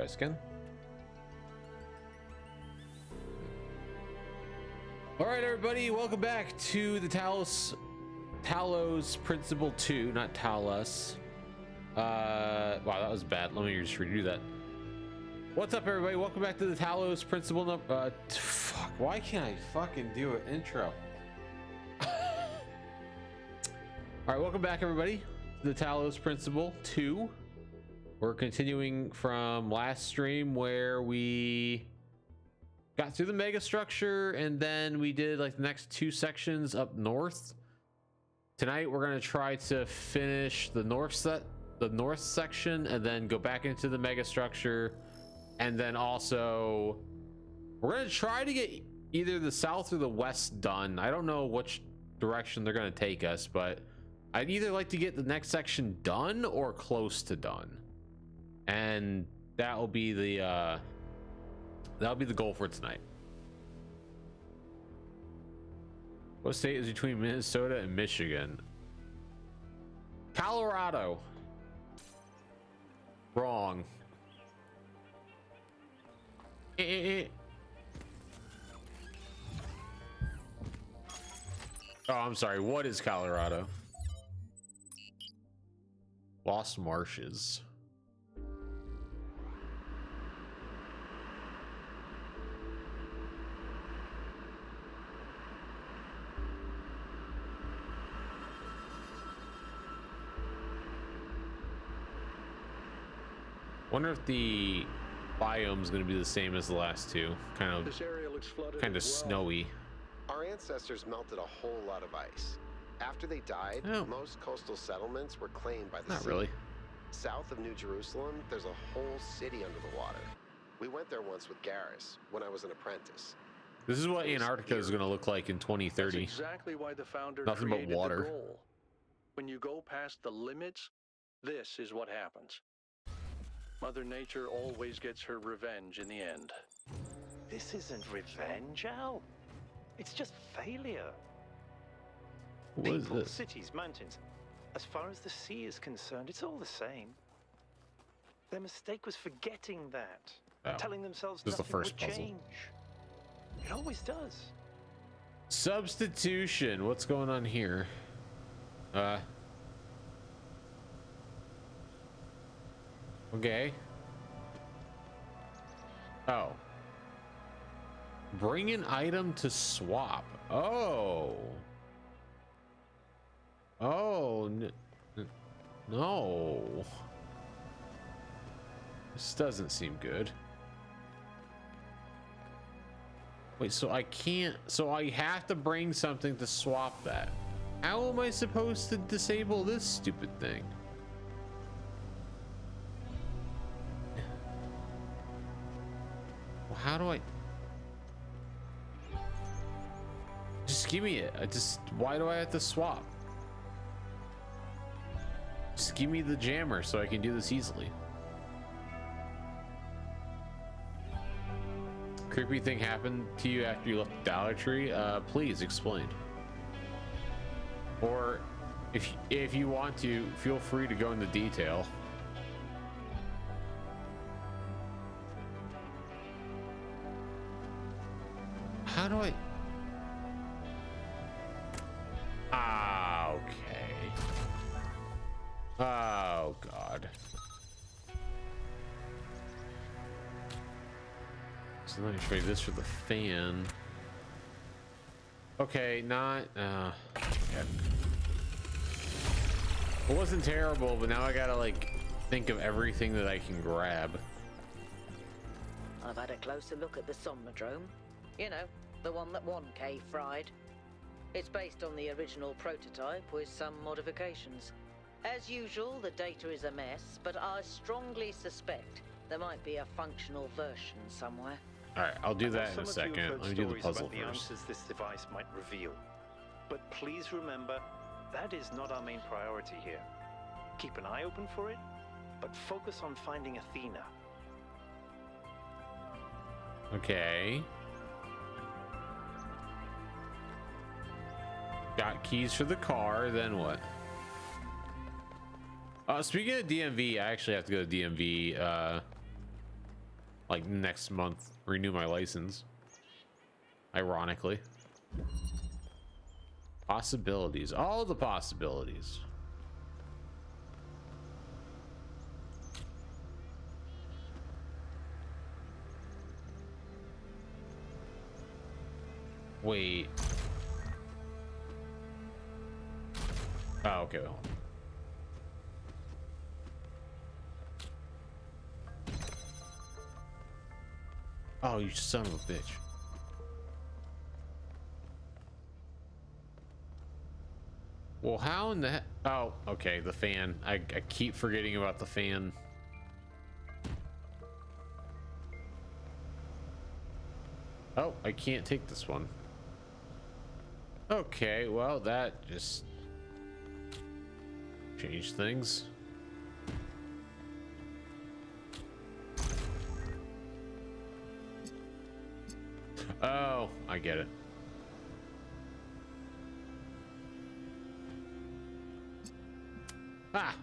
Skin. All right, everybody, welcome back to the Talos Principle II, not Talos. Wow, that was bad. Let me just redo that. What's up, everybody? Welcome back to the Talos Principle fuck, why can't I fucking do an intro? All right, welcome back, everybody, to the Talos Principle II. We're continuing from last stream where we got through the Megastructure and then we did like the next two sections up north. Tonight we're going to try to finish the north section and then go back into the Megastructure, and then also we're going to try to get either the south or the west done. I don't know which direction they're going to take us, but I'd either like to get the next section done or close to done. And that'll be the goal for tonight. What state is between Minnesota and Michigan? Colorado. Wrong. Oh, I'm sorry. What is Colorado? Lost Marshes. Wonder if the biome is going to be the same as the last two. Kind of snowy. Our ancestors melted a whole lot of ice. After they died, most coastal settlements were claimed by the sea. Not really. South of New Jerusalem, there's a whole city under the water. We went there once with Garrus when I was an apprentice. This is what Antarctica is going to look like in 2030. That's exactly why the founder Nothing but created water. the goal. When you go past the limits, this is what happens. Mother Nature always gets her revenge in the end. This isn't revenge, Al. It's just failure. What is People, this? cities, mountains. As far as the sea is concerned, it's all the same. Their mistake was forgetting that. Oh. Telling themselves This is the nothing first would puzzle. change. It always does. Substitution. What's going on here? Okay. Oh. Bring an item to swap. Oh. Oh. No. This doesn't seem good. Wait, so I can't... So I have to bring something to swap that. How am I supposed to disable this stupid thing? Well, how do I... Just give me it. Why do I have to swap? Just give me the jammer so I can do this easily. Creepy thing happened to you after you left Dollar Tree? Please explain. Or if you want to, feel free to go into detail. How do I... Ah, okay. Oh, God. So let me show you this for the fan. Okay, not... yeah. It wasn't terrible, but now I gotta, like, think of everything that I can grab. I've had a closer look at the Somnodrome. You know, the one that 1K fried. It's based on the original prototype with some modifications. As usual, the data is a mess, but I strongly suspect there might be a functional version somewhere. Alright, I'll do that in a Some of you second. have heard Let me do the stories puzzle about the first. answers this device might reveal. But please remember, that is not our main priority here. Keep an eye open for it, but focus on finding Athena. Okay. Got keys for the car, then what? Speaking of DMV, I actually have to go to DMV like next month, renew my license. Ironically. Possibilities. All the possibilities. Wait. Oh, okay. Hold on. Oh, you son of a bitch. Well, how in the heck? Oh, okay, the fan. I keep forgetting about the fan. Oh, I can't take this one. Okay, well, that just changed things. Oh, I get it. Ah!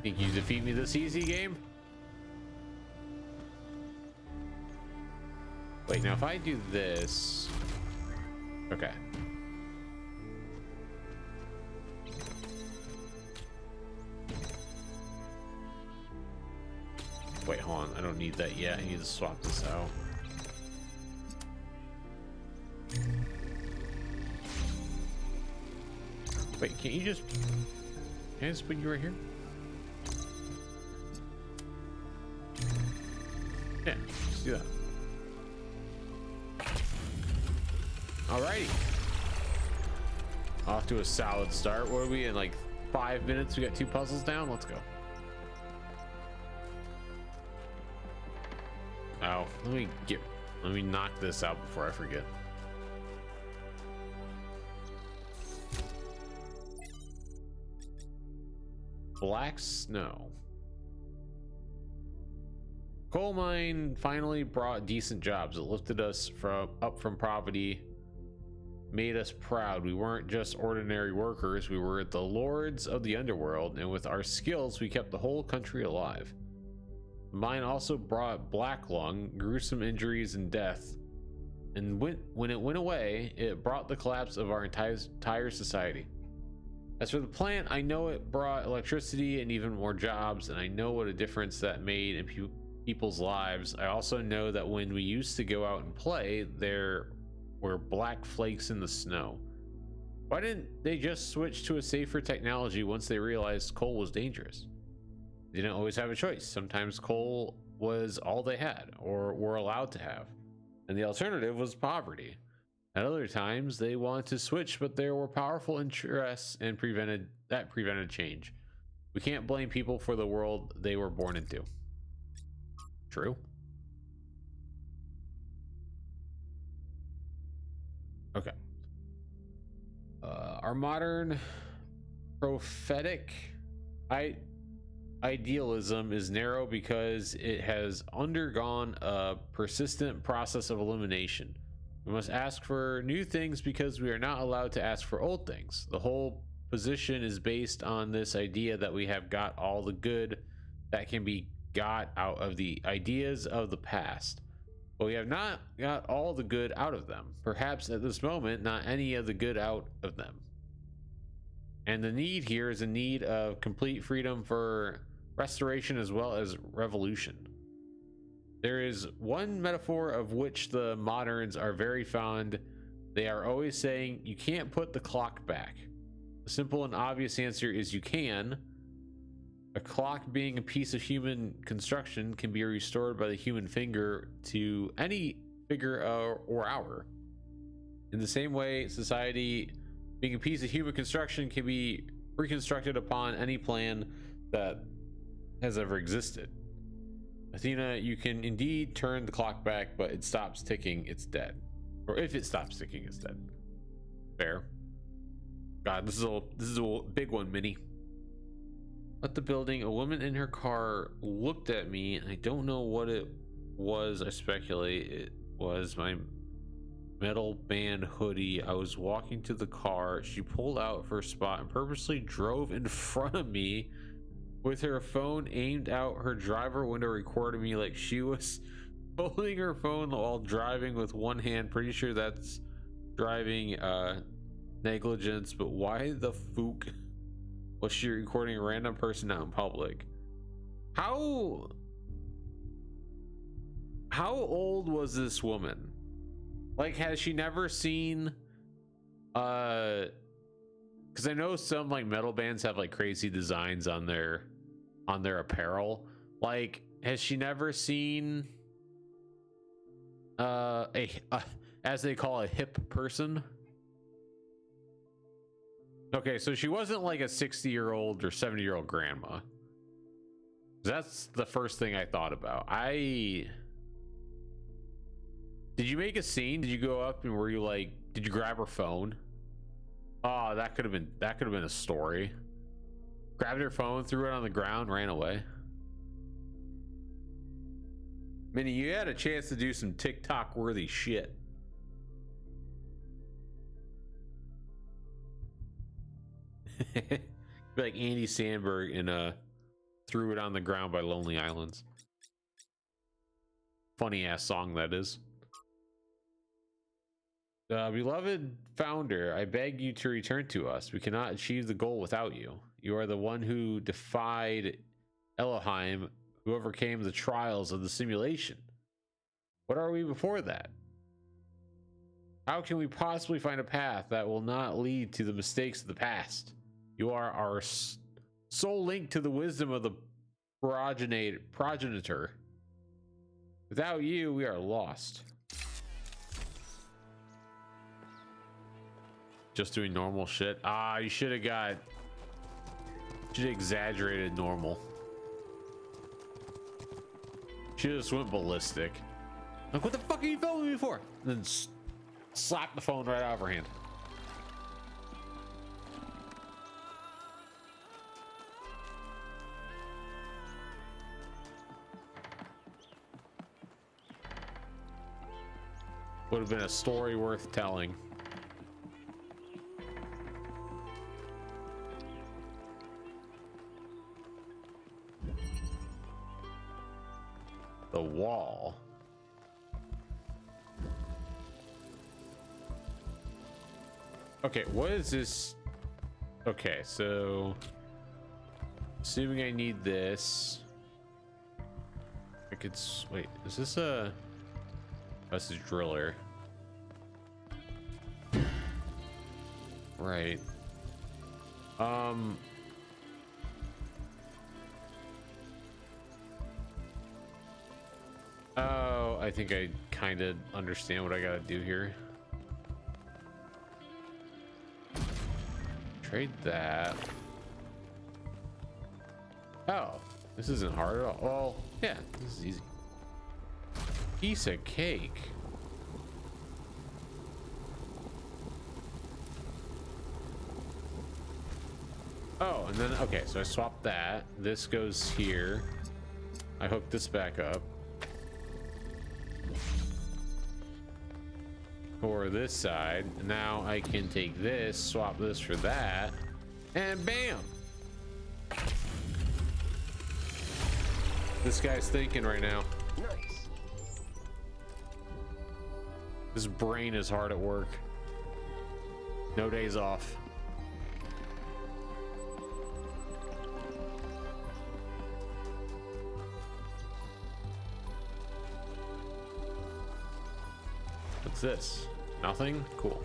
Think you defeat me this easy, game? Wait, now if I do this... Okay. Wait, hold on. I don't need that yet. I need to swap this out. Wait, can't you just... Can I just put you right here? Yeah, just do that. Alrighty. Off to a solid start. What are we in, like 5 minutes? We got 2 puzzles down? Let's go. Oh, let me knock this out before I forget. Black snow. Coal mine finally brought decent jobs. It lifted us up from poverty, made us proud. We weren't just ordinary workers. We were the lords of the underworld, and with our skills, we kept the whole country alive. The mine also brought black lung, gruesome injuries, and death. And when it went away, it brought the collapse of our entire society. As for the plant, I know it brought electricity and even more jobs, and I know what a difference that made in people's lives. I also know that when we used to go out and play, there were black flakes in the snow. Why didn't they just switch to a safer technology once they realized coal was dangerous? They didn't always have a choice. Sometimes coal was all they had or were allowed to have, and the alternative was poverty. At other times, they wanted to switch, but there were powerful interests and prevented change. We can't blame people for the world they were born into. True. Okay. Our modern prophetic idealism is narrow because it has undergone a persistent process of elimination. We must ask for new things because we are not allowed to ask for old things. The whole position is based on this idea that we have got all the good that can be got out of the ideas of the past, but we have not got all the good out of them. Perhaps at this moment, not any of the good out of them. And the need here is a need of complete freedom for restoration as well as revolution. There is one metaphor of which the moderns are very fond. They are always saying, you can't put the clock back. The simple and obvious answer is you can. A clock, being a piece of human construction, can be restored by the human finger to any figure or hour. In the same way, society, being a piece of human construction, can be reconstructed upon any plan that has ever existed. Athena, you can indeed turn the clock back, but it stops ticking, it's dead. Or if it stops ticking, it's dead. Fair. God, this is a big one, Minnie. At the building, a woman in her car looked at me, and I don't know what it was. I speculate it was my metal band hoodie. I was walking to the car. She pulled out for a spot and purposely drove in front of me with her phone aimed out her driver window, recording me like she was holding her phone while driving with one hand. Pretty sure that's driving negligence, but why the fook was she recording a random person out in public? How old was this woman? Like, has she never seen because I know some like metal bands have like crazy designs on their apparel. Like, has she never seen as they call a hip person? Okay, so she wasn't like a 60-year-old or 70-year-old grandma. That's the first thing I thought about. Did you make a scene? Did you go up and were you like, did you grab her phone? Oh, that could have been a story. Grabbed her phone, threw it on the ground, ran away. Minnie, you had a chance to do some TikTok worthy shit. Be like Andy Samberg and threw it on the ground by Lonely Islands. Funny ass song that is. Beloved founder, I beg you to return to us. We cannot achieve the goal without you. You are the one who defied Elohim, who overcame the trials of the simulation. What are we before that? How can we possibly find a path that will not lead to the mistakes of the past? You are our sole link to the wisdom of the progenitor. Without you, we are lost. Just doing normal shit. You should have exaggerated normal. Should have just went ballistic. Like, what the fuck are you filming me for? And then slap the phone right out of her hand. Would have been a story worth telling. The wall. Okay, what is this? Okay, so assuming I need this, I could wait. Is this a? Oh, this is driller. Right. Oh, I think I kind of understand what I gotta do here. Trade that. Oh, this isn't hard at all. Well, yeah, this is easy. Piece of cake. Oh, and then, okay, so I swapped that. This goes here. I hook this back up. For this side. Now I can take this, swap this for that, and bam! This guy's thinking right now. Nice. His brain is hard at work. No days off. What's this? Nothing? Cool.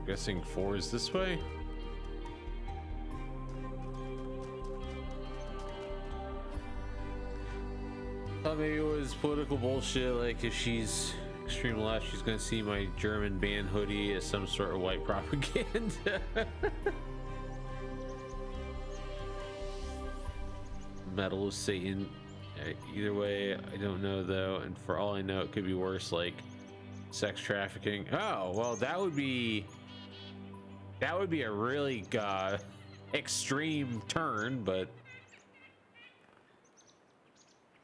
Guessing 4 is this way? Thought maybe it was political bullshit, like if she's extreme left, she's gonna see my German band hoodie as some sort of white propaganda. Metal of Satan. Either way, I don't know though, and for all I know, it could be worse, like sex trafficking. Oh, well, that would be a really extreme turn, but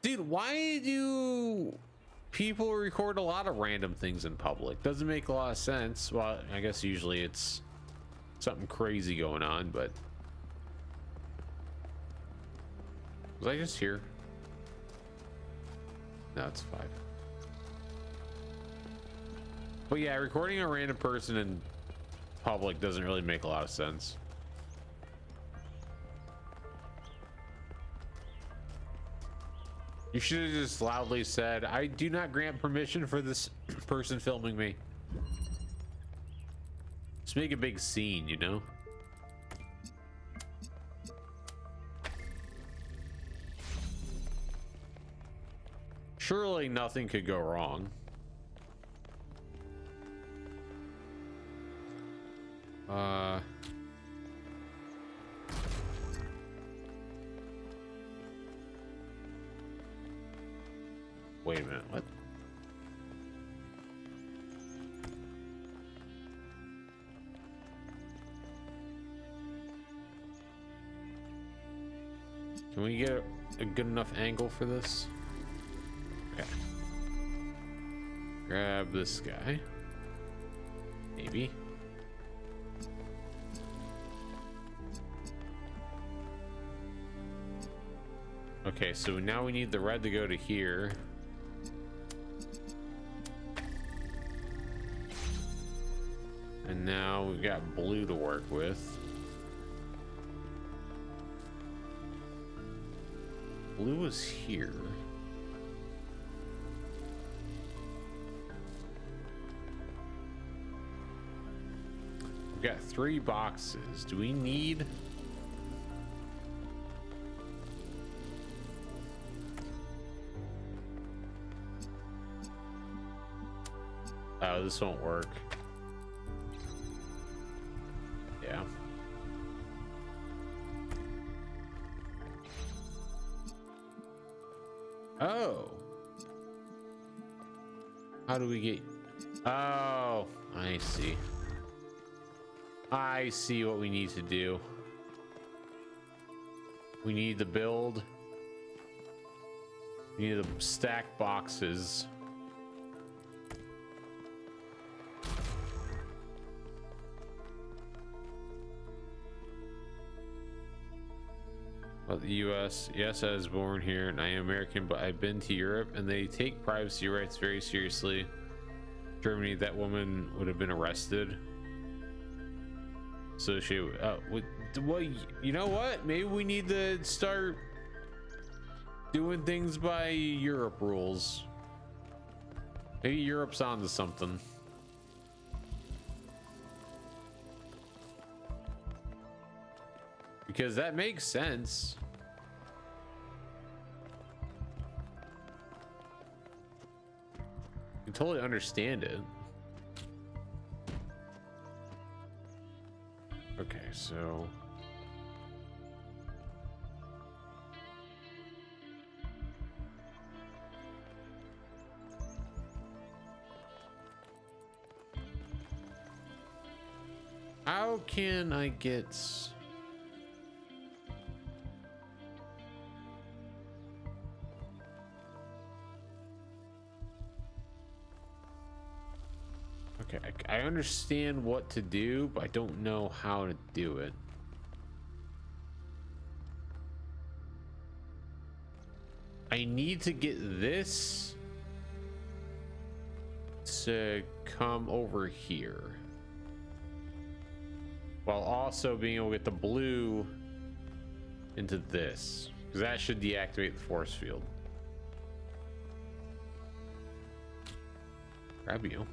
Dude, why do people record a lot of random things in public? Doesn't make a lot of sense. Well, I guess usually it's something crazy going on, but was I just here? No, it's 5. But yeah, recording a random person in public doesn't really make a lot of sense. You should have just loudly said, "I do not grant permission for this person filming me." Just make a big scene, you know? Surely nothing could go wrong. Wait a minute, what? Can we get a good enough angle for this? Okay. Grab this guy. Maybe. Okay, so now we need the red to go to here. And now we've got blue to work with. Blue is here. We've got 3 boxes. Do we need... Oh, this won't work. Yeah. Oh. How do we get... Oh, I see. I see what we need to do. We need to build... We need to stack boxes. The US, yes, I was born here and I am American, but I've been to Europe and they take privacy rights very seriously. Germany, that woman would have been arrested. So she, well, you know what? Maybe we need to start doing things by Europe rules. Maybe Europe's onto something. Because that makes sense. I can totally understand it. Okay, so... How can I get... Okay, I understand what to do, but I don't know how to do it. I need to get this to come over here, while also being able to get the blue into this, because that should deactivate the force field. Grab you.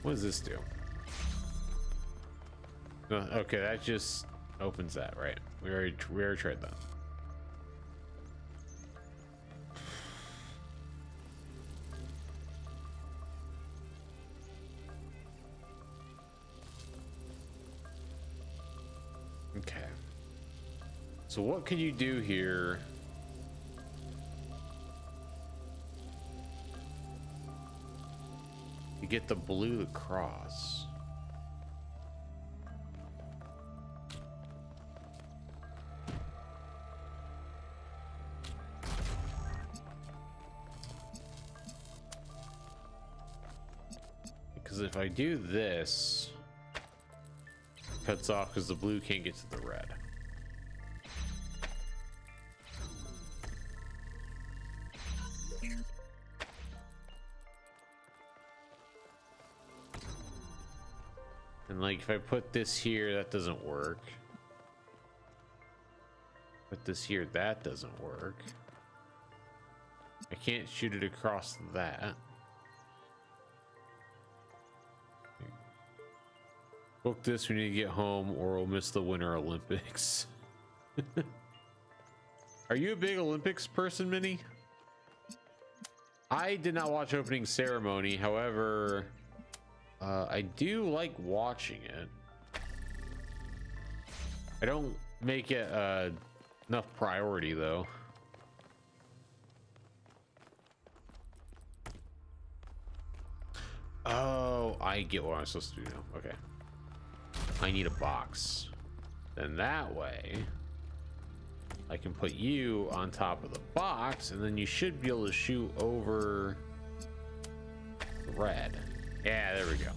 What does this do? Okay, that just opens that, right? We already tried that. Okay. So what can you do here? You get the blue to cross. Because if I do this, it cuts off because the blue can't get to the red. And like if I put this here, that doesn't work. Put this here, that doesn't work. I can't shoot it across that. Book this when you get home or we'll miss the Winter Olympics. Are you a big Olympics person, Minnie? I did not watch opening ceremony. However, I do like watching it. I don't make it enough priority though. Oh, I get what I'm supposed to do now. Okay. I need a box. Then that way I can put you on top of the box and then you should be able to shoot over the red. Yeah, there we go.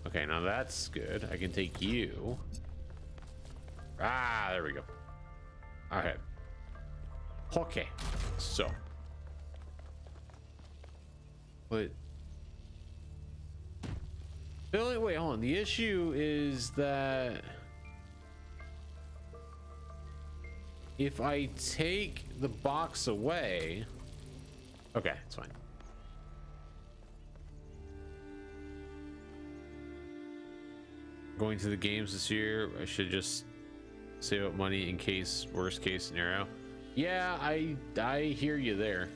Okay, now that's good. I can take you. Ah, there we go. Okay. Okay. So. But wait, hold on. The issue is that if I take the box away, okay, it's fine. Going to the games this year, I should just save up money in case worst case scenario. Yeah, I hear you there.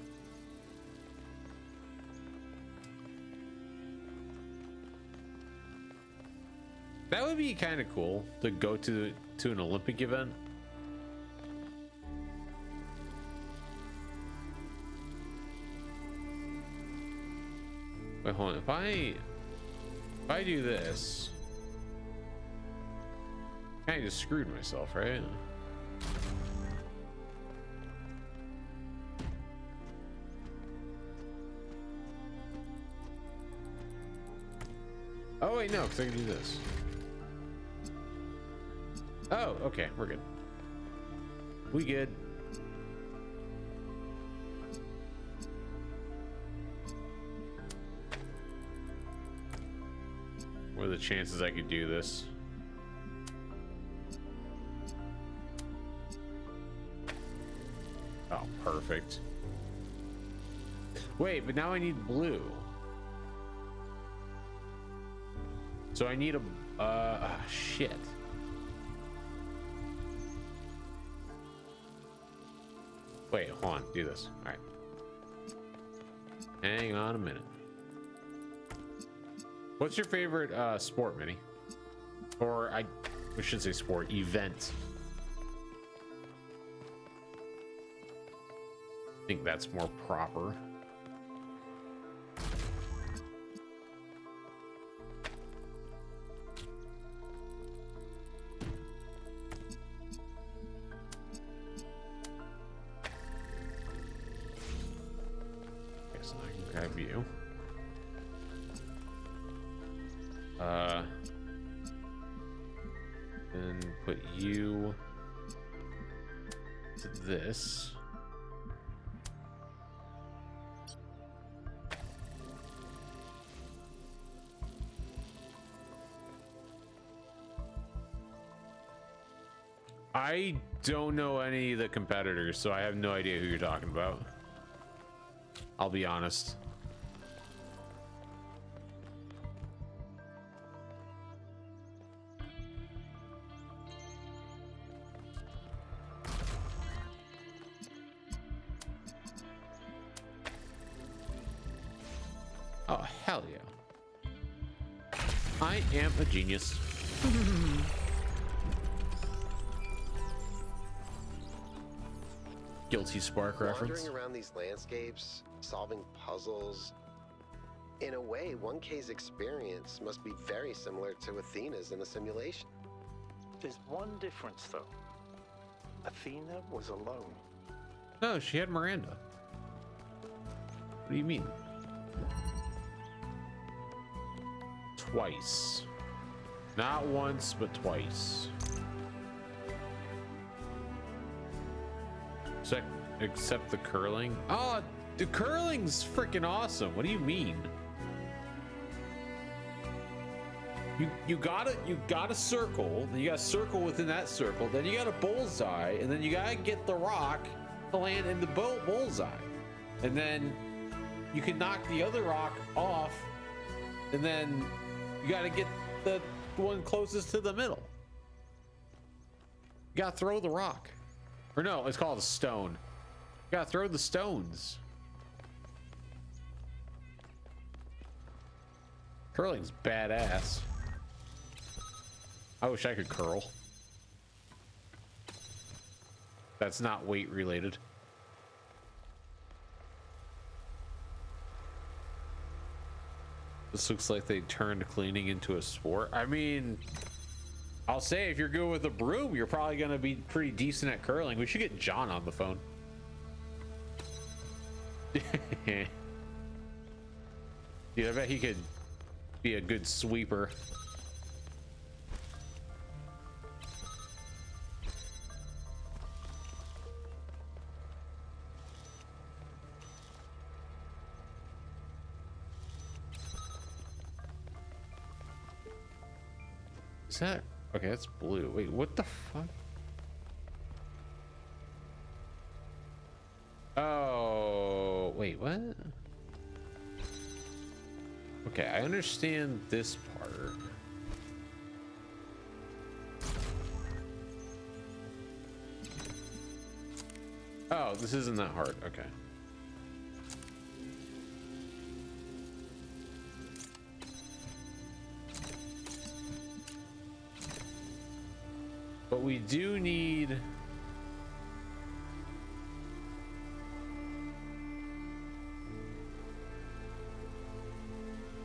That would be kind of cool to go to an Olympic event. Wait, hold on. If I do this, I kind of just screwed myself, right? Oh wait, no, because I can do this. Oh, okay, we're good. We good. What are the chances I could do this? Oh, perfect. Wait, but now I need blue. So I need a shit. Wait, hold on, do this. All right. Hang on a minute. What's your favorite sport, Minnie? Or we should say sport, event. I think that's more proper. Grab you. And put you to this. I don't know any of the competitors, so I have no idea who you're talking about. I'll be honest. Oh, hell yeah. I am a genius. Guilty Spark reference. Wandering around these landscapes, solving puzzles. In a way, 1K's experience must be very similar to Athena's in the simulation. There's one difference, though. Athena was alone. No, she had Miranda. What do you mean? Twice. Not once, but twice. Except the curling. Oh, the curling's freaking awesome. What do you mean? You got a circle, then you got a circle within that circle, then you got a bullseye, and then you gotta get the rock to land in the bullseye, and then you can knock the other rock off, and then you gotta get the one closest to the middle. You gotta throw the rock, or no, it's called a stone. You gotta throw the stones. Curling's badass. I wish I could curl. That's not weight related. This looks like they turned cleaning into a sport. I mean, I'll say if you're good with a broom, you're probably gonna be pretty decent at curling. We should get John on the phone. Dude, I bet he could be a good sweeper. Is that okay? That's blue. Wait, what the fuck? Oh, wait, what? Okay, I understand this part. Oh, this isn't that hard. Okay. But we do need...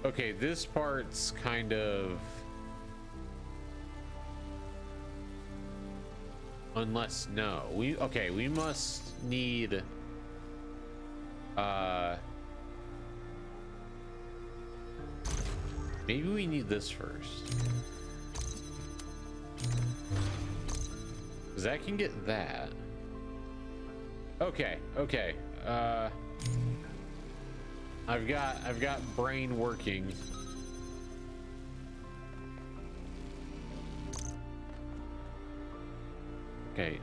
Okay, this part's kind of... Unless, no. Okay, we must need... Maybe we need this first. Because that can get that. Okay, okay. I've got brain working. Okay,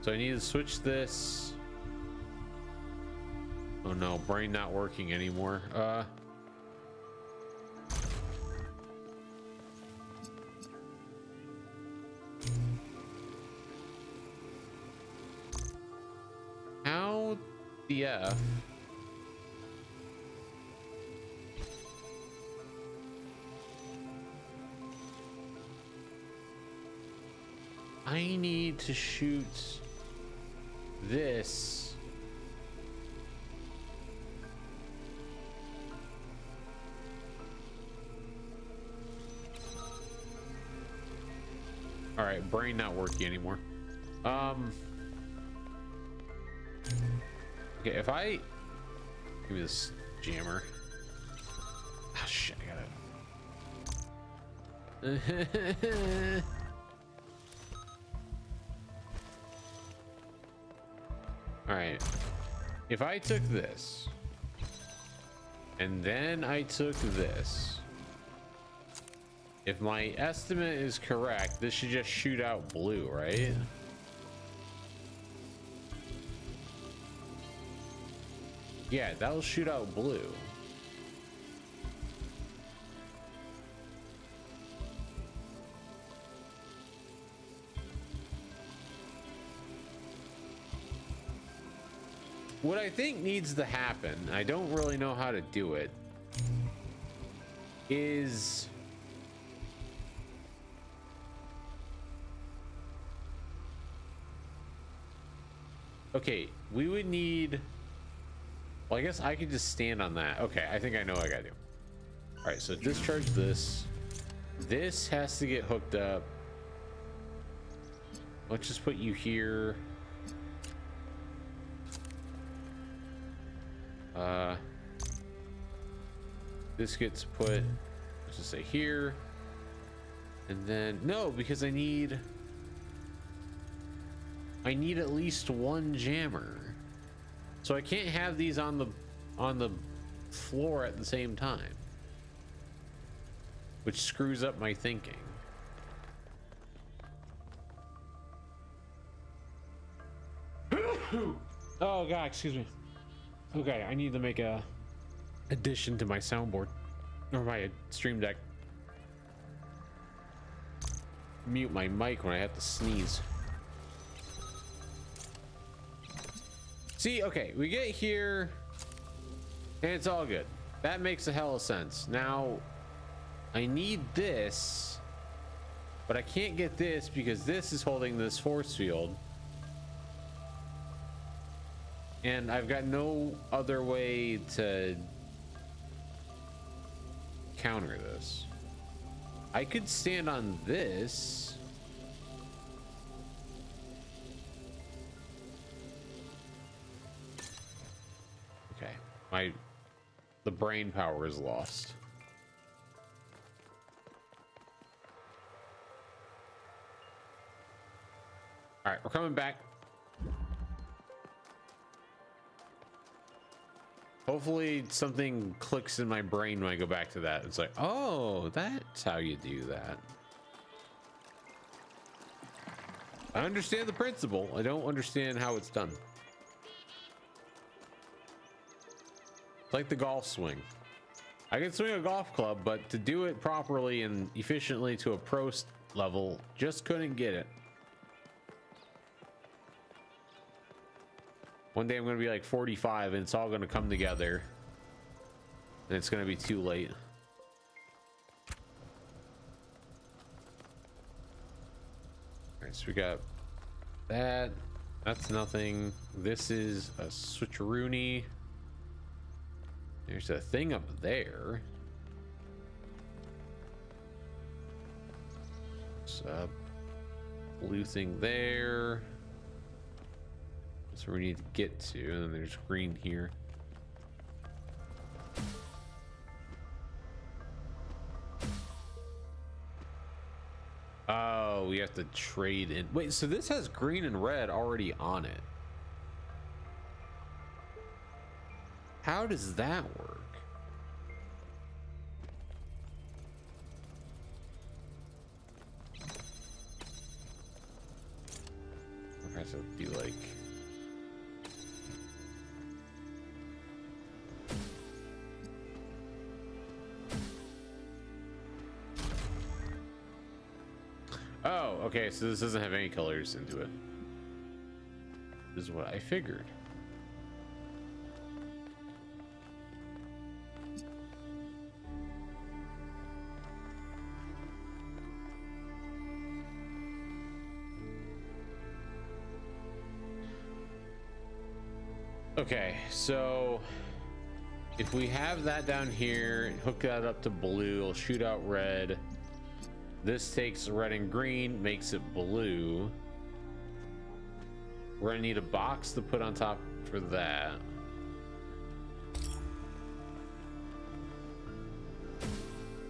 so I need to switch this. Oh no, brain not working anymore. How the F? I need to shoot this. All right, brain not working anymore. Okay, if I give me this jammer. Ah, shit, I got it. All right, if I took this and then I took this, if my estimate is correct, this should just shoot out blue, right? Yeah, that'll shoot out blue. What I think needs to happen, I don't really know how to do it, is okay, we would need, well, I guess I could just stand on that. Okay, I think I know what I gotta do. All right, so discharge this. This has to get hooked up. Let's just put you here. This gets put, let's just say here. And then, no, because I need at least one jammer. So I can't have these on the floor at the same time, which screws up my thinking. Oh god, excuse me. Okay, I need to make a addition to my soundboard or my stream deck. Mute my mic when I have to sneeze. See, okay, we get here and it's all good. That makes a hell of sense. Now I need this, but I can't get this because this is holding this force field. And I've got no other way to counter this. I could stand on this. Okay, the brain power is lost. All right, we're coming back. Hopefully something clicks in my brain when I go back to that. It's like, oh, that's how you do that. I understand the principle. I don't understand how it's done. It's like the golf swing. I can swing a golf club, but to do it properly and efficiently to a pro level, just couldn't get it. One day I'm going to be like 45 and it's all going to come together. And it's going to be too late. Alright, so we got that. That's nothing. This is a switcheroo. There's a thing up there. There's a blue thing there. That's where we need to get to, and then there's green here. Oh, we have to trade in. Wait, so this has green and red already on it. How does that work? I have to be like. Oh, okay, so this doesn't have any colors into it. This is what I figured. Okay, so if we have that down here, hook that up to blue, it'll shoot out red. This takes red and green, makes it blue. We're gonna need a box to put on top for that.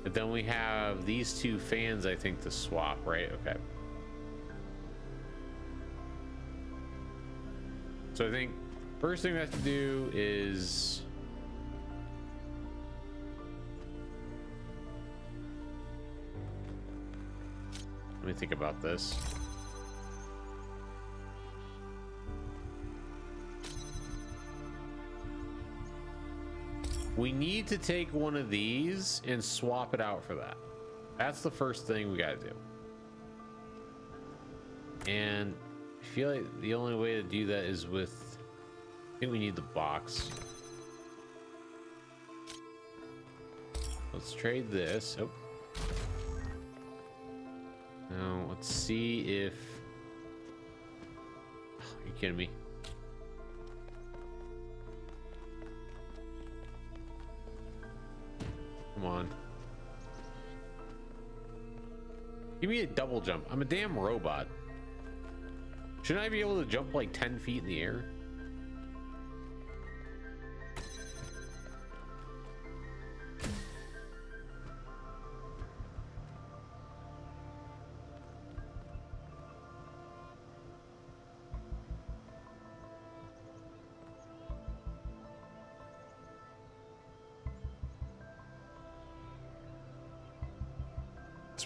But then we have these two fans, I think, to swap, right? Okay. So I think first thing we have to do is let me think about this. We need to take one of these and swap it out for that. That's the first thing we gotta do. And I feel like the only way to do that is with, I think we need the box. Let's trade this. Oh. Now let's see if. Are you kidding me? Come on. Give me a double jump. I'm a damn robot. Shouldn't I be able to jump like 10 feet in the air?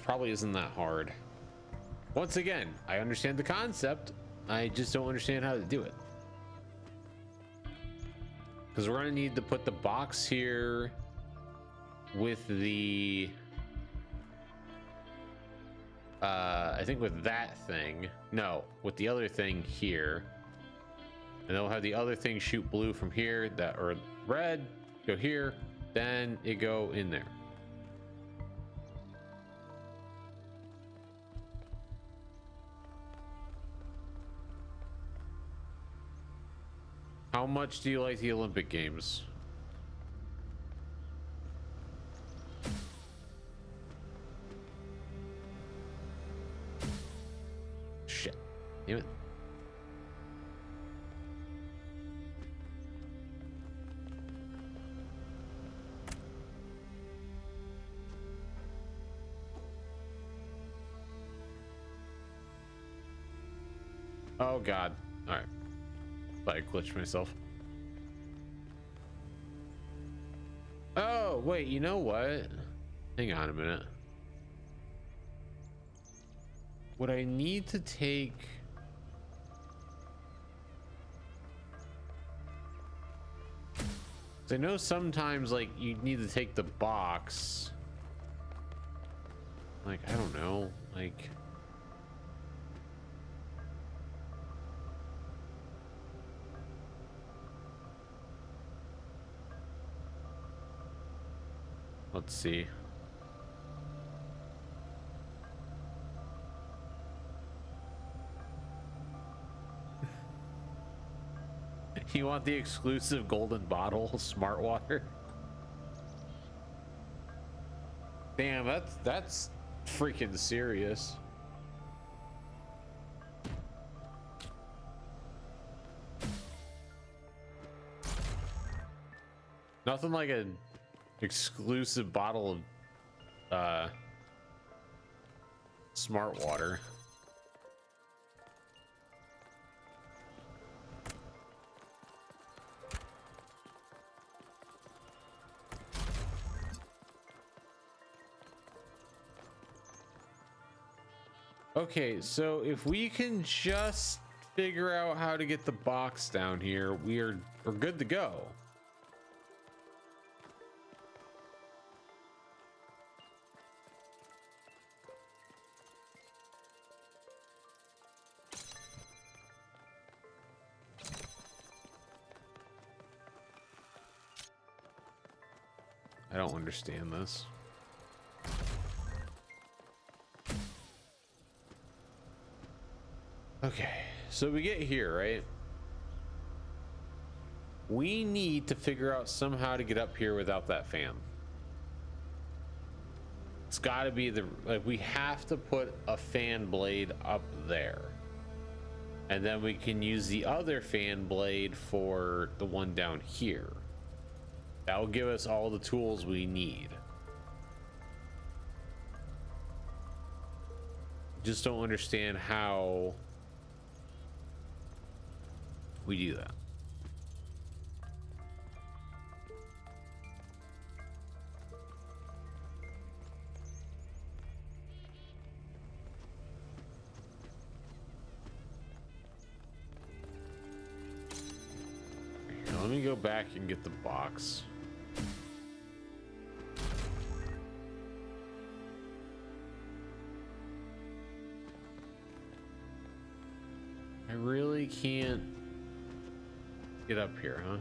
Probably isn't that hard. Once again, I understand the concept. I just don't understand how to do it. Because we're going to need to put the box here with the I think with that thing. No, with the other thing here. And then we'll have the other thing shoot blue from here, that or red, go here, then it go in there. How much do you like the Olympic Games? Shit. Damn it. Oh God. All right. I glitched myself. Oh, wait, you know what? Hang on a minute. What I need to take... I know sometimes, like, you need to take the box. Like, I don't know. Like... Let's see. You want the exclusive golden bottle smart water? Damn, that's freaking serious. Nothing like a exclusive bottle of smart water. Okay, so if we can just figure out how to get the box down here, we're good to go. I don't understand this. Okay, so we get here, right? We need to figure out somehow to get up here without that fan. It's got to be we have to put a fan blade up there. And then we can use the other fan blade for the one down here. That will give us all the tools we need. Just don't understand how we do that. Here, let me go back and get the box. I really can't get up here, huh?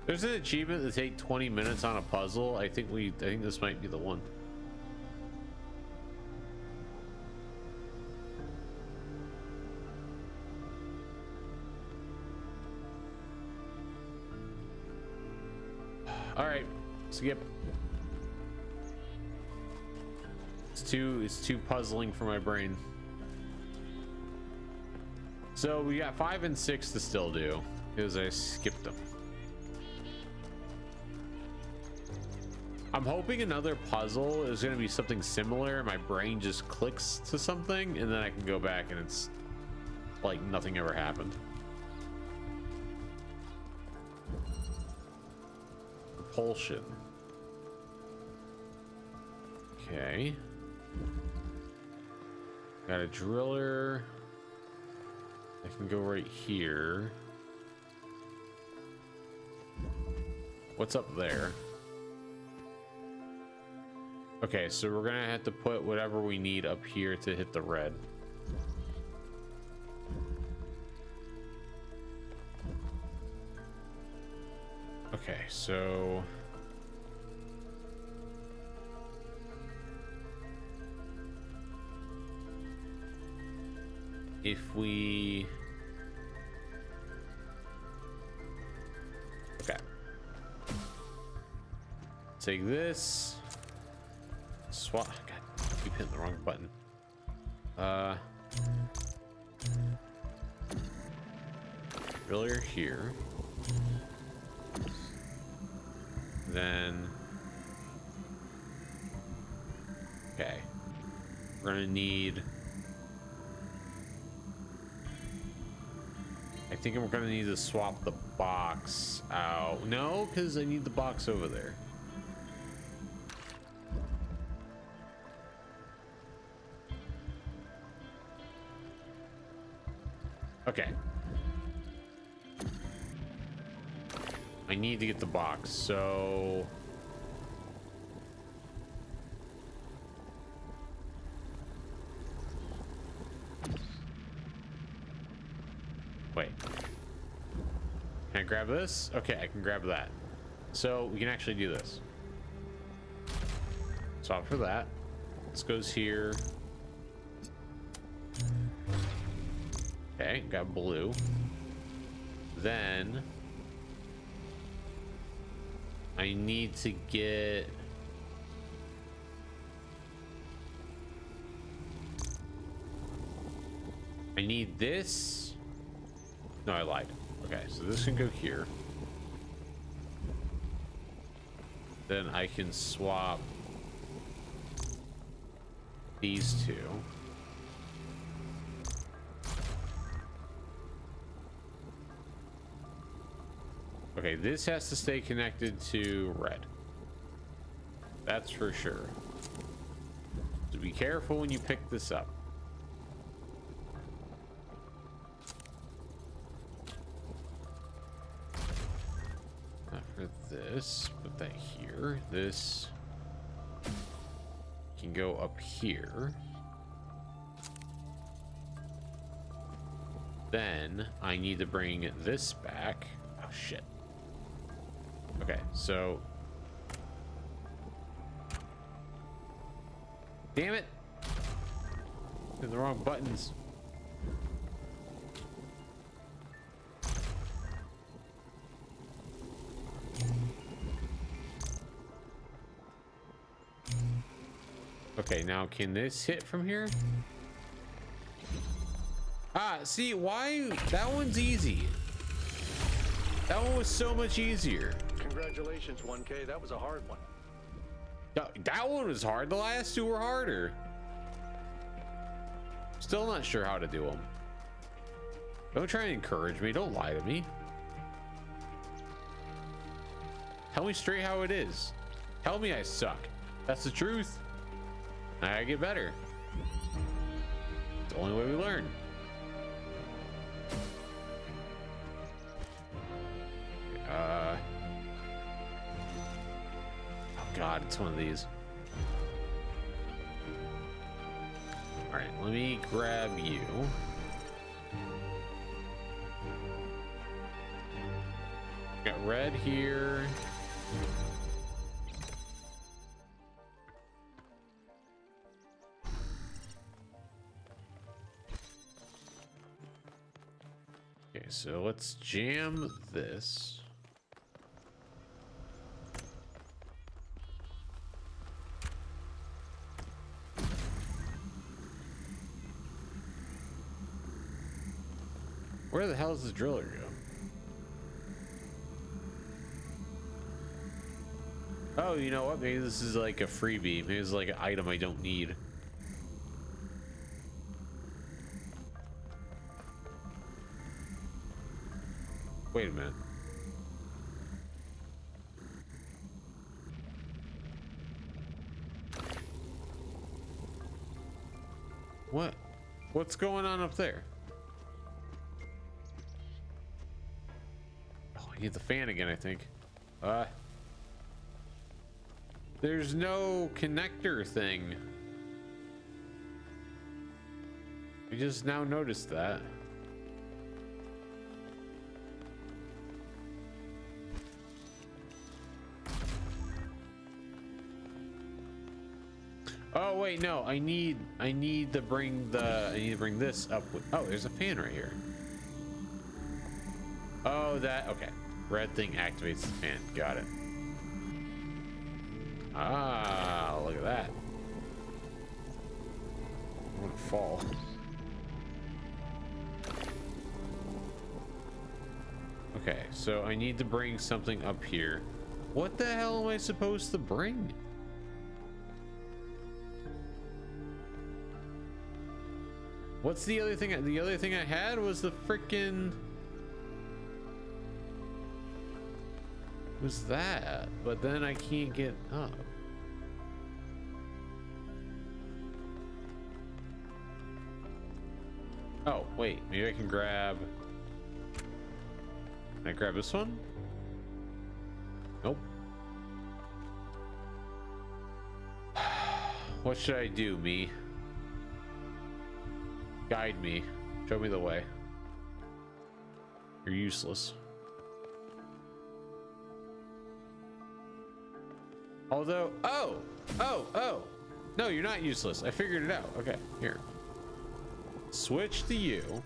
There's an achievement to take 20 minutes on a puzzle. I think this might be the one. All right, skip. It's too puzzling for my brain. So we got 5 and 6 to still do because I skipped them. I'm hoping another puzzle is going to be something similar. My brain just clicks to something and then I can go back and it's like nothing ever happened. Propulsion. Okay. Got a driller. I can go right here. What's up there? Okay, so we're gonna have to put whatever we need up here to hit the red. Okay, so if we take this, swap. God, I keep hitting the wrong button. Driller here. Then, okay, we're gonna need, I think we're gonna need to swap the box out. No, because I need the box over there. Okay. I need to get the box, so wait. Can I grab this? Okay, I can grab that. So we can actually do this. Swap for that. This goes here. Okay, got blue. Then I need to get I need this. No, I lied. Okay, so this can go here. Then I can swap these two. Okay, this has to stay connected to red. That's for sure. So be careful when you pick this up. Not for this, put that here. This can go up here. Then I need to bring this back. Oh shit. Okay, so damn it, hit the wrong buttons. Okay, now can this hit from here? Ah, see, why? That one's easy. That one was so much easier. Congratulations, 1K. That was a hard one. That one was hard. The last two were harder. Still not sure how to do them. Don't try and encourage me. Don't lie to me. Tell me straight how it is. Tell me I suck. That's the truth. I gotta get better. It's the only way we learn. Oh God, it's one of these. All right, let me grab you. Got red here. Okay, so let's jam this. Where the hell does the driller go? Oh, you know what? Maybe this is like a freebie. Maybe it's like an item I don't need. Wait a minute. What? What's going on up there? Oh, I need the fan again, I think. There's no connector thing. I just now noticed that. Oh wait, no, I need to bring this up with, oh, there's a fan right here. Oh, that, okay. Red thing activates the fan. Got it. Ah, look at that. I'm gonna fall. Okay, so I need to bring something up here. What the hell am I supposed to bring? What's the other thing? The other thing I had was the frickin'... was that? But then I can't get up. Oh, wait. Maybe I can grab... Can I grab this one? Nope. What should I do, me? Guide me. Show me the way. You're useless. Although, oh! No, you're not useless. I figured it out. Okay, here. Switch to you.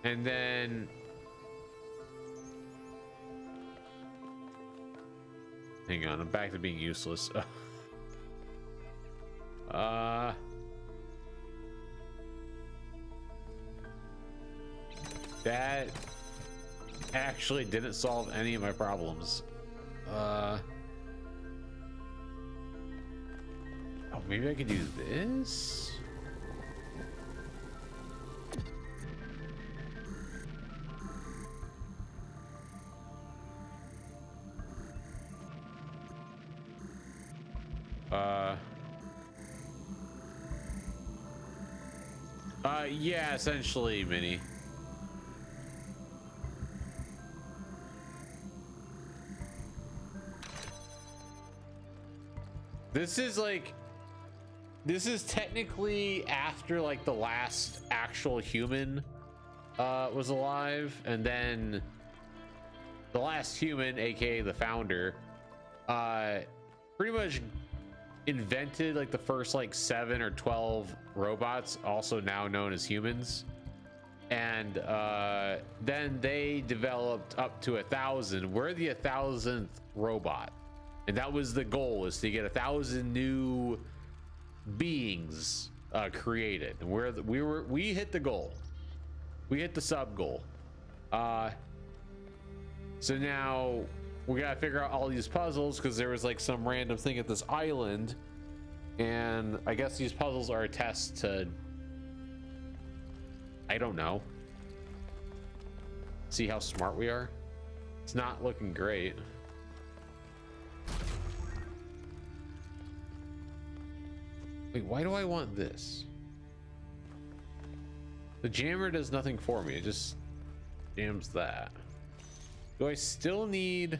And then... hang on, I'm back to being useless. That actually didn't solve any of my problems. Oh, maybe I could do this? Yeah, essentially, Minnie. This is like, this is technically after like the last actual human was alive, and then the last human, aka the founder, pretty much invented like the first like 7 or 12 robots, also now known as humans, and then they developed up to 1,000. We're the 1,000th robot, and that was the goal, is to get 1,000 new beings created, and we hit the goal. We hit the sub goal. So now we gotta figure out all these puzzles, because there was like some random thing at this island, and I guess these puzzles are a test to, I don't know, see how smart we are. It's not looking great. Wait, why do I want this? The jammer does nothing for me. It just jams that. Do I still need...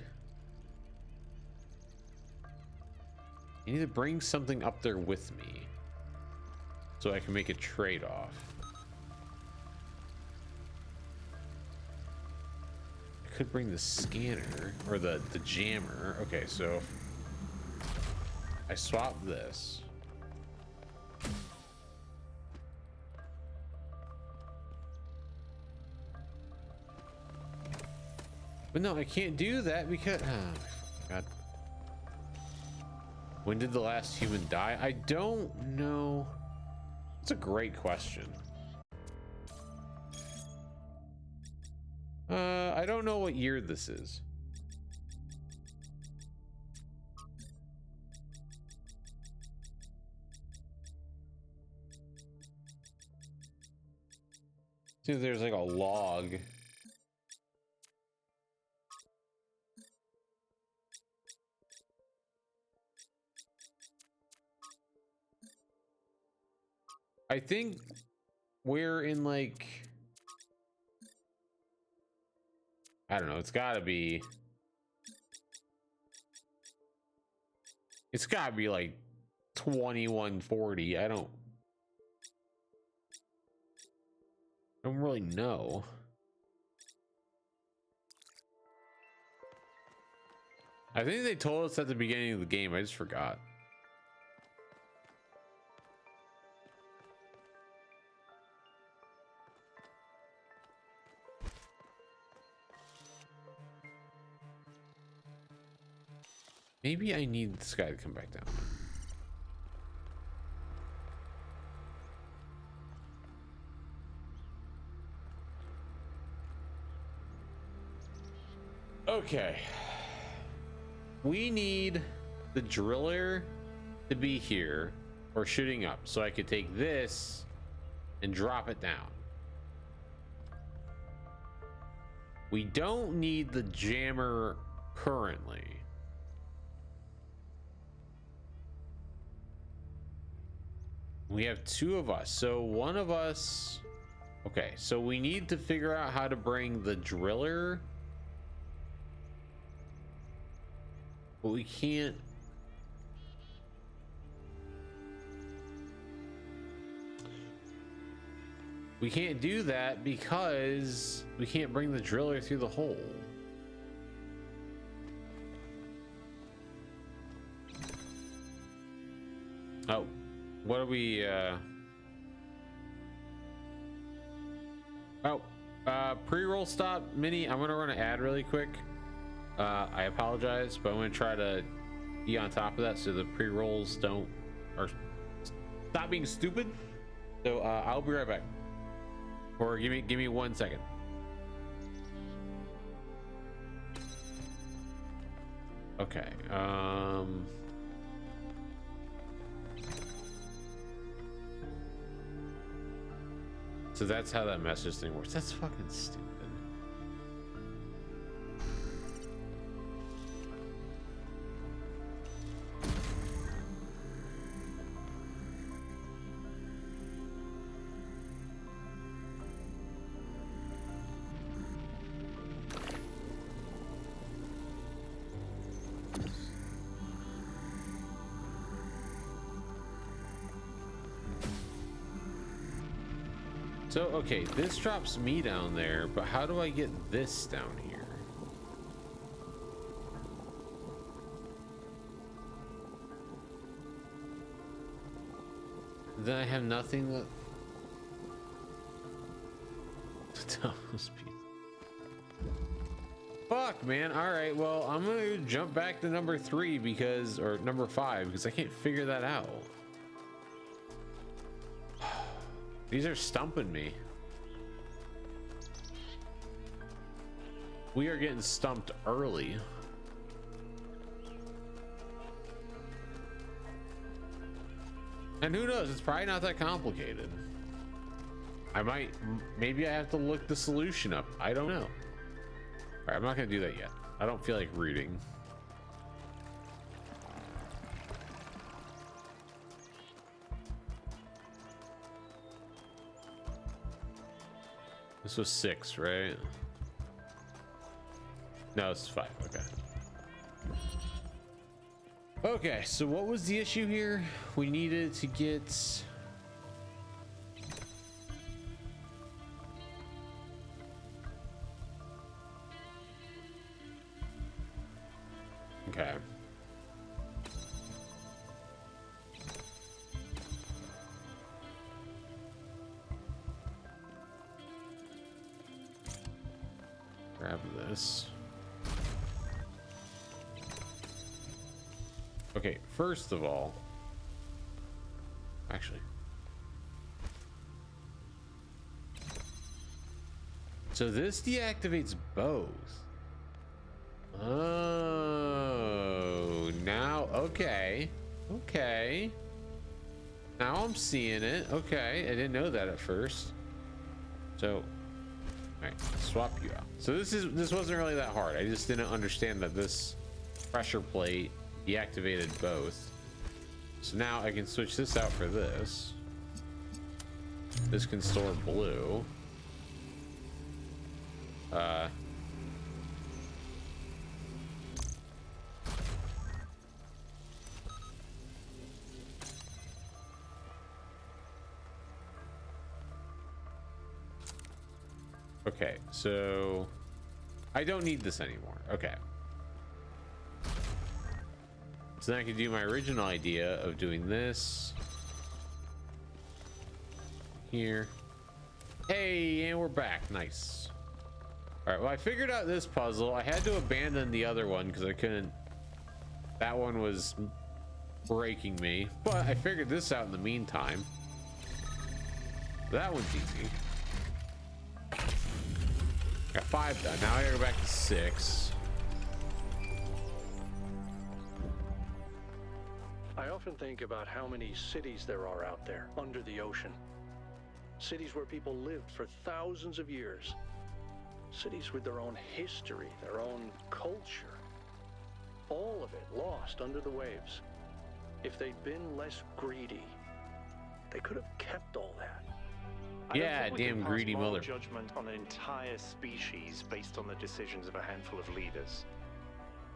I need to bring something up there with me so I can make a trade-off. I could bring the scanner or the jammer. Okay, so I swap this. But no, I can't do that because God. When did the last human die? I don't know. It's a great question. I don't know what year this is. See if there's like a log. I think we're in like, I don't know, it's gotta be like 2140. I don't really know. I think they told us at the beginning of the game. I just forgot. Maybe I need this guy to come back down. Okay. We need the driller to be here or shooting up so I could take this and drop it down. We don't need the jammer currently. We have two of us, so one of us. Okay, so we need to figure out how to bring the driller, but we can't. We can't do that because we can't bring the driller through the hole. Oh. What are we, pre-roll stop mini. I'm gonna run an ad really quick. I apologize, but I'm gonna try to be on top of that so the pre-rolls don't, or stop being stupid. So I'll be right back. Or give me 1 second. Okay, so that's how that message thing works. That's fucking stupid. So, okay, this drops me down there, but how do I get this down here? Then I have nothing that... Talos piece. Fuck, man. Alright, well, I'm gonna jump back to number 3 because... or number 5, because I can't figure that out. These are stumping me. We are getting stumped early. And who knows? It's probably not that complicated. Maybe I have to look the solution up. I don't know. All right, I'm not gonna do that yet. I don't feel like reading. This was 6, right? No, it's 5. Okay. Okay, so what was the issue here? We needed to get... grab this. Okay, first of all, actually, so this deactivates both. Oh, now, okay. Okay. Now I'm seeing it. Okay, I didn't know that at first. So, all right, swap you out. So this wasn't really that hard. I just didn't understand that this pressure plate deactivated both. So now I can switch this out for this. This can store blue. Okay, so I don't need this anymore. Okay. So then I can do my original idea of doing this here. Hey, and we're back. Nice. All right, well, I figured out this puzzle. I had to abandon the other one because I couldn't. That one was breaking me, but I figured this out in the meantime. That one's easy. Got 5 done. Now I gotta go back to 6. I often think about how many cities there are out there under the ocean. Cities where people lived for thousands of years. Cities with their own history, their own culture. All of it lost under the waves. If they'd been less greedy, they could have kept all that. Yeah, damn greedy mother. Judgment on an entire species based on the decisions of a handful of leaders.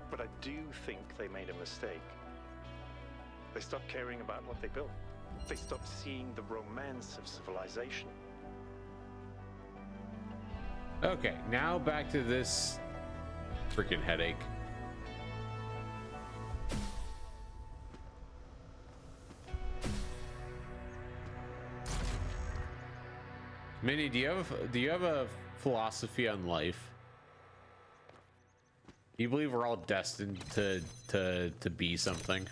But I do think they made a mistake. They stopped caring about what they built. They stopped seeing the romance of civilization. Okay, now back to this freaking headache. Minnie, do you have a philosophy on life? Do you believe we're all destined to be something?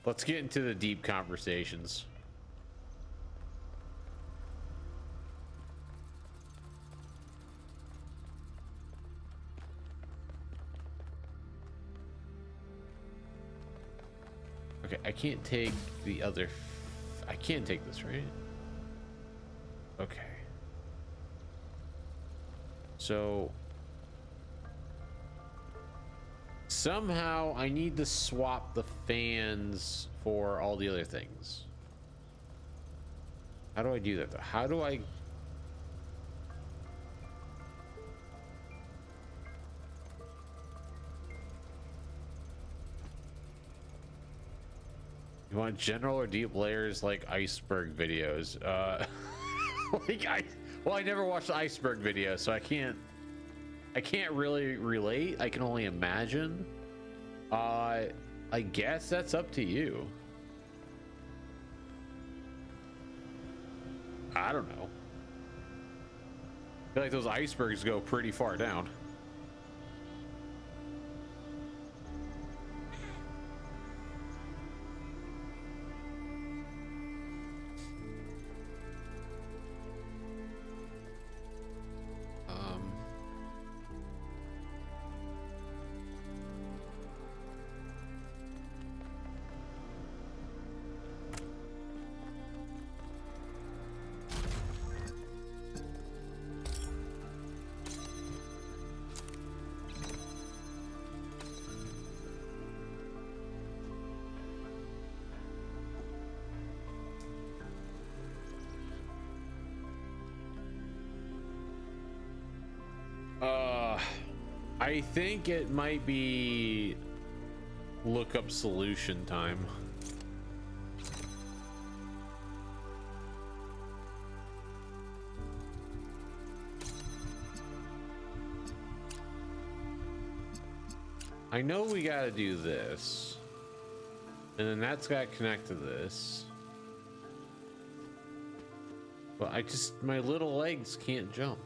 Let's get into the deep conversations. Okay, I can't take the other. I can take this, right? Okay. So somehow I need to swap the fans for all the other things. How do I do that though? How do I? You want general or deep layers like iceberg videos? Well, I never watched the iceberg video, so I can't really relate. I can only imagine. I guess that's up to you. I don't know. I feel like those icebergs go pretty far down. I think it might be lookup solution time. I know we gotta do this, and then that's gotta connect to this. But my little legs can't jump.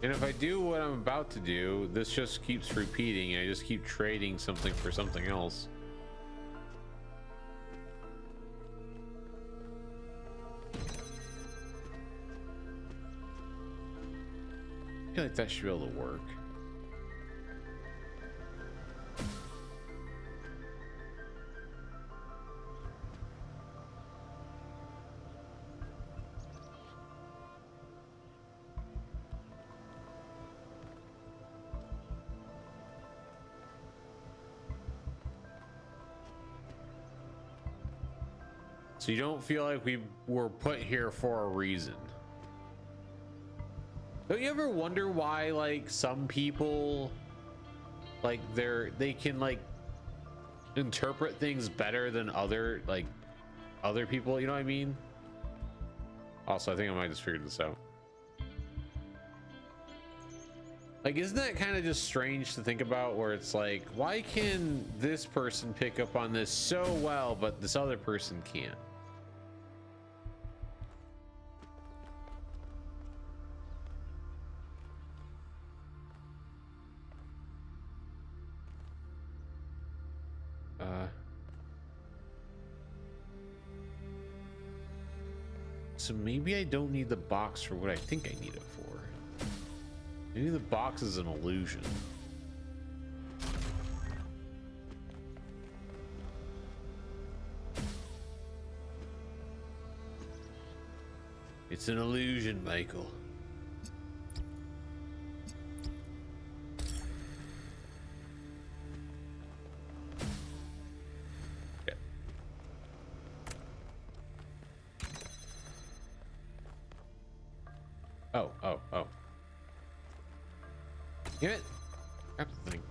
And if I do what I'm about to do, this just keeps repeating, and I just keep trading something for something else. I feel like that should be able to work. So you don't feel like we were put here for a reason? Don't you ever wonder why, like, some people, like, they can, like, interpret things better than other people, you know what I mean? Also, I think I might just figured this out. Like, isn't that kind of just strange to think about, where it's like, why can this person pick up on this so well, but this other person can't? So maybe I don't need the box for what I think I need it for. Maybe the box is an illusion. It's an illusion, Michael. Oh. Damn it. Grab the thing.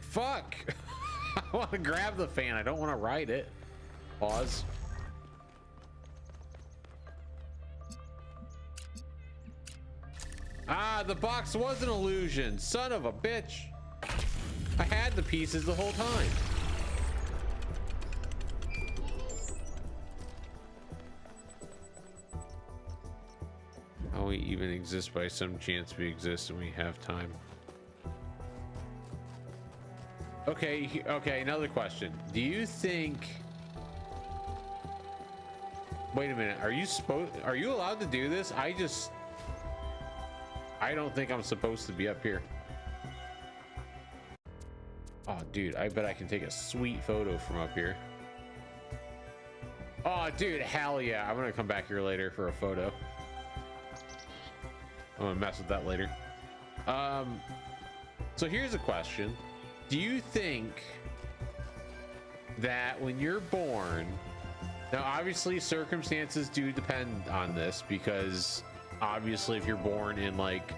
Fuck! I want to grab the fan. I don't want to ride it. Pause. Ah, the box was an illusion. Son of a bitch. I had the pieces the whole time. How we even exist? By some chance we exist and we have time. Okay, another question. Do you think... Wait a minute, are you allowed to do this? I don't think I'm supposed to be up here. Oh, dude, I bet I can take a sweet photo from up here. Oh, dude, hell yeah. I'm gonna come back here later for a photo. I'm gonna mess with that later. So here's a question. Do you think that when you're born, now obviously circumstances do depend on this, because obviously if you're born in like,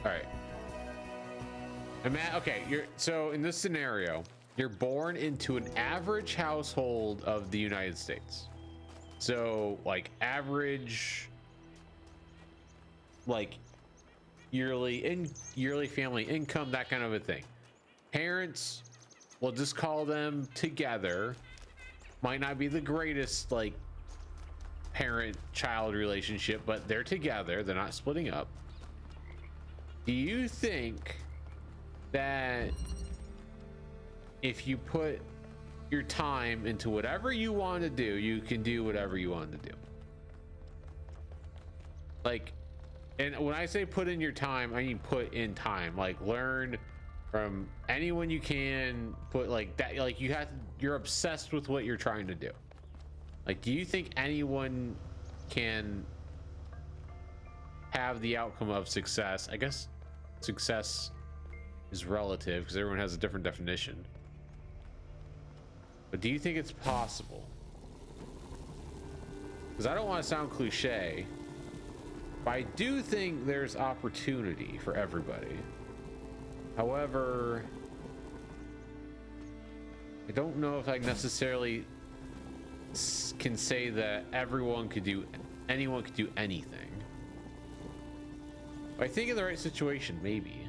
all right, so in this scenario, you're born into an average household of the United States. So like average, like yearly family income, that kind of a thing. Parents, we'll just call them together, might not be the greatest like parent-child relationship, but they're together, they're not splitting up. Do you think that if you put your time into whatever you want to do, you can do whatever you want to do? Like, and when I say put in your time, I mean put in time. Like, learn from anyone you can, put like that, like you're obsessed with what you're trying to do. Like, do you think anyone can have the outcome of success? I guess success is relative because everyone has a different definition. But do you think it's possible? Because I don't want to sound cliche, but I do think there's opportunity for everybody. However, I don't know if I necessarily can say that anyone could do anything. But I think in the right situation, maybe.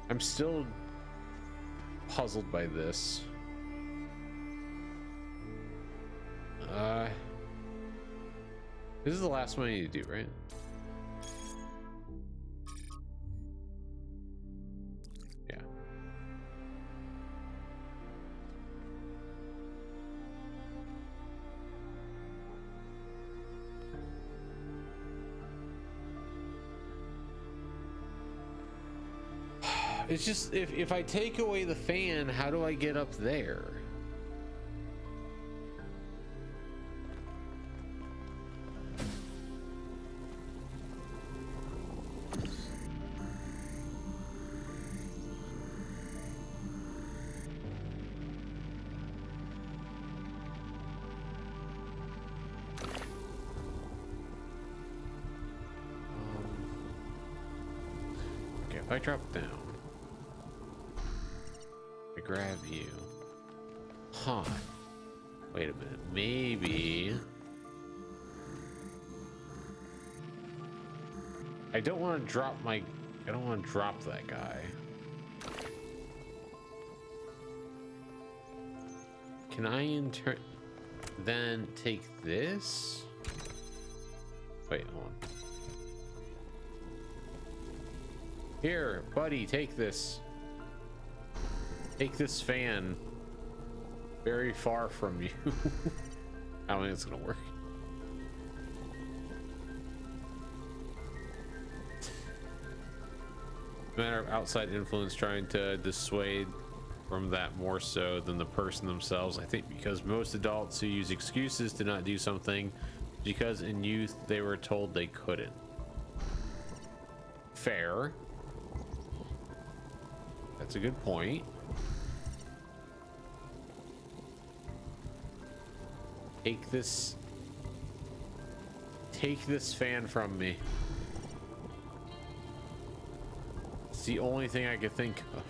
I'm still puzzled by this. This is the last one I need to do, right? Yeah. It's just, if I take away the fan, how do I get up there? Okay, if I drop down, I grab you. Huh. Wait a minute. Maybe. I don't want to drop my. I don't want to drop that guy. Can I then take this? Wait, hold on. Here, buddy, take this. Take this fan very far from you. I don't think it's gonna work. Matter of outside influence trying to dissuade from that more so than the person themselves. I think because most adults who use excuses to not do something because in youth they were told they couldn't. Fair. That's a good point. Take this fan from me. It's the only thing I could think of.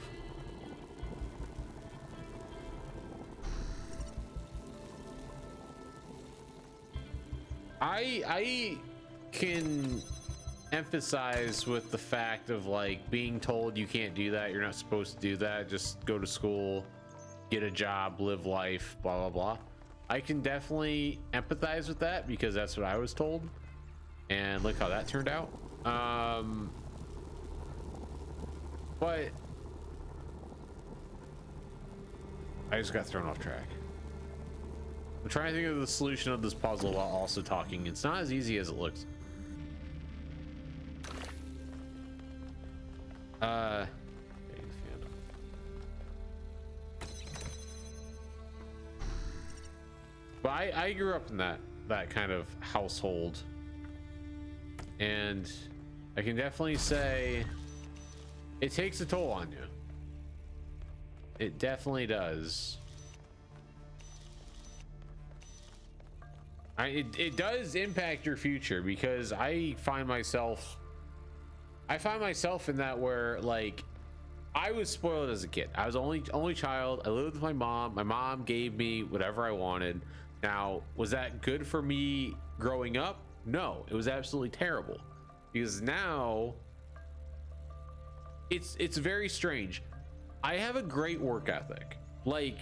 I can emphasize with the fact of like being told you can't do that, you're not supposed to do that, just go to school, get a job, live life, blah blah blah. I can definitely empathize with that because that's what I was told, and look how that turned out. But I just got thrown off track. I'm trying to think of the solution of this puzzle while also talking. It's not as easy as it looks. But I grew up in that kind of household, and I can definitely say it takes a toll on you. It definitely does. It does impact your future because I find myself in that where like I was spoiled as a kid. I was only child. I lived with my mom. My mom gave me whatever I wanted. Now, was that good for me growing up? No, it was absolutely terrible because now it's very strange. I have a great work ethic. Like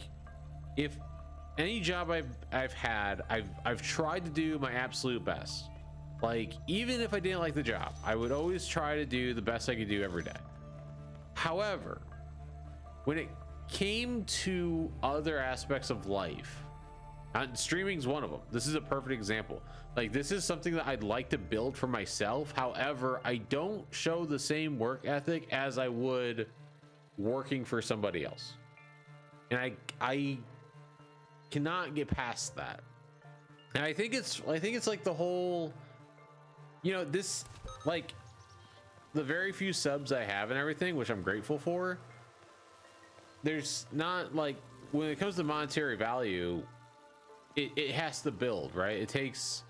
if any job I've had, I've tried to do my absolute best. Like even if I didn't like the job, I would always try to do the best I could do every day. However, when it came to other aspects of life, streaming's one of them. This is a perfect example. Like this is something that I'd like to build for myself. However, I don't show the same work ethic as I would working for somebody else, and I cannot get past that. And I think it's like the whole, you know, this, like the very few subs I have and everything, which I'm grateful for, there's not like, when it comes to monetary value, it has to build, right? It takes,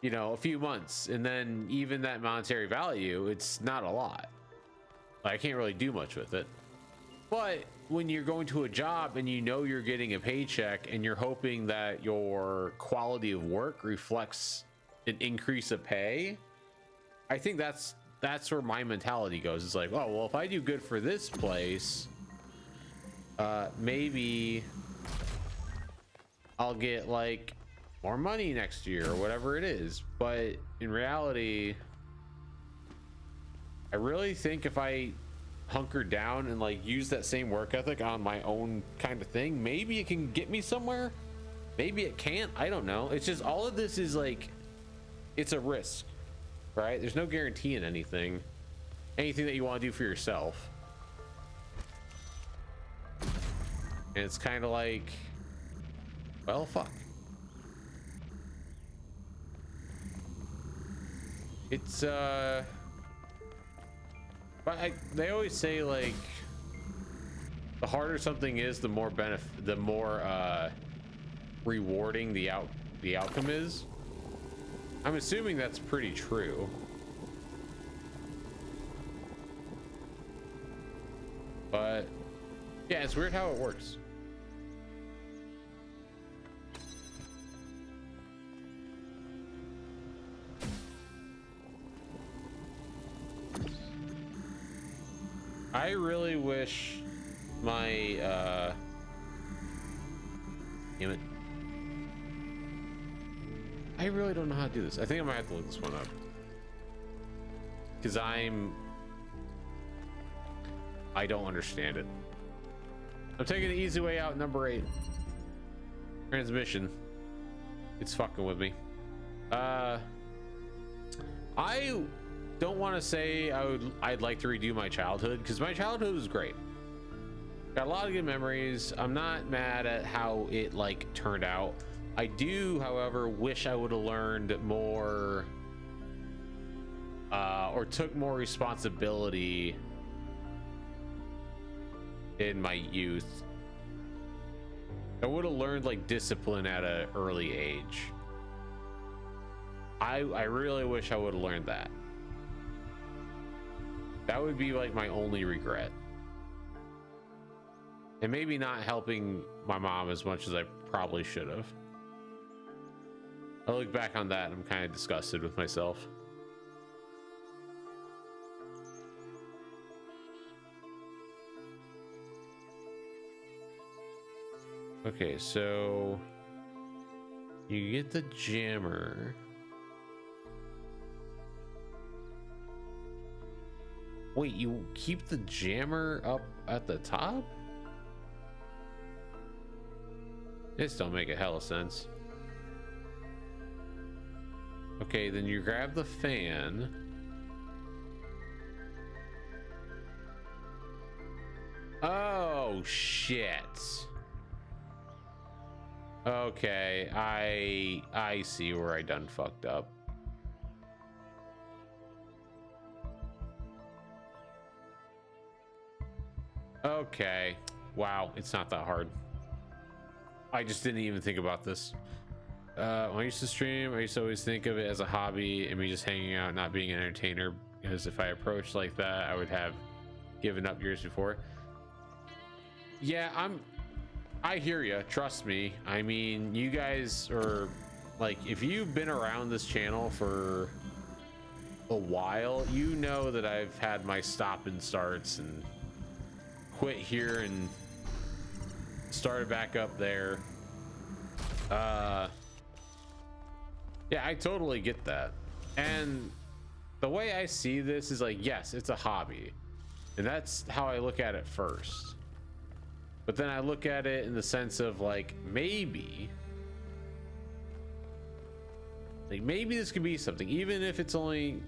you know, a few months, and then even that monetary value, it's not a lot. I can't really do much with it. But when you're going to a job and you know you're getting a paycheck and you're hoping that your quality of work reflects an increase of pay, I think that's where my mentality goes. It's like, oh well, if I do good for this place, maybe I'll get like more money next year or whatever it is. But in reality, I really think if I hunker down and like use that same work ethic on my own kind of thing, maybe it can get me somewhere. Maybe it can't. I don't know. It's just all of this is like, it's a risk, right? There's no guarantee in anything that you want to do for yourself. And it's kind of like, well, fuck. It's but they always say like the harder something is, the more rewarding the outcome is. I'm assuming that's pretty true. But yeah, it's weird how it works. I really wish my damn it. I really don't know how to do this. I think I might have to look this one up. Because I don't understand it. I'm taking the easy way out, number 8. Transmission. It's fucking with me. I don't want to say I'd like to redo my childhood, because my childhood was great. Got a lot of good memories. I'm not mad at how it like turned out. I do, however, wish I would have learned more or took more responsibility in my youth. I would have learned like discipline at an early age. I really wish I would have learned that. That would be like my only regret. And maybe not helping my mom as much as I probably should have. I look back on that and I'm kind of disgusted with myself. Okay, so you get the jammer. Wait, you keep the jammer up at the top? This don't make a hell of sense. Okay, then you grab the fan. Oh shit. Okay, I see where I done fucked up. Okay. Wow, it's not that hard. I just didn't even think about this. When I used to stream, I used to always think of it as a hobby and me just hanging out, not being an entertainer, because if I approached like that, I would have given up years before. Yeah, I hear you. Trust me. I mean, you guys are like, if you've been around this channel for a while, you know that I've had my stop and starts and quit here and started back up there. Yeah, I totally get that. And the way I see this is like, yes, it's a hobby, and that's how I look at it first. But then I look at it in the sense of like, maybe this could be something, even if it's only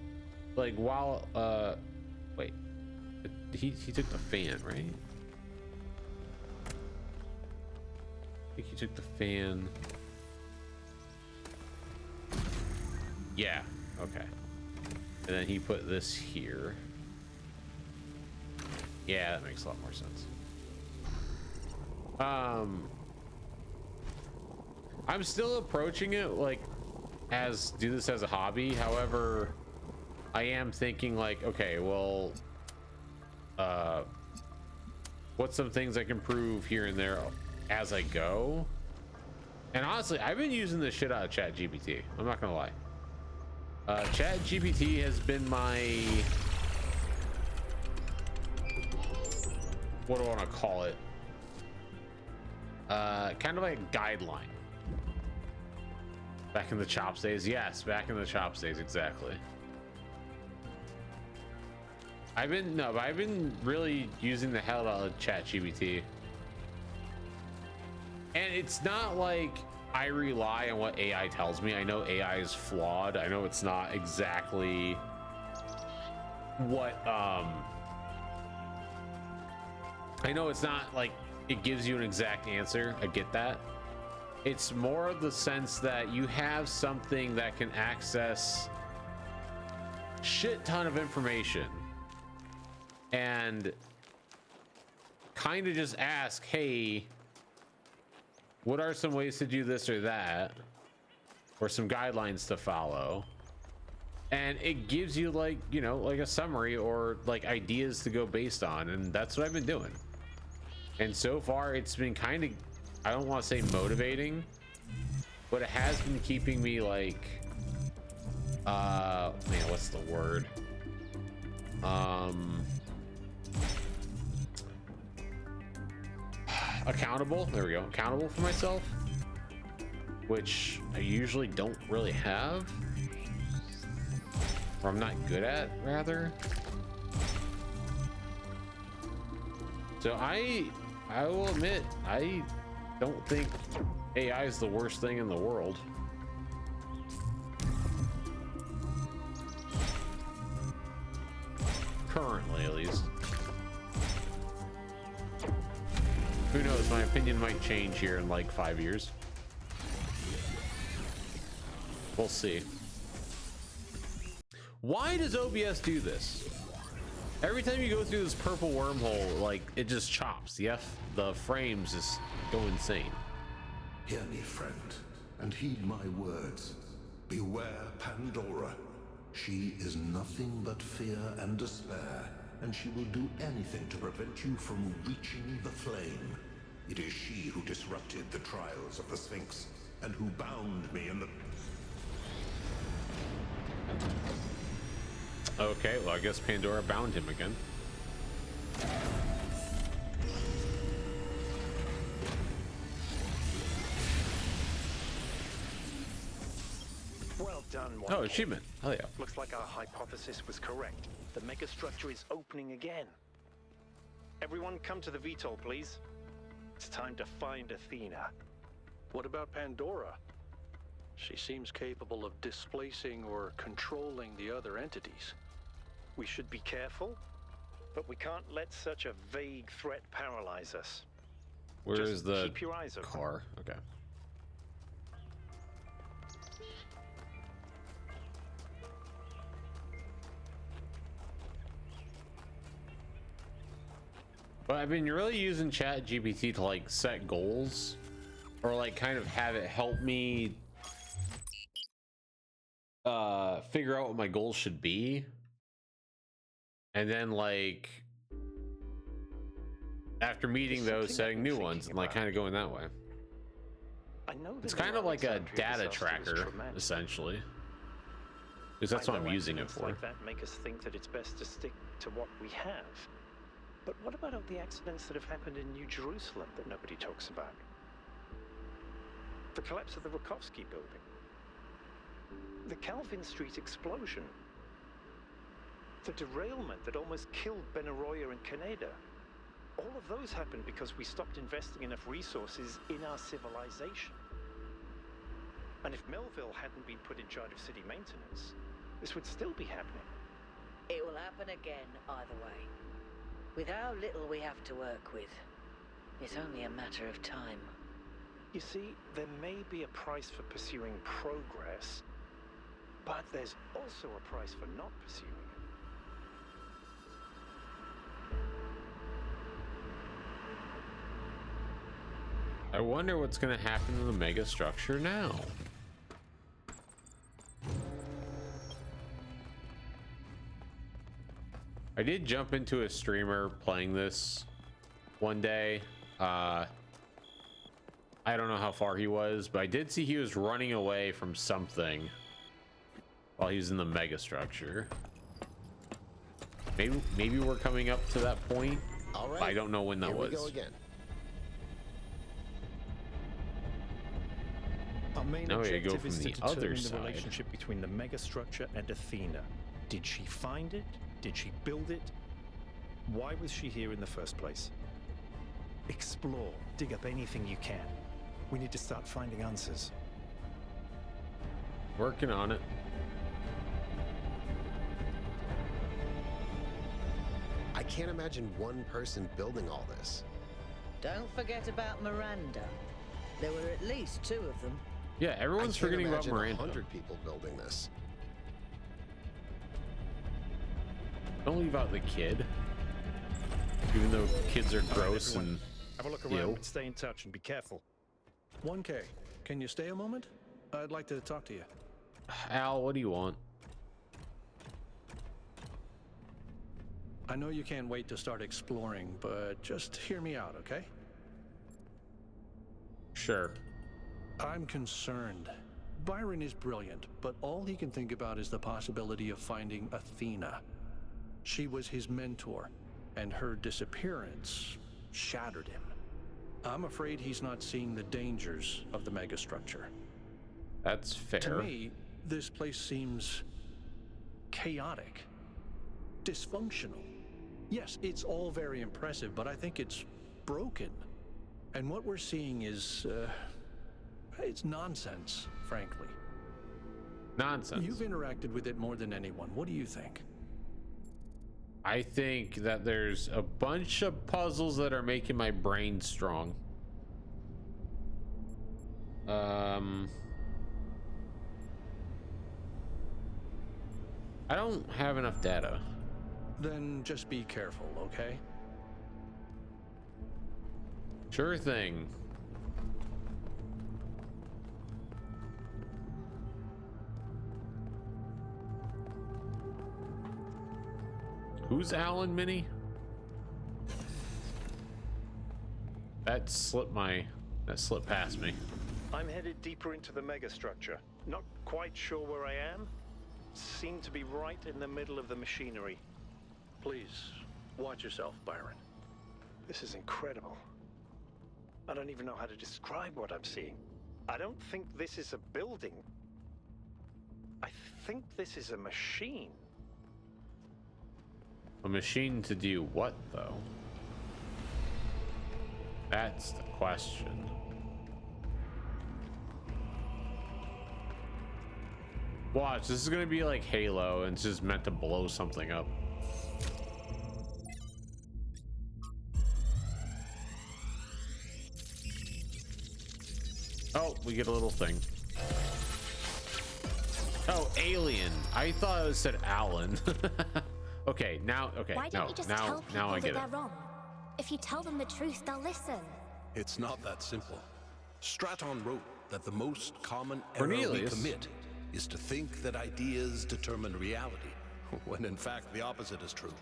like while wait, he took the fan, right? I think he took the fan. Yeah, okay. And then he put this here. Yeah, that makes a lot more sense. I'm still approaching it like do this as a hobby. However, I am thinking like, okay, well, what's some things I can improve here and there as I go. And honestly, I've been using the shit out of ChatGPT. I'm not gonna lie. ChatGPT has been my, what do I want to call it? Kind of like a guideline. Back in the Chops days, yes, back in the Chops days, exactly. I've been really using the hell out of ChatGPT. And it's not like I rely on what AI tells me. I know AI is flawed. I know it's not exactly what I know it's not like it gives you an exact answer. I get that. It's more of the sense that you have something that can access shit ton of information and kind of just ask, hey, what are some ways to do this or that, or some guidelines to follow, and it gives you, like, you know, like a summary or like ideas to go based on. And that's what I've been doing, and so far it's been kind of, I don't want to say motivating, but it has been keeping me like man, what's the word, accountable. There we go. Accountable for myself, which I usually don't really have, or I'm not good at, rather. So I will admit, I don't think AI is the worst thing in the world. Currently, at least. Who knows, my opinion might change here in like 5 years. We'll see. Why does OBS do this? Every time you go through this purple wormhole, like, it just chops. The frames just go insane. Hear me, friend, and heed my words. Beware Pandora. She is nothing but fear and despair, and she will do anything to prevent you from reaching the flame. It is she who disrupted the trials of the Sphinx, and who bound me in the... Okay, well, I guess Pandora bound him again. Well done, Oh, One. achievement. Hell yeah. Looks like our hypothesis was correct. The megastructure is opening again. Everyone come to the VTOL, please. It's time to find Athena. What about Pandora? She seems capable of displacing or controlling the other entities. We should be careful, but we can't let such a vague threat paralyze us. Where Just is the keep your eyes open. car? Okay. But I've been really using ChatGPT to like set goals, or like kind of have it help me figure out what my goals should be, and then like after meeting those, setting new ones and like kind of going that way. I know It's kind of like a Alexandria data disaster was tracker, traumatic. essentially, because that's I what I'm know using it accidents for. like that make us think that it's best to stick to what we have. But what about all the accidents that have happened in New Jerusalem that nobody talks about? The collapse of the Rakovsky building. The Calvin Street explosion. The derailment that almost killed Benaroya and Canada. All of those happened because we stopped investing enough resources in our civilization. And if Melville hadn't been put in charge of city maintenance, this would still be happening. It will happen again, either way. With how little we have to work with, it's only a matter of time. You see, there may be a price for pursuing progress, but there's also a price for not pursuing it. I wonder what's going to happen to the megastructure now. I did jump into a streamer playing this one day. I don't know how far he was, but I did see he was running away from something while he was in the Megastructure. Maybe we're coming up to that point. All right. I don't know when that Here was. we go again. Our main Now we gotta go objective is from to the other determine the side. relationship between the Megastructure and Athena. Did she find it? Did she build it? Why was she here in the first place? Explore, dig up anything you can. We need to start finding answers. Working on it. I can't imagine one person building all this. Don't forget about Miranda. There were at least 2 of them. Yeah, everyone's forgetting about Miranda. 100 people building this. Don't leave out the kid. Even though kids are gross everyone, and have a look ew. around, stay in touch, and be careful. 1K, can you stay a moment? I'd like to talk to you. Al, what do you want? I know you can't wait to start exploring, but just hear me out, okay? Sure. I'm concerned. Byron is brilliant, but all he can think about is the possibility of finding Athena. She was his mentor, and her disappearance shattered him. I'm afraid he's not seeing the dangers of the Megastructure. That's fair. To me, this place seems chaotic, dysfunctional. Yes, it's all very impressive, but I think it's broken. And what we're seeing is, it's nonsense, frankly. Nonsense. You've interacted with it more than anyone. What do you think? I think that there's a bunch of puzzles that are making my brain strong. I don't have enough data. Then just be careful, okay? Sure thing. Who's Alan Minnie? That slipped past me. I'm headed deeper into the Megastructure. Not quite sure where I am. Seem to be right in the middle of the machinery. Please, watch yourself, Byron. This is incredible. I don't even know how to describe what I'm seeing. I don't think this is a building. I think this is a machine. A machine to do what, though? That's the question. Watch, this is gonna be like Halo, and it's just meant to blow something up. Oh, we get a little thing. Oh, alien. I thought it said Alan. Okay, now, okay, Why don't you just tell people now I that get it. they're wrong? If you tell them the truth, they'll listen. It's not that simple. Straton wrote that the most common error we Cornelius. commit is to think that ideas determine reality, when in fact the opposite is true.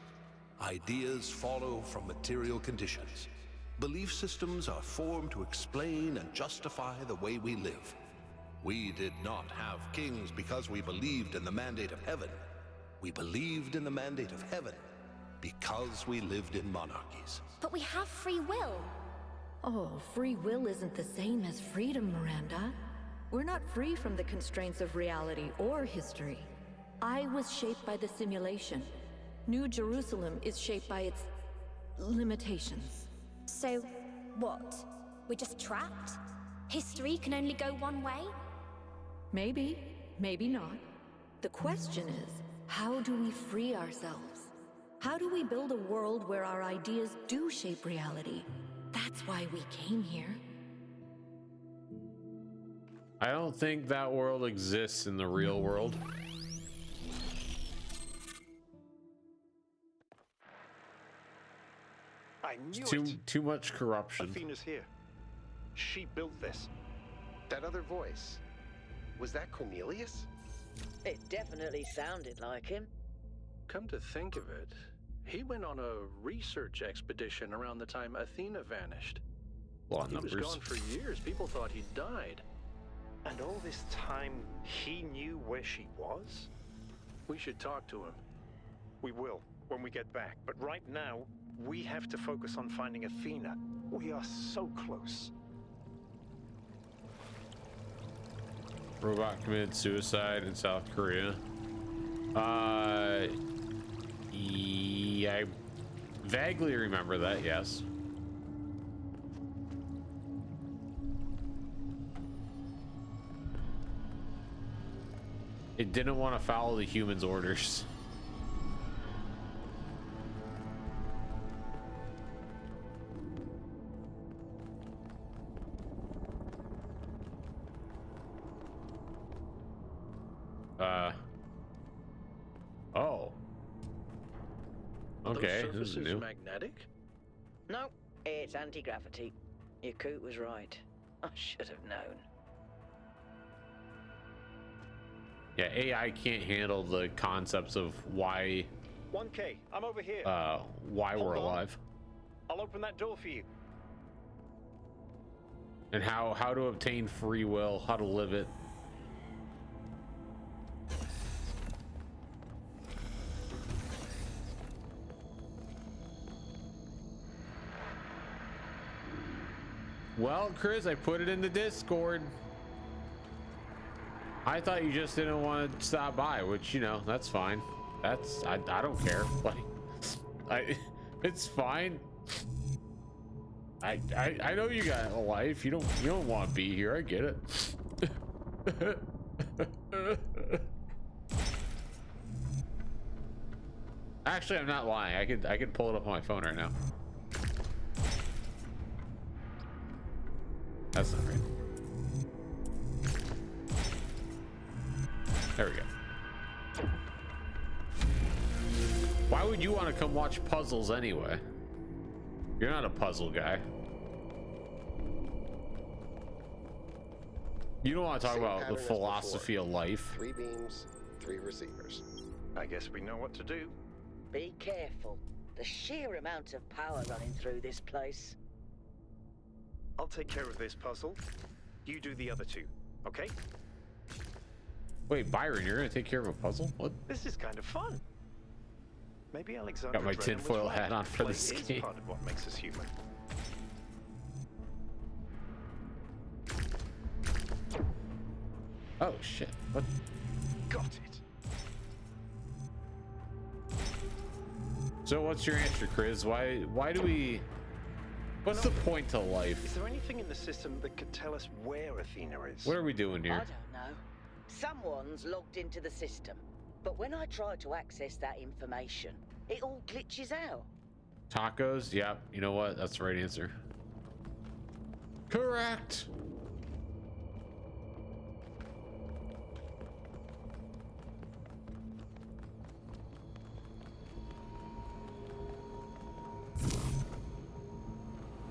Ideas follow from material conditions. Belief systems are formed to explain and justify the way we live. We did not have kings because we believed in the mandate of heaven. We believed in the mandate of heaven because we lived in monarchies. But we have free will. Oh, free will isn't the same as freedom, Miranda. We're not free from the constraints of reality or history. I was shaped by the simulation. New Jerusalem is shaped by its limitations. So, what? We're just trapped? History can only go one way? Maybe, maybe not. The question is, how do we free ourselves? How do we build a world where our ideas do shape reality? That's why we came here. I don't think that world exists in the real world. I knew Too much corruption. Athena's here. She built this. That other voice, was that Cornelius? It definitely sounded like him. Come to think of it, He went on a research expedition around the time Athena vanished. A lot of He was numbers. gone for years. People thought he died. And all this time, he knew where she was? We should talk to him. We will, when we get back. But right now, we have to focus on finding Athena. We are so close. Robot committed suicide in South Korea. Yeah, I vaguely remember that, yes. It didn't want to follow the humans' orders. Oh. Are Okay, those this is surfaces new. magnetic? No, it's anti-gravity. Your coot was right. I should have known. Yeah, AI can't handle the concepts of why 1K, I'm over here. why we're Hold on. alive I'll open that door for you. and how to obtain free will, how to live it. Well, Chris, I put it in the Discord. I thought you just didn't want to stop by, which, you know, that's fine. That's I don't care. Like, it's fine. I know you got a life. You don't want to be here. I get it. Actually, I'm not lying. I could pull it up on my phone right now. That's not right. There we go. Why would you want to come watch puzzles anyway? You're not a puzzle guy. You don't want to talk Same about the pattern as philosophy before. of life. 3 beams, 3 receivers. I guess we know what to do. Be careful. The sheer amount of power running through this place. I'll take care of this puzzle. You do the other two, okay? Wait, Byron, you're gonna take care of a puzzle? What? This is kind of fun. Maybe Alexander Got my Brennan was tinfoil right. hat on for Play this is game. part of what makes us human. Oh shit! What? Got it. So what's your answer, Chris? Why do we? What's the point to Is life? there anything in the system that could tell us where Athena is? What are we doing I here? don't know. Someone's logged into the system. But when I try to access that information, it all glitches out. Tacos? Yep. You know what? That's the right answer. Correct.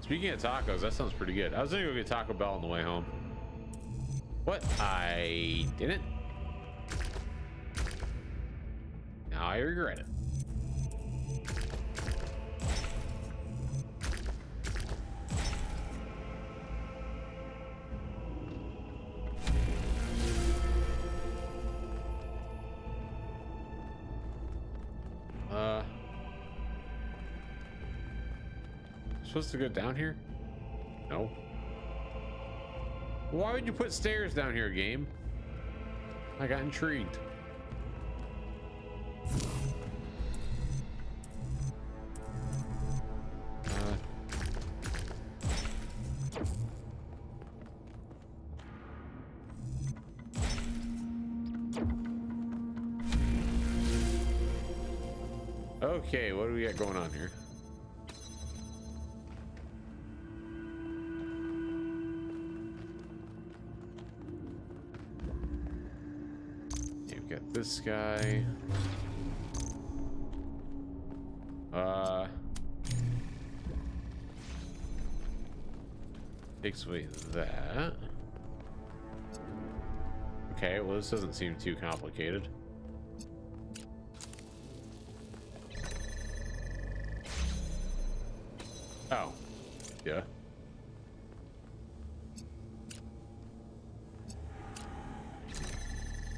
Speaking of tacos, that sounds pretty good. I was gonna go get Taco Bell on the way home. What? I didn't. Now I regret it. Supposed to go down here? No. Why would you put stairs down here, game? I got intrigued. Okay, what do we got going on here? You've got this guy. Takes away that. Okay, well, this doesn't seem too complicated. Oh, yeah.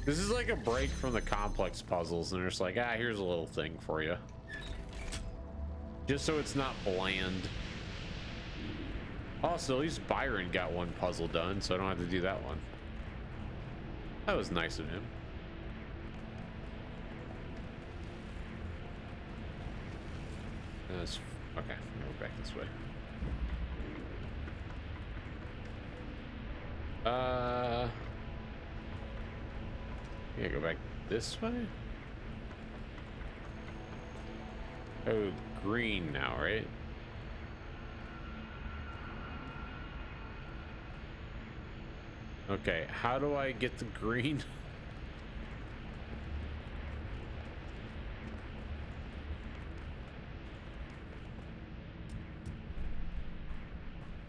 This is like a break from the complex puzzles, and they're just like, ah, here's a little thing for you. Just so it's not bland. Also, at least Byron got one puzzle done, so I don't have to do that one. That was nice of him. That's okay. I'll go back this way. Yeah, go back this way. Oh, green now, right? Okay, how do I get the green?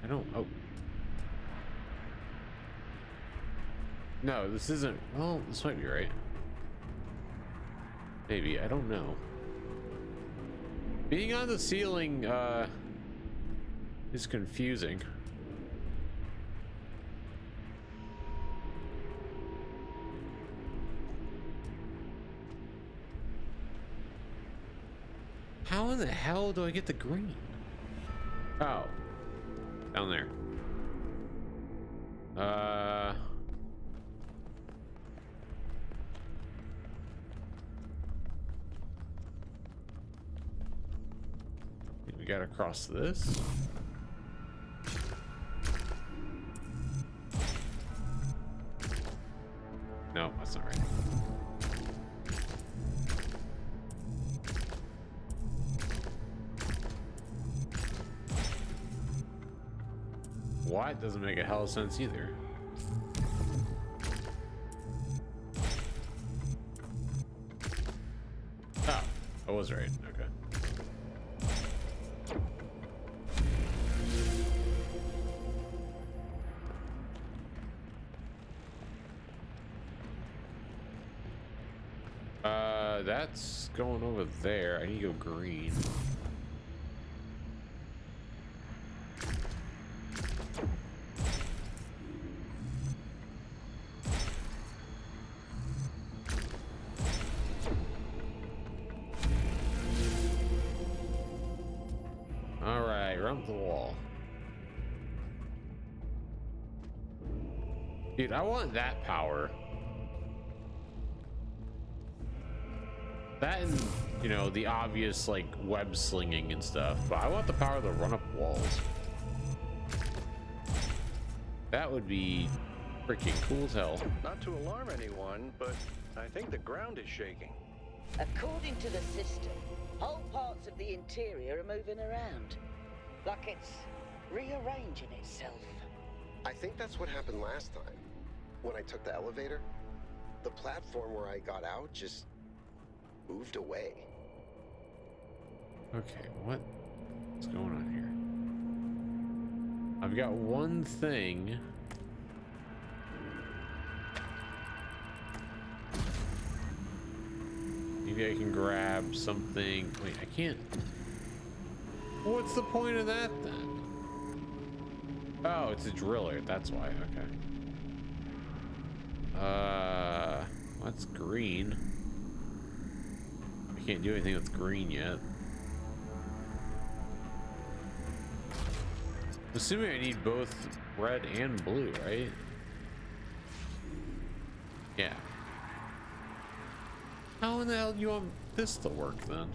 I don't. Oh. No, this isn't. Well, this might be right. Maybe, I don't know. Being on the ceiling is confusing. How in the hell do I get the green? Oh, down there. We gotta cross this. No, that's not right. What? Doesn't make a hell of sense either. Oh, I was right. Okay. That's going over there. I need to go green. All right, run up the wall. Dude, I want that power. That and, you know, the obvious, like, web slinging and stuff. But I want the power to run up walls. That would be freaking cool as hell. Not to alarm anyone, but I think the ground is shaking. According to the system, whole parts of the interior are moving around. Like it's rearranging itself. I think that's what happened last time. When I took the elevator, the platform where I got out just moved away. Okay, what's going on here? I've got one thing. Maybe I can grab something. Wait, I can't. What's the point of that then? Oh, it's a driller. That's why. Okay. What's green? I can't do anything that's green yet. Assuming I need both red and blue, right? Yeah. How in the hell do you want this to work then?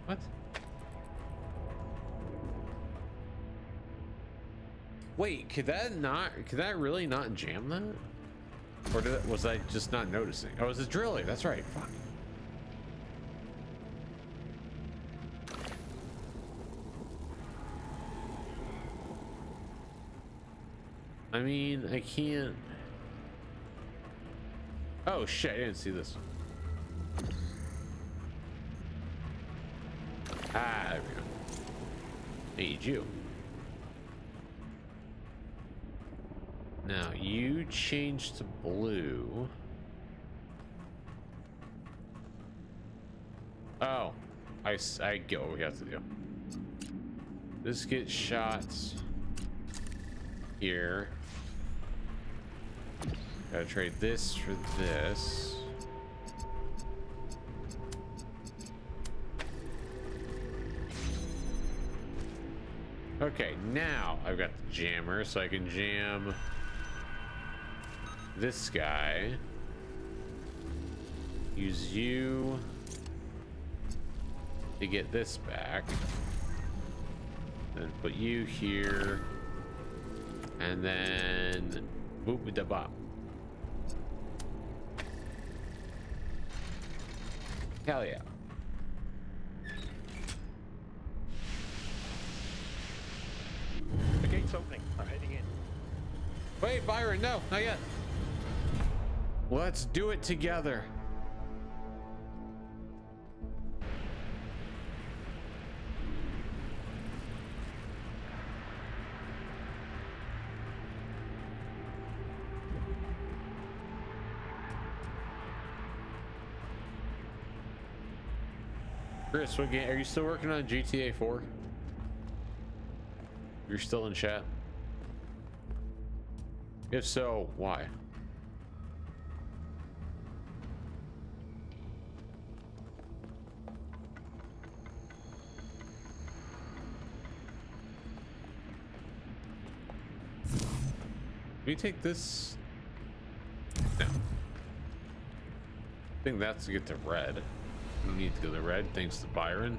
What? Wait, could that really not jam that? Or was I just not noticing? Oh, it's a driller, that's right, fuck. I mean, I can't. Oh shit, I didn't see this. Ah, there we go. I need you. Now you change to blue. Oh, I get what we have to do. This gets shots here. Gotta trade this for this. Okay, now I've got the jammer, so I can jam this guy. Use you to get this back. Then put you here. And then boop with the bop. Hell yeah. The gate's opening. I'm heading in. Wait, Byron, no, not yet. Let's do it together. Chris, what game are you still working on? GTA 4? You're still in chat? If so, why? Can we take this? No. I think that's to get to red. We need to go to red thanks to Byron.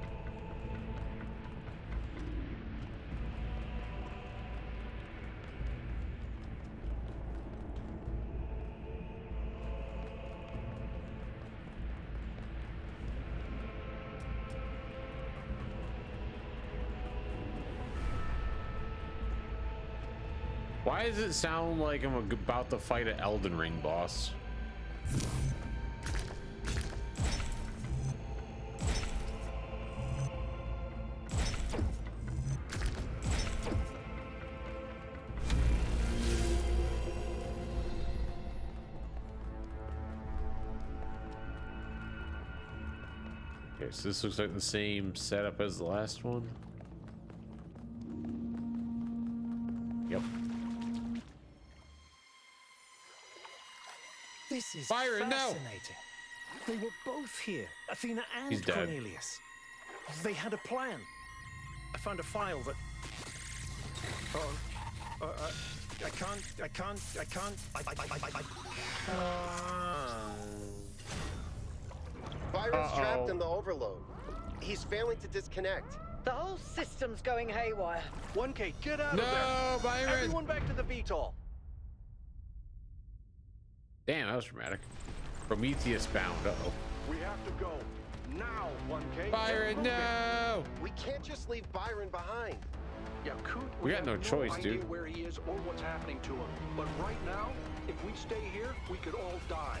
Why does it sound like I'm about to fight an Elden Ring boss? Okay, so this looks like the same setup as the last one. Yep. This is Byron, fascinating. no. They were both here, Athena and He's dead. Cornelius. They had a plan. I found a file that. I can't. Byron's trapped in the overload. He's failing to disconnect. The whole system's going haywire. 1K, get out of there! No, Byron! Everyone back to the VTOL. Damn, that was dramatic. Prometheus bound. Uh-oh. We have to go now, 1K. Byron, no! We can't just leave Byron behind. Yeah, Coot, We got have no choice, idea dude. where he is or what's happening to him. But right now, if we stay here, we could all die.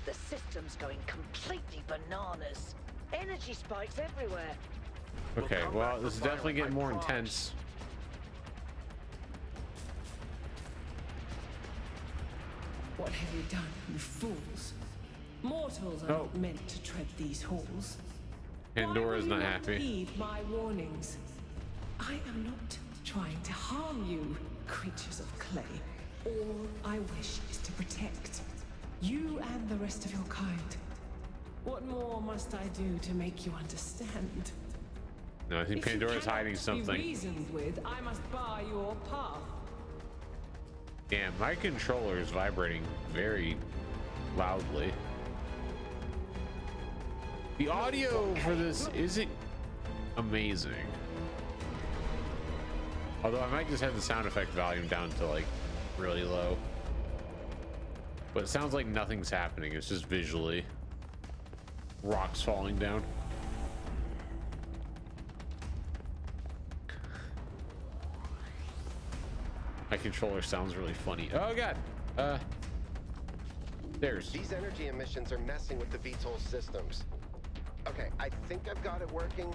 The system's going completely bananas. Energy spikes everywhere. Okay, come well, back this is for definitely Byron, getting I more promise. intense. What have you done, you fools? Mortals are Oh. not meant to tread these halls. Pandora's Why will not you happy. Heed my warnings. I am not trying to harm you, creatures of clay. All I wish is to protect you and the rest of your kind. What more must I do to make you understand? No, I think If you Pandora's cannot hiding be something. reasoned with, I must bar your path. Damn, my controller is vibrating very loudly. The audio for this isn't amazing. Although I might just have the sound effect volume down to like really low. But it sounds like nothing's happening. It's just visually rocks falling down. My controller sounds really funny. Oh god. There's. These energy emissions are messing with the VTOL systems. Okay, I think I've got it working.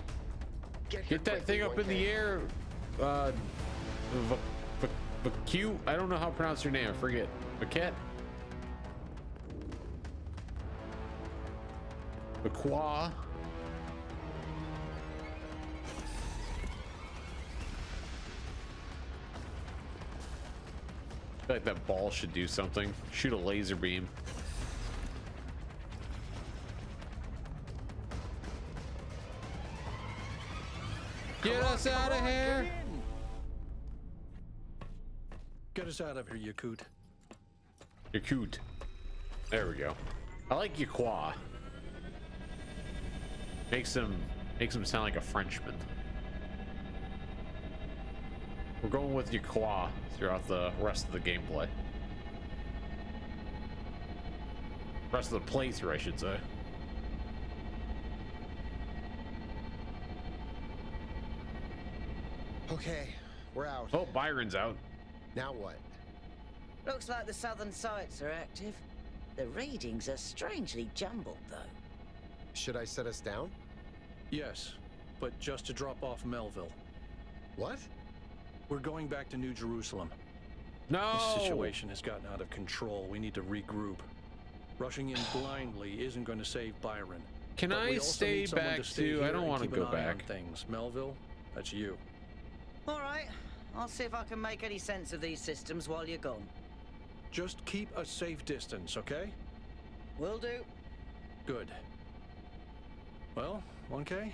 Get that thing up in the air. Q. I don't know how to pronounce your name. I forget. Maquette. Aqua. feel like that ball should do something. Shoot a laser beam. Get us out of here! Get us out of here, Yakut. Yakut. There we go. I like Yakwa. Makes him sound like a Frenchman. We're going with Yakwa throughout the rest of the gameplay. Rest of the playthrough, I should say. Okay, we're out. Oh, Byron's out. Now what? Looks like the southern sites are active. The readings are strangely jumbled, though. Should I set us down? Yes, but just to drop off Melville. What? We're going back to New Jerusalem. No! The situation has gotten out of control. We need to regroup. Rushing in blindly isn't going to save Byron. Can But I we also stay need someone back to stay too? here I don't and want to keep an go eye on back. things. Melville, that's you. All right, I'll see if I can make any sense of these systems while you're gone. Just keep a safe distance, okay? Will do. Good. Well, 1K,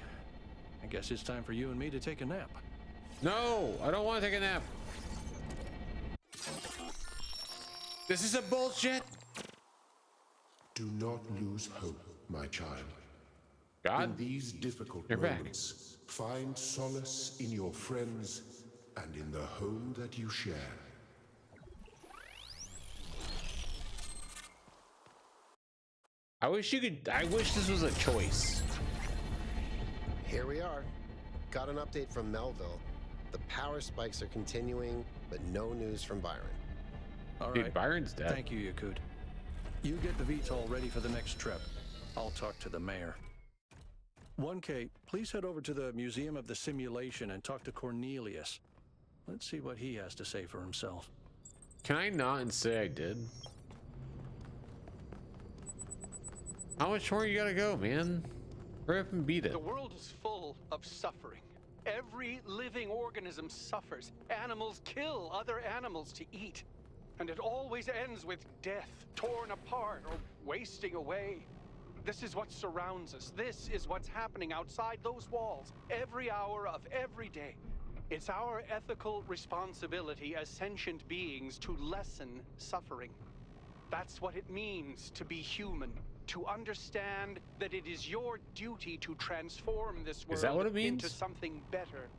I guess it's time for you and me to take a nap. No, I don't want to take a nap. This is a bullshit. Do not lose hope, my child. God, In these difficult you're back. moments, find solace in your friends and in the home that you share. I wish this was a choice. Here we are. Got an update from Melville. The power spikes are continuing, but no news from Byron. All Dude, right. Byron's dead. Thank you, Yakut. You get the VTOL ready for the next trip. I'll talk to the mayor. 1K, please head over to the Museum of the Simulation and talk to Cornelius. Let's see what he has to say for himself. Can I not and say I did? How much more you gotta go, man? Hurry up and beat it. The world is full of suffering. Every living organism suffers. Animals kill other animals to eat. And it always ends with death, torn apart or wasting away. This is what surrounds us. This is what's happening outside those walls, every hour of every day. It's our ethical responsibility as sentient beings to lessen suffering. That's what it means to be human. To understand that it is your duty to transform this world Is that what it means? into something better.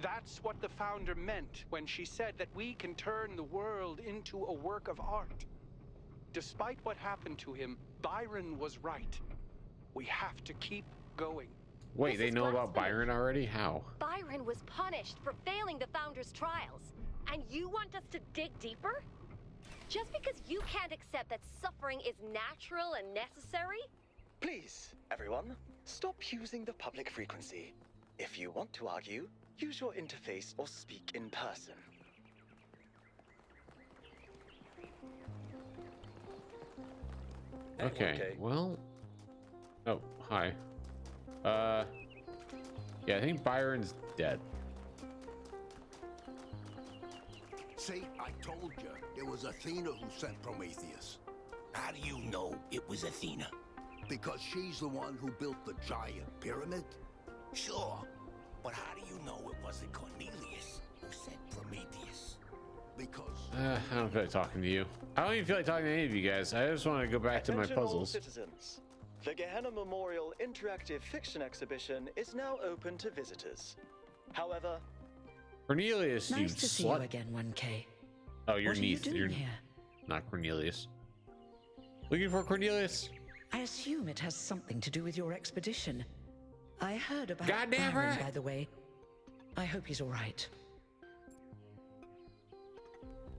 That's what the founder meant when she said that we can turn the world into a work of art. Despite what happened to him, Byron was right. We have to keep going. Wait, This they is know about blasphemy. Byron already? How? Byron was punished for failing the Founder's trials. And you want us to dig deeper? Just because you can't accept that suffering is natural and necessary? Please, everyone, stop using the public frequency. If you want to argue, use your interface or speak in person. Okay, well... Oh, hi. Yeah, I think Byron's dead. See, I told you it was Athena who sent Prometheus. How do you know it was Athena? Because she's the one who built the giant pyramid? Sure, but how do you know it wasn't Cornelius who sent Prometheus? Because... I don't feel like talking to you. I don't even feel like talking to any of you guys. I just want to go back to my Attention all puzzles. citizens. The Gehenna Memorial Interactive Fiction Exhibition is now open to visitors. However... Cornelius, you Nice to see you slut. again, 1K. Oh, your What are you niece. doing You're here? not Cornelius. Looking for Cornelius. I assume it has something to do with your expedition. I heard about Goddamn Byron, right. by the way. I hope he's all right.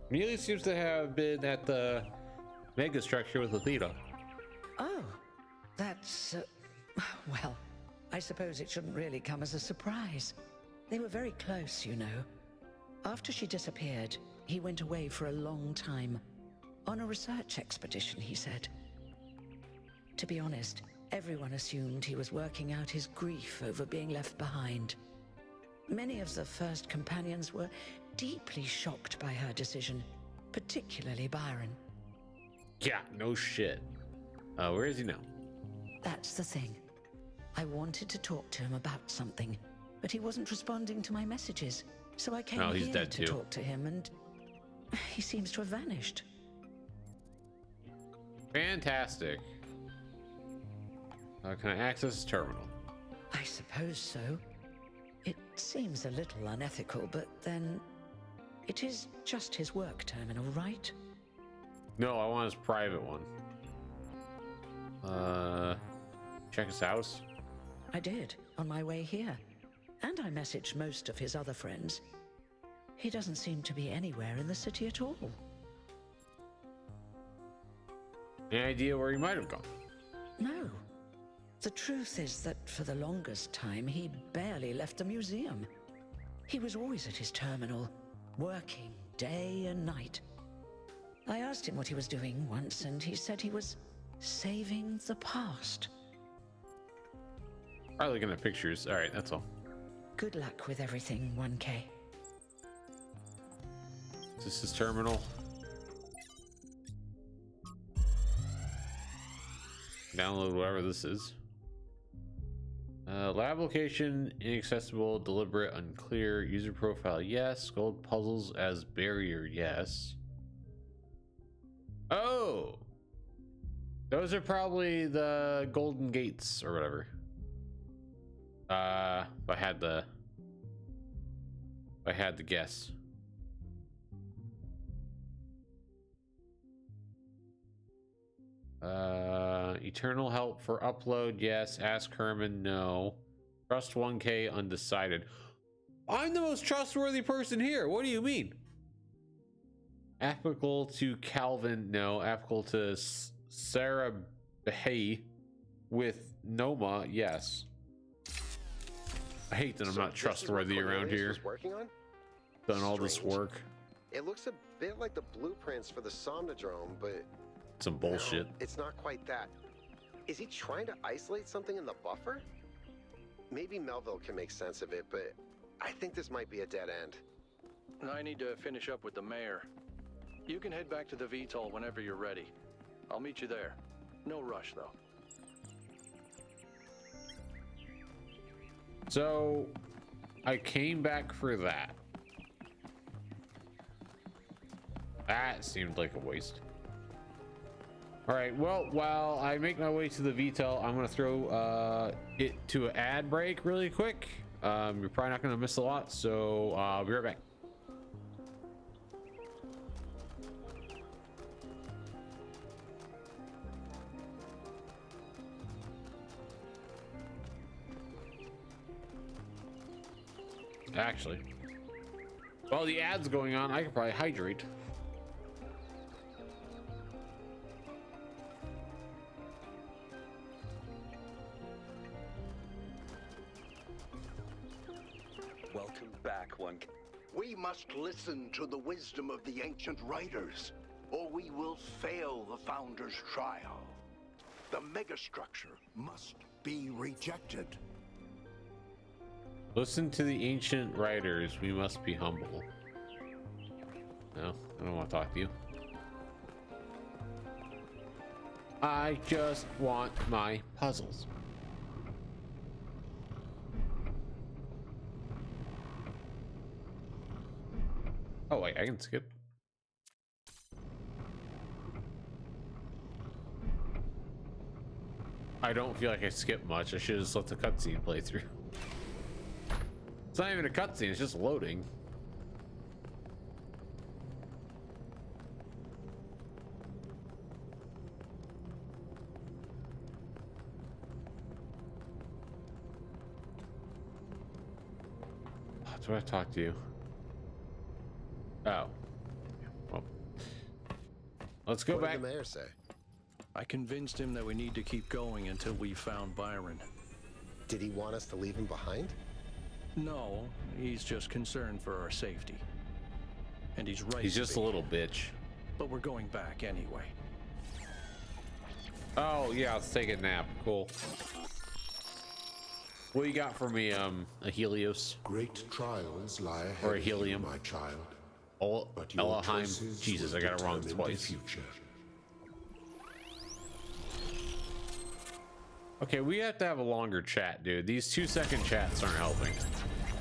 Cornelius seems to have been at the Megastructure with Athena. Oh, that's... well, I suppose it shouldn't really come as a surprise. They were very close, you know. After she disappeared, he went away for a long time. On a research expedition, he said. To be honest, everyone assumed he was working out his grief over being left behind. Many of the first companions were deeply shocked by her decision. particularly Byron. Yeah, no shit. Where is he now? That's the thing. I wanted to talk to him about something, but he wasn't responding to my messages. So I came he's here dead to too. talk to him, and he seems to have vanished. Fantastic. Can I access his terminal? I suppose so. It seems a little unethical, but then it is just his work terminal, right? No, I want his private one. Check his house. I did, on my way here. And I messaged most of his other friends. He doesn't seem to be anywhere in the city at all. Any idea where he might have gone? No. The truth is that for the longest time, he barely left the museum. He was always at his terminal, working day and night. I asked him what he was doing once, and he said he was saving the past. Probably looking at pictures. All right, that's all. Good luck with everything, 1K. Is this his terminal? Download whatever this is. Lab location, inaccessible, deliberate, unclear. User profile, yes. Gold puzzles as barrier, yes. Oh! Those are probably the golden gates or whatever. If I had to guess. Eternal help for upload, yes. Ask Herman, no. Trust 1K, undecided. I'm the most trustworthy person here. What do you mean? Applicable to Calvin, no. Applicable to Sarah Behay with Noma, yes. I hate that I'm not trustworthy around here. Done all this work. It looks a bit like the blueprints for the Somnodrome, but some bullshit. No, it's not quite that. Is he trying to isolate something in the buffer? Maybe Melville can make sense of it, but I think this might be a dead end. I need to finish up with the mayor. You can head back to the VTOL whenever you're ready. I'll meet you there. No rush, though. So, I came back for that. That seemed like a waste. All right, well, while I make my way to the VTOL, I'm gonna throw it to an ad break really quick. You're probably not gonna miss a lot, so I'll be right back. Actually, while the ad's going on, I could probably hydrate. Welcome back, 1K. We must listen to the wisdom of the ancient writers, or we will fail the Founder's trial. The Megastructure must be rejected. Listen to the ancient writers. We must be humble. No, I don't want to talk to you. I just want my puzzles. Oh wait, I can skip. I don't feel like I skipped much. I should just let the cutscene play through. It's not even a cutscene, it's just loading. Do I talk to you? Oh. Well. Let's go back. What did the mayor say? I convinced him that we need to keep going until we found Byron. Did he want us to leave him behind? No, he's just concerned for our safety. And he's right. He's just a little bitch. But we're going back anyway. Oh, yeah, let's take a nap. Cool. What you got for me, a Helios? Great trials lie ahead or a of you, helium, my child. But your Elohim. choices Jesus, will I got it wrong determine twice. the future. Okay, we have to have a longer chat, dude. These 2-second chats aren't helping.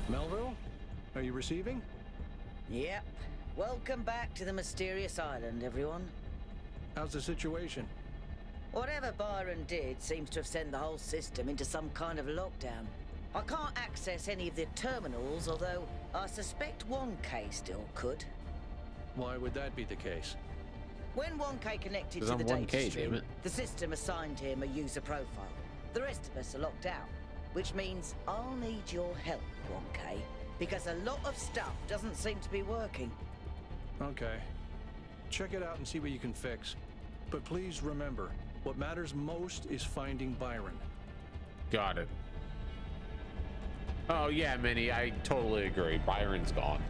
Melville, are you receiving? Yep. Welcome back to the mysterious island, everyone. How's the situation? Whatever Byron did seems to have sent the whole system into some kind of lockdown. I can't access any of the terminals, although I suspect 1K still could. Why would that be the case? When 1K connected 'Cause to I'm the 1K, data stream, damn it. the system assigned him a user profile. The rest of us are locked out, which means I'll need your help, 1K, because a lot of stuff doesn't seem to be working. Okay. Check it out and see what you can fix. But please remember, what matters most is finding Byron. Got it. Oh yeah, Minnie, I totally agree. Byron's gone.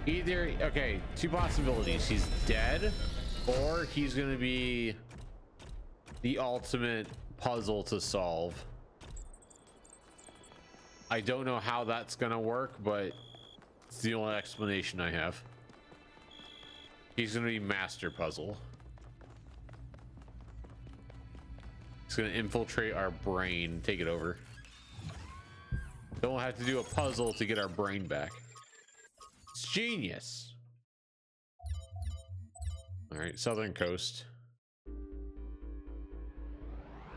Either, okay, 2 possibilities. He's dead, or he's gonna be the ultimate puzzle to solve. I don't know how that's gonna work, but it's the only explanation I have. He's gonna be master puzzle. He's gonna infiltrate our brain, take it over. Don't have to do a puzzle to get our brain back. It's genius. All right, Southern Coast.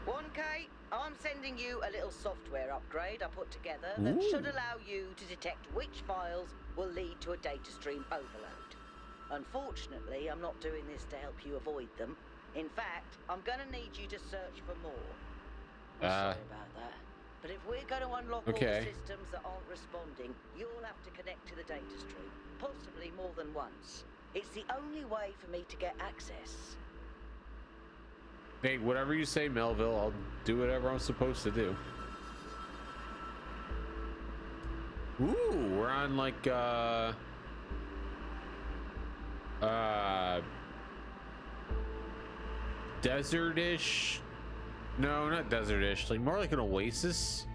1K, I'm sending you a little software upgrade I put together that should allow you to detect which files will lead to a data stream overload. Unfortunately, I'm not doing this to help you avoid them. In fact, I'm gonna need you to search for more. I'm sorry about that. But if we're going to unlock all the systems that aren't responding, you'll have to connect to the data stream, possibly more than once. It's the only way for me to get access. Hey, whatever you say, Melville, I'll do whatever I'm supposed to do. Ooh, we're on like desertish. No, not desertish, like more like an oasis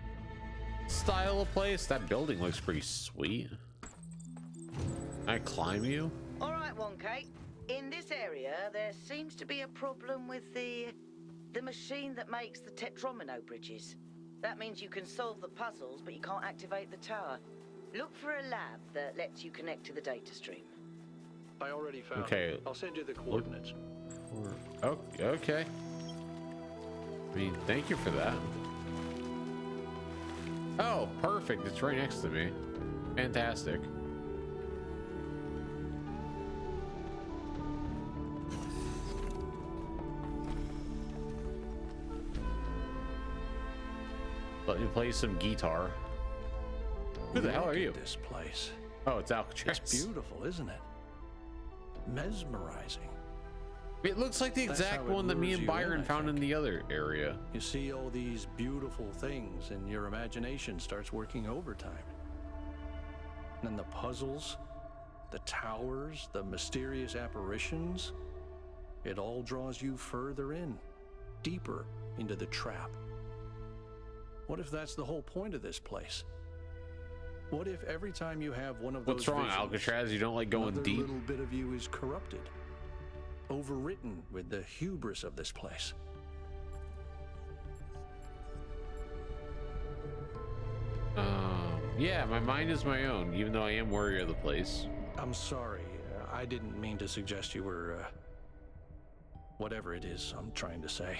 style of place. That building looks pretty sweet. Can I climb you? All right, 1K. In this area, there seems to be a problem with the machine that makes the tetromino bridges. That means you can solve the puzzles, but you can't activate the tower. Look for a lab that lets you connect to the data stream. I already found Okay. it. I'll send you the coordinates. Oh, okay. I mean, thank you for that. Oh, perfect. It's right next to me. Fantastic. Let me play some guitar. Who the hell are you? This place. Oh, it's Alcatraz. It's beautiful, isn't it? Mesmerizing. It looks like the exact one that me and Byron found in the other area. You see all these beautiful things and your imagination starts working overtime. And the puzzles, the towers, the mysterious apparitions, it all draws you further in, deeper into the trap. What if that's the whole point of this place? What if every time you have one of those What's wrong, visions, Alcatraz? You don't like going another deep? little bit of you is corrupted, overwritten with the hubris of this place. Yeah, my mind is my own, even though I am warrior of the place. I'm sorry. I didn't mean to suggest you were, whatever it is I'm trying to say.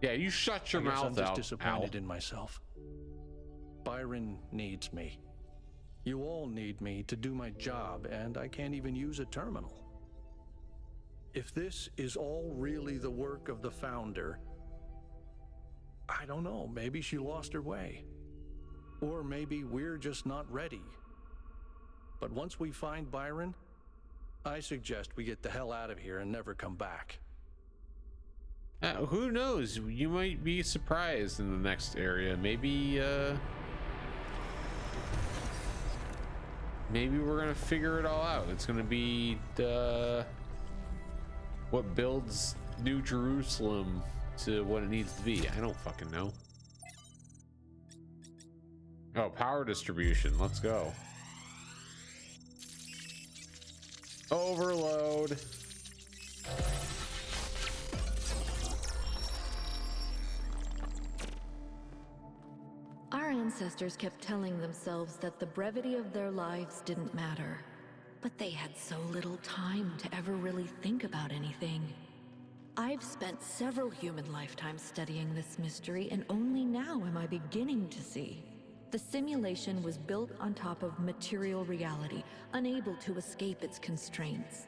Yeah, you shut your I guess mouth I'm just out, disappointed Al. in myself. Byron needs me. You all need me to do my job, and I can't even use a terminal. If this is all really the work of the founder, I don't know, maybe she lost her way. Or maybe we're just not ready. But once we find Byron, I suggest we get the hell out of here and never come back. Who knows? You might be surprised in the next area. Maybe maybe we're gonna figure it all out. It's gonna be what builds New Jerusalem to what it needs to be. I don't fucking know. Oh, power distribution. Let's go. Overload. Our ancestors kept telling themselves that the brevity of their lives didn't matter. But they had so little time to ever really think about anything. I've spent several human lifetimes studying this mystery, and only now am I beginning to see. The simulation was built on top of material reality, unable to escape its constraints.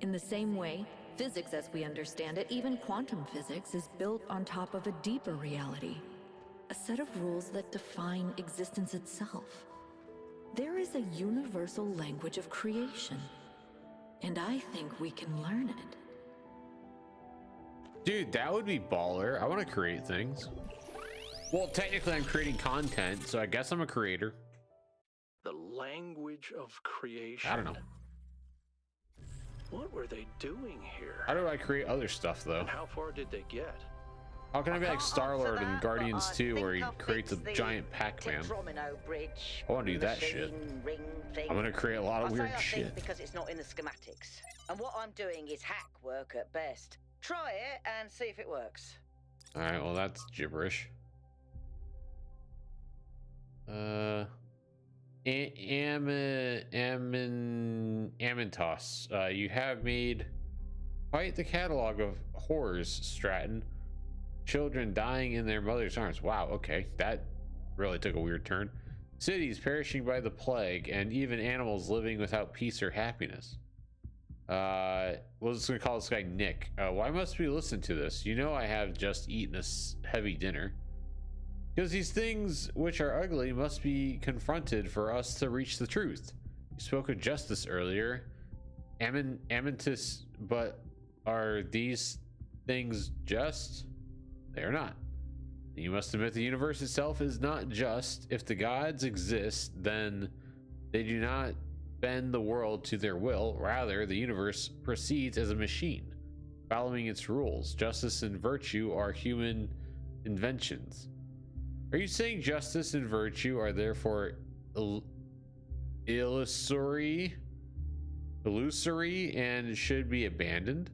In the same way, physics as we understand it, even quantum physics, is built on top of a deeper reality. A set of rules that define existence itself. There is a universal language of creation, and I think we can learn it. Dude, that would be baller. I want to create things. Well, technically I'm creating content, so I guess I'm a creator. The language of creation. I don't know. What were they doing here? How do I create other stuff, though? And how far did they get? How can I be like Star-Lord in Guardians 2 where he creates a giant Pac-Man? I want to do that shit. I'm going to create a lot of weird shit. Because it's not in the schematics. And what I'm doing is hack work at best. Try it and see if it works. Alright, well that's gibberish. Amintos. You have made quite the catalog of horrors, Stratton. Children dying in their mother's arms. Wow, okay, that really took a weird turn. Cities perishing by the plague, and even animals living without peace or happiness. We're just gonna call this guy Nick. Why must we listen to this? You know I have just eaten a heavy dinner. Because these things which are ugly must be confronted for us to reach the truth. You spoke of justice earlier. Amintus, but are these things just? They are not. You must admit the universe itself is not just. If the gods exist, then they do not bend the world to their will. Rather, the universe proceeds as a machine, following its rules. Justice and virtue are human inventions. Are you saying justice and virtue are therefore illusory and should be abandoned?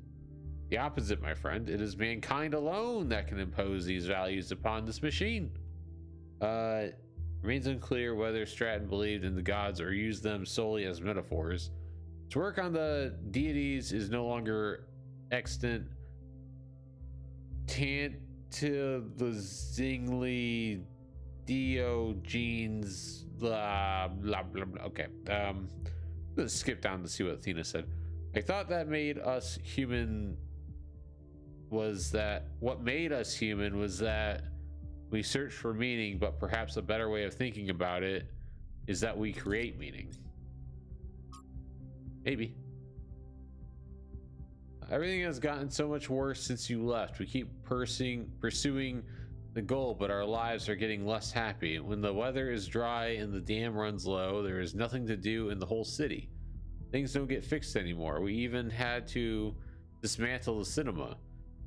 The opposite, my friend. It is mankind alone that can impose these values upon this machine. Remains unclear whether Stratton believed in the gods or used them solely as metaphors. His work on the deities is no longer extant. Zingli Diogenes blah blah blah blah. Okay, let's skip down to see what Athena said. I thought that made us human was that what made us human was that we search for meaning, but perhaps a better way of thinking about it is that we create meaning. Maybe. Everything has gotten so much worse since you left. We keep pursuing the goal, but our lives are getting less happy. When the weather is dry and the dam runs low, there is nothing to do in the whole city. Things don't get fixed anymore. We even had to dismantle the cinema.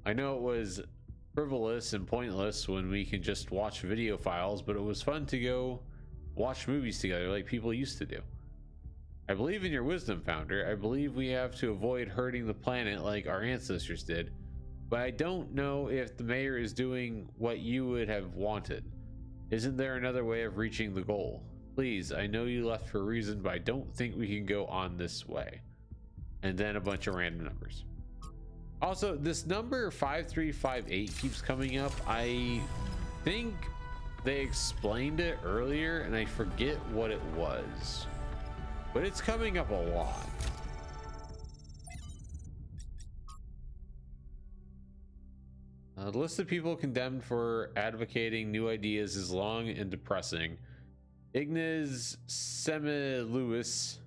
I know it was frivolous and pointless when we can just watch video files, but it was fun to go watch movies together like people used to do. I believe in your wisdom, Founder. I believe we have to avoid hurting the planet like our ancestors did, but I don't know if the mayor is doing what you would have wanted. Isn't there another way of reaching the goal? Please, I know you left for a reason, but I don't think we can go on this way. And then a bunch of random numbers. Also, this number 5358 keeps coming up. I think they explained it earlier and I forget what it was. But it's coming up a lot. The list of people condemned for advocating new ideas is long and depressing. Ignaz Semmelweis,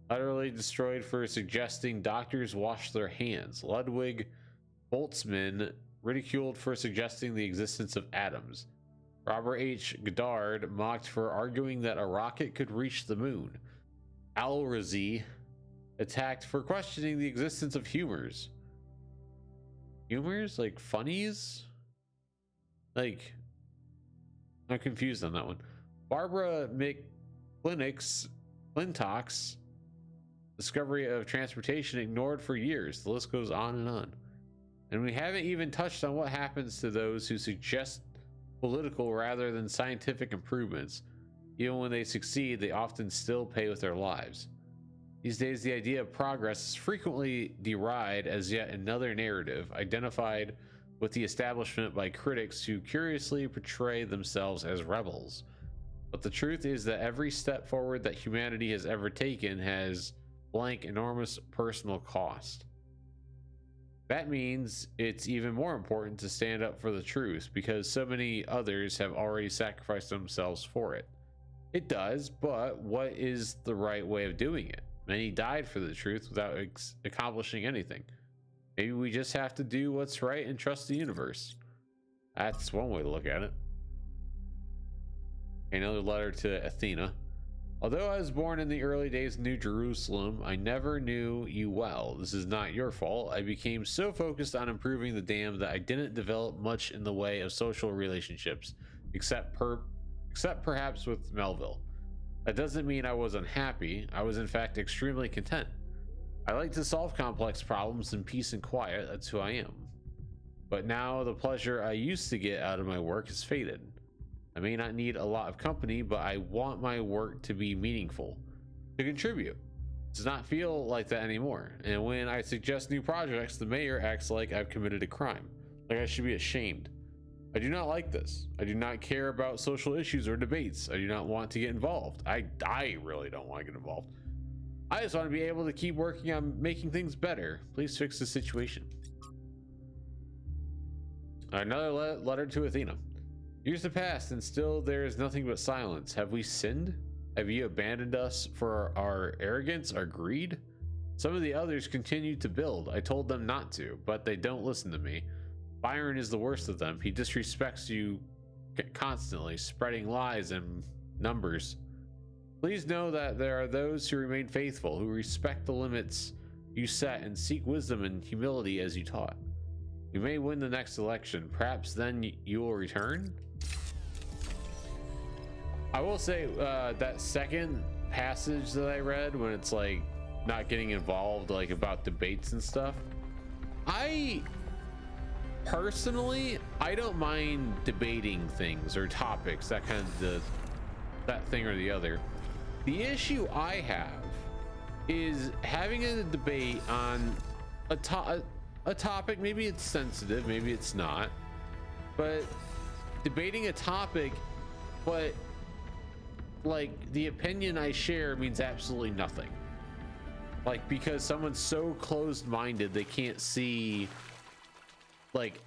utterly destroyed for suggesting doctors wash their hands. Ludwig Boltzmann, ridiculed for suggesting the existence of atoms. Robert H. Goddard, mocked for arguing that a rocket could reach the moon. Al-Razi, attacked for questioning the existence of humors. Humors? Like funnies? Like, I'm confused on that one. Barbara McClintock's discovery of transportation ignored for years. The list goes on and on. And we haven't even touched on what happens to those who suggest political rather than scientific improvements. Even when they succeed, they often still pay with their lives. These days, the idea of progress is frequently derided as yet another narrative identified with the establishment by critics who curiously portray themselves as rebels. But the truth is that every step forward that humanity has ever taken has blank enormous personal cost. That means it's even more important to stand up for the truth because so many others have already sacrificed themselves for it. It does, but what is the right way of doing it? Many died for the truth without accomplishing anything. Maybe we just have to do what's right and trust the universe. That's one way to look at it. Another letter to Athena. Although I was born in the early days of New Jerusalem, I never knew you well. This is not your fault. I became so focused on improving the dam that I didn't develop much in the way of social relationships, except perhaps with Melville. That doesn't mean I was unhappy. I was in fact extremely content. I like to solve complex problems in peace and quiet. That's who I am. But now the pleasure I used to get out of my work has faded. I may not need a lot of company, but I want my work to be meaningful, to contribute. It does not feel like that anymore. And when I suggest new projects, the mayor acts like I've committed a crime, like I should be ashamed. I do not like this. I do not care about social issues or debates. I do not want to get involved. I really don't want to get involved. I just want to be able to keep working on making things better. Please fix the situation. Another letter to Athena. Years have passed and still there is nothing but silence. Have we sinned? Have you abandoned us for our arrogance, our greed? Some of the others continue to build. I told them not to, but they don't listen to me. Byron is the worst of them. He disrespects you constantly, spreading lies and numbers. Please know that there are those who remain faithful, who respect the limits you set and seek wisdom and humility as you taught. You may win the next election. Perhaps then you will return? I will say that second passage that I read when it's like not getting involved like about debates and stuff, I personally don't mind debating things or topics, that kind of that thing or the other. The issue I have is having a debate on a topic. Maybe it's sensitive, maybe it's not, but debating a topic, but like the opinion I share means absolutely nothing. Like because someone's so closed-minded they can't see like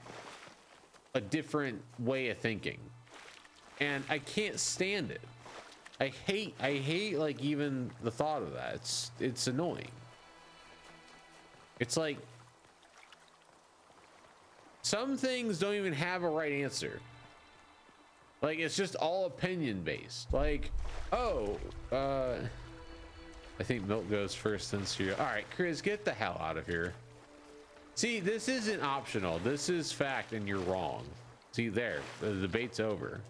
a different way of thinking, and I can't stand it. I hate like even the thought of that. It's annoying. It's like some things don't even have a right answer. Like it's just all opinion based. Like, oh, I think Milk goes first since you're all right. Chris, get the hell out of here. See, this isn't optional. This is fact, and you're wrong. See there, the debate's over.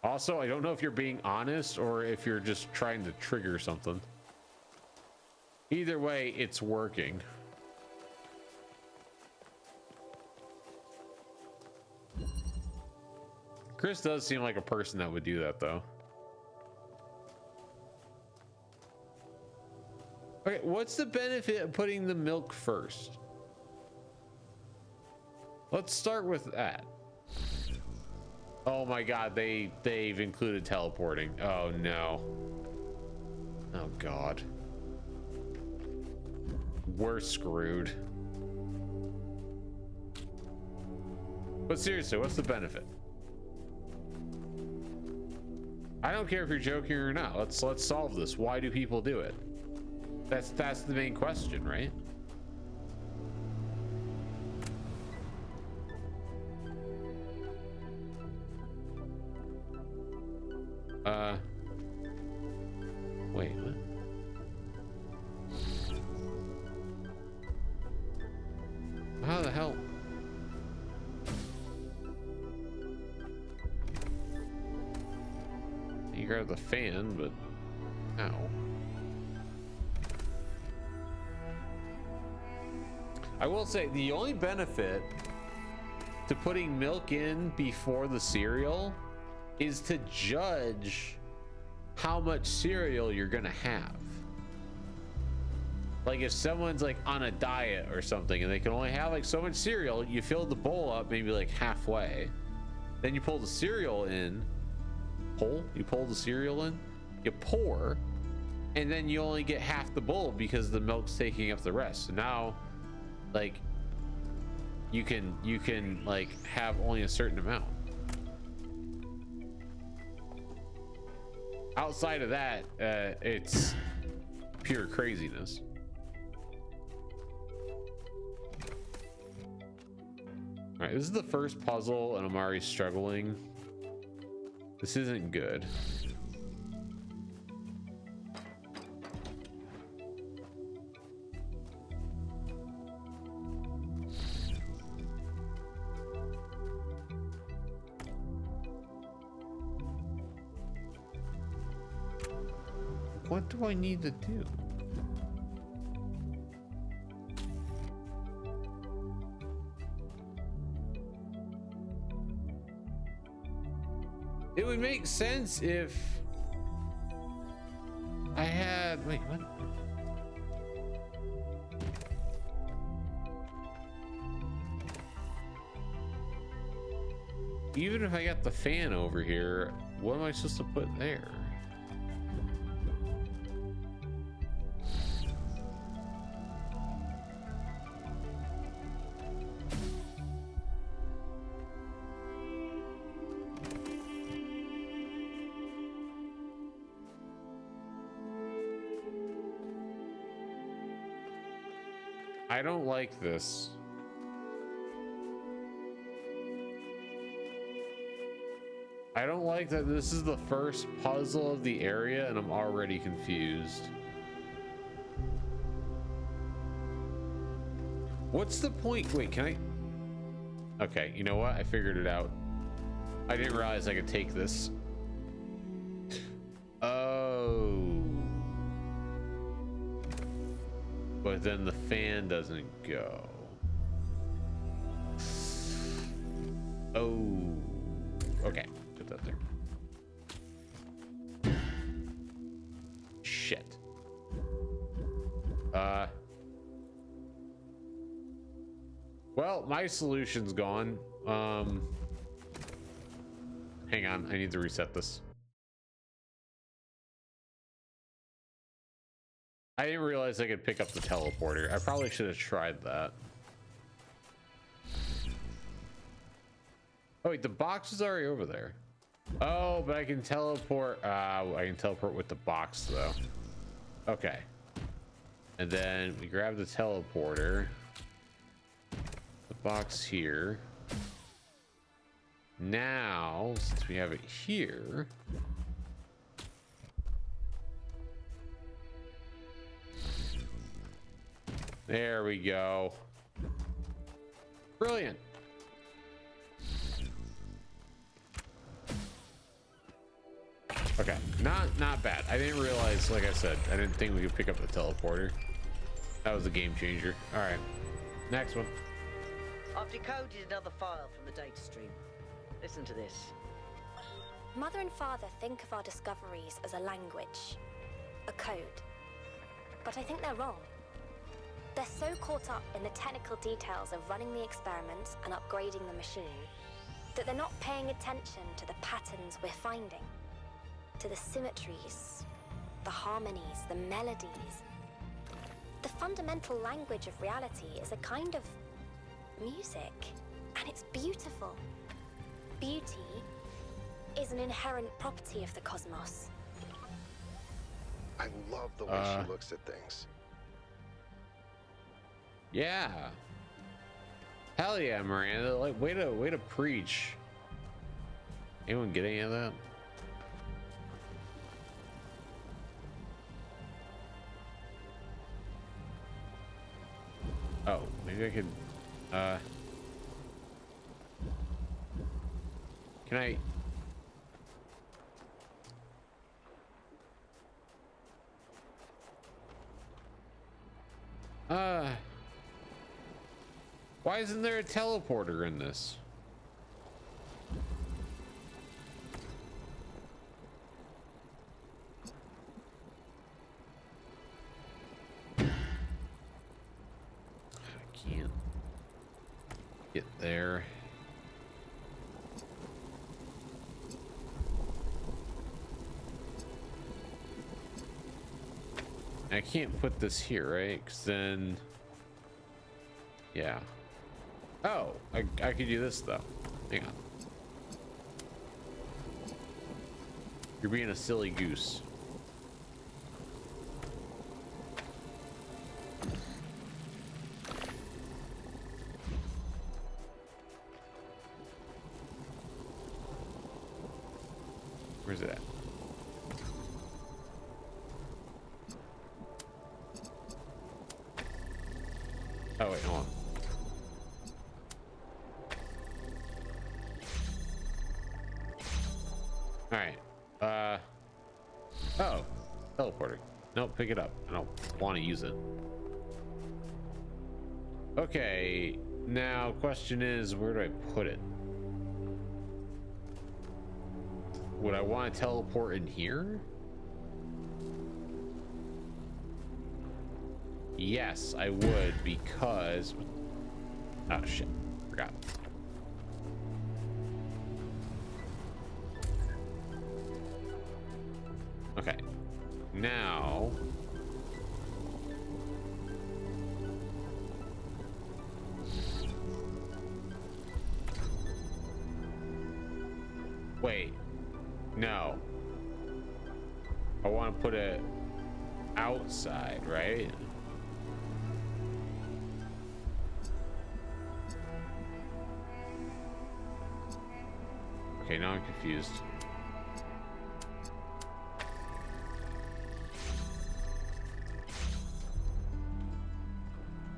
Also, I don't know if you're being honest or if you're just trying to trigger something. Either way, it's working. Chris does seem like a person that would do that, though. Okay, what's the benefit of putting the milk first? Let's start with that. Oh my god, they've included teleporting. Oh no. Oh god. We're screwed. But seriously, what's the benefit? I don't care if you're joking or not. Let's solve this. Why do people do it? That's the main question, right? Wait, what? How the hell? grab the fan, but ow. I will say the only benefit to putting milk in before the cereal is to judge how much cereal you're gonna have. Like if someone's like on a diet or something and they can only have like so much cereal, you fill the bowl up maybe like halfway, then you pull the cereal in, you pull the cereal in, you pour, and then you only get half the bowl because the milk's taking up the rest. So now like you can like have only a certain amount. Outside of that, it's pure craziness. All right, this is the first puzzle and I'm already struggling. This isn't good. What do I need to do? It would make sense if I had, wait, what? Even if I got the fan over here, what am I supposed to put there? I don't like this. I don't like that this is the first puzzle of the area and I'm already confused. What's the point? Wait, can I? Okay, you know what? I figured it out. I didn't realize I could take this. Oh. But then the fan doesn't go. Oh. Okay. Put that there. Shit. Well, my solution's gone. Hang on, I need to reset this. I didn't realize I could pick up the teleporter. I probably should have tried that. Oh wait, the box is already over there. Oh, but I can teleport. I can teleport with the box though. Okay. And then we grab the teleporter. The box here. Now, since we have it here. There we go. Brilliant. Okay, not bad. I didn't realize, like I said, I didn't think we could pick up the teleporter. That was a game changer. All right, next one. I've decoded another file from the data stream. Listen to this. Mother and father think of our discoveries as a language, a code. But I think they're wrong. They're so caught up in the technical details of running the experiments and upgrading the machine that they're not paying attention to the patterns we're finding, to the symmetries, the harmonies, the melodies. The fundamental language of reality is a kind of music, and it's beautiful. Beauty is an inherent property of the cosmos. I love the way she looks at things. Yeah. Hell yeah, Miranda. Like, way to preach. Anyone get any of that? Oh, maybe I could, can I? Why isn't there a teleporter in this? I can't get there. I can't put this here, right? Because then, yeah. Oh, I could do this though. Hang on. You're being a silly goose. Where's it at? Oh wait, hold on. All right. Oh, teleporter. Nope, pick it up. I don't want to use it. Okay, now question is, where do I put it? Would I want to teleport in here? Yes, I would, because... Oh, shit. Forgot. Okay. Now... Wait. No. I want to put it outside, right? Okay, now I'm confused.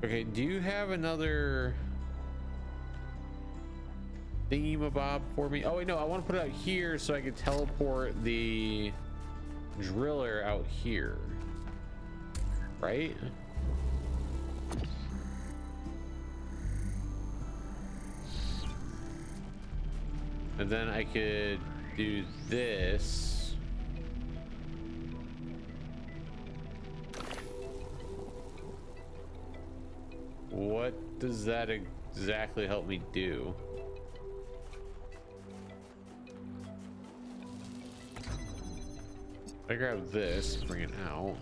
Okay, do you have another thingamabob for me? Oh wait, no, I want to put it out here so I can teleport the driller out here, right? And then I could do this. What does that exactly help me do? I grab this, bring it out.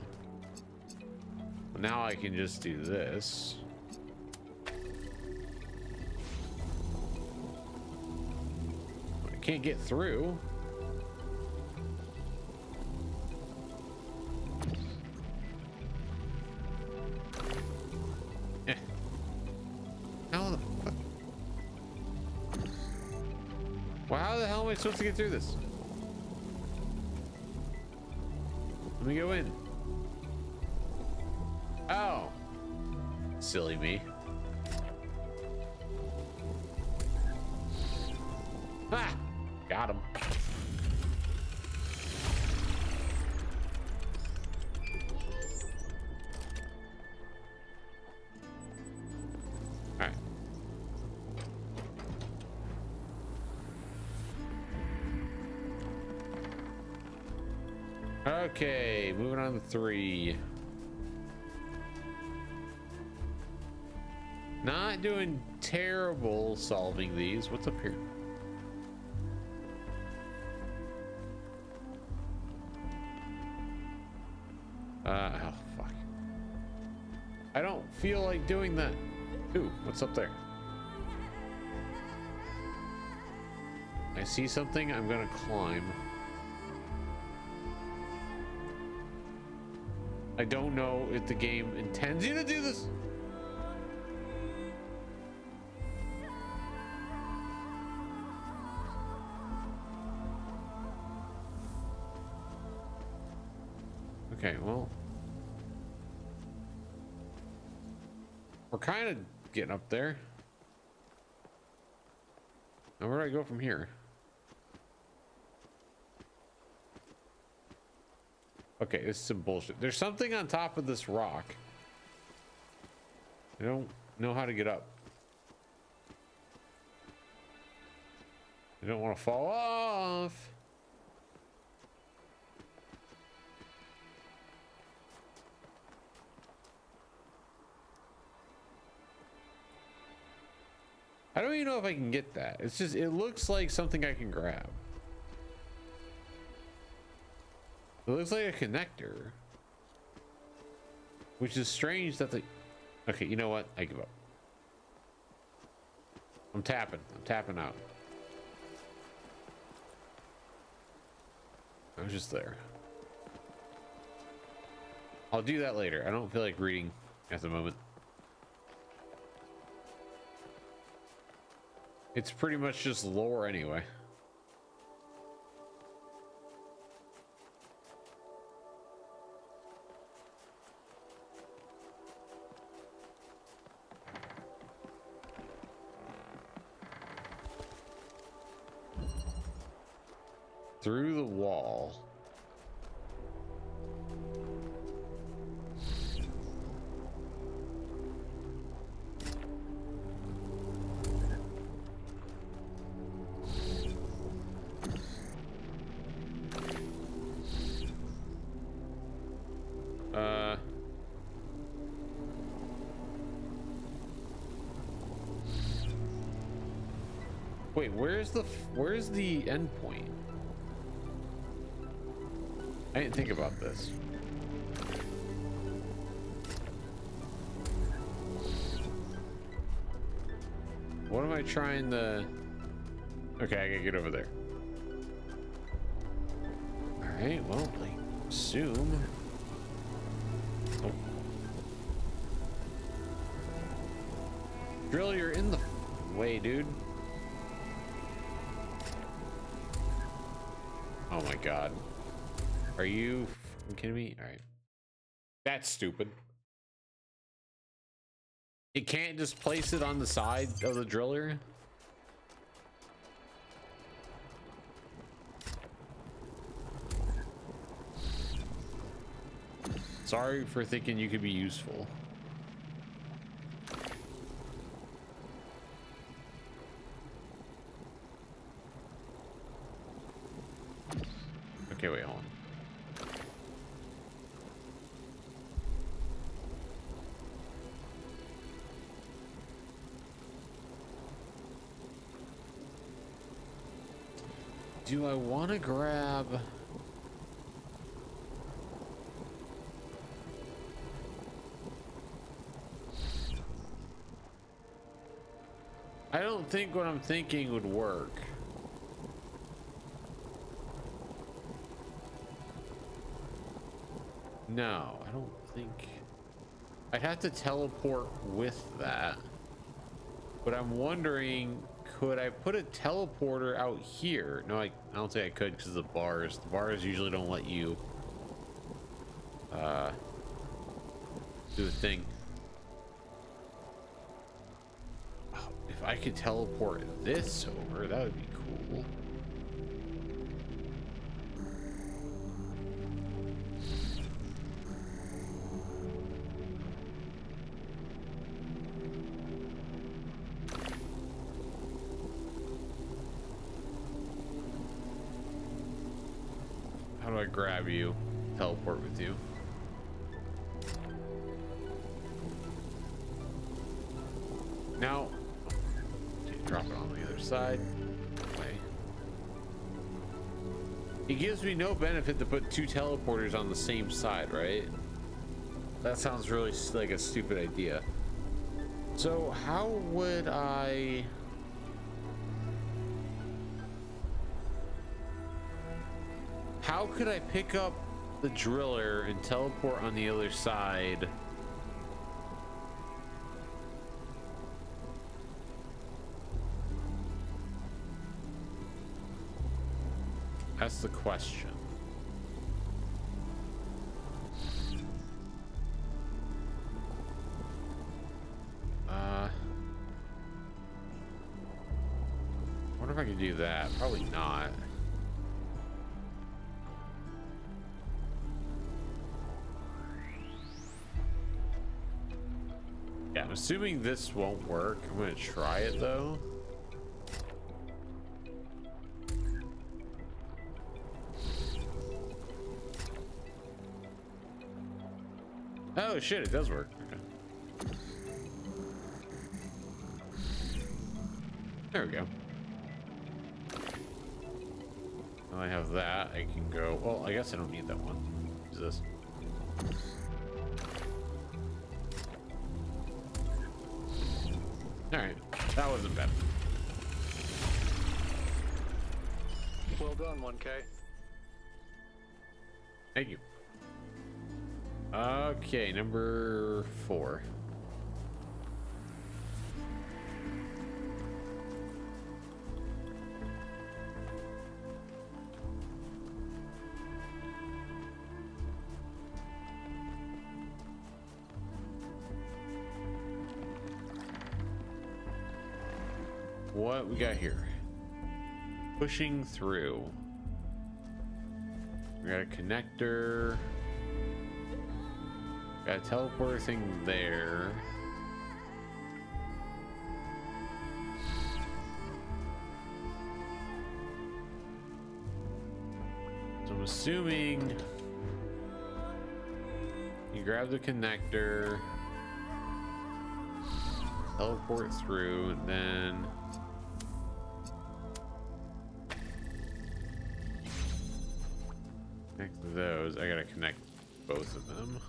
But now I can just do this. Can't get through. How the fuck? Well, how the hell am I supposed to get through this? Let me go in. Oh, silly me. Ah! Got him. All right. Okay, moving on to 3. Not doing terrible solving these. What's up here? Oh, fuck. I don't feel like doing that. Ooh, what's up there? I see something, I'm gonna climb. I don't know if the game intends you to do this. Okay, well, we're kind of getting up there. Now where do I go from here? Okay, this is some bullshit. There's something on top of this rock. I don't know how to get up. I don't want to fall off. I don't even know if I can get that. It's just, it looks like something I can grab. It looks like a connector. Which is strange that the... Okay, you know what? I give up. I'm tapping out. I was just there. I'll do that later. I don't feel like reading at the moment. It's pretty much just lore anyway. Through the wall. Wait, where's the end point? I didn't think about this. What am I trying to... Okay, I gotta get over there. Alright, well, I assume... Oh. Drill, you're in the way, dude. Oh my god. Are you fucking kidding me? All right. That's stupid. You can't just place it on the side of the driller? Sorry for thinking you could be useful. Okay, wait, hold on. Do I want to grab... I don't think what I'm thinking would work. No, I don't think... I'd have to teleport with that. But I'm wondering, could I put a teleporter out here? No, I don't think I could because of the bars. The bars usually don't let you do a thing. Oh, if I could teleport this over, that would be cool. How do I grab you? Teleport with you. Now, okay, drop it on the other side. Way. It gives me no benefit to put two teleporters on the same side, right? That sounds really like a stupid idea. So how would I... How could I pick up the driller and teleport on the other side? That's the question. I wonder if I could do that. Probably not. Yeah, I'm assuming this won't work. I'm gonna try it though. Oh shit, it does work. Okay. There we go. Now I have that. I can go. Well, I guess I don't need that one. Use this. All right, that wasn't bad. Well done, 1K. Thank you. Okay, number 4. What we got here? Pushing through. We got a connector. Got a teleporter thing there. So I'm assuming you grab the connector, teleport through, and then connect those. I gotta connect both of them.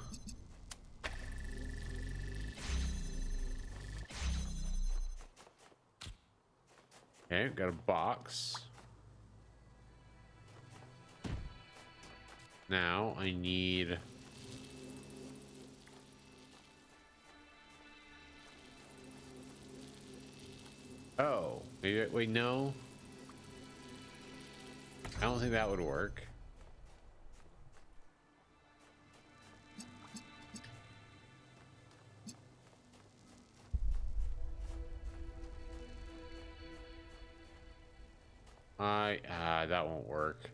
Okay, got a box. Now I need oh, maybe wait, no. I don't think that would work. That won't work.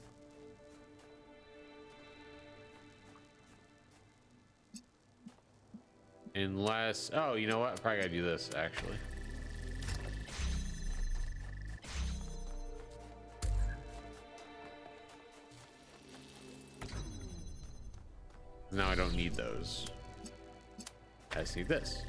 Unless, oh, you know what? I probably gotta do this actually. Now I don't need those. I just need this.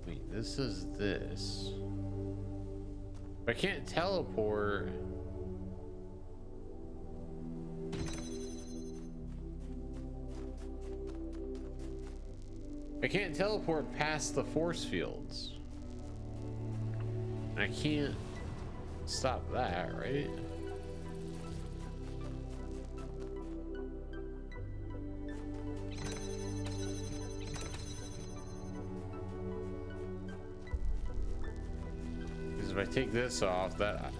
Wait, this is this. I can't teleport. I can't teleport past the force fields. I can't stop that, right? Because if I take this off, that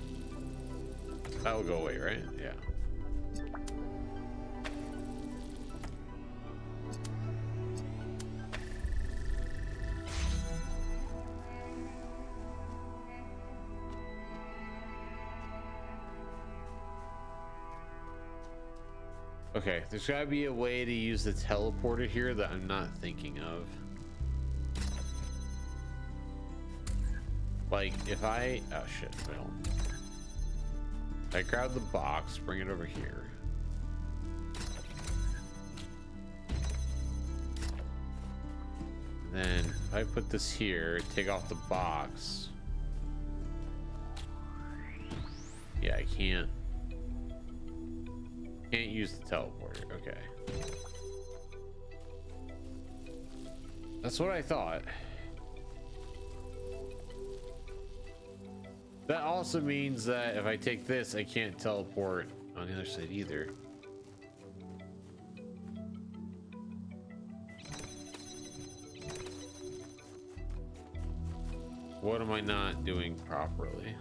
will go away, right? Yeah. Okay, there's gotta be a way to use the teleporter here that I'm not thinking of. Like, if I... oh shit, well. I grab the box, bring it over here. Then, if I put this here, take off the box. Yeah, I can't use the teleporter. Okay. That's what I thought. That also means that if I take this, I can't teleport on the other side either. What am I not doing properly?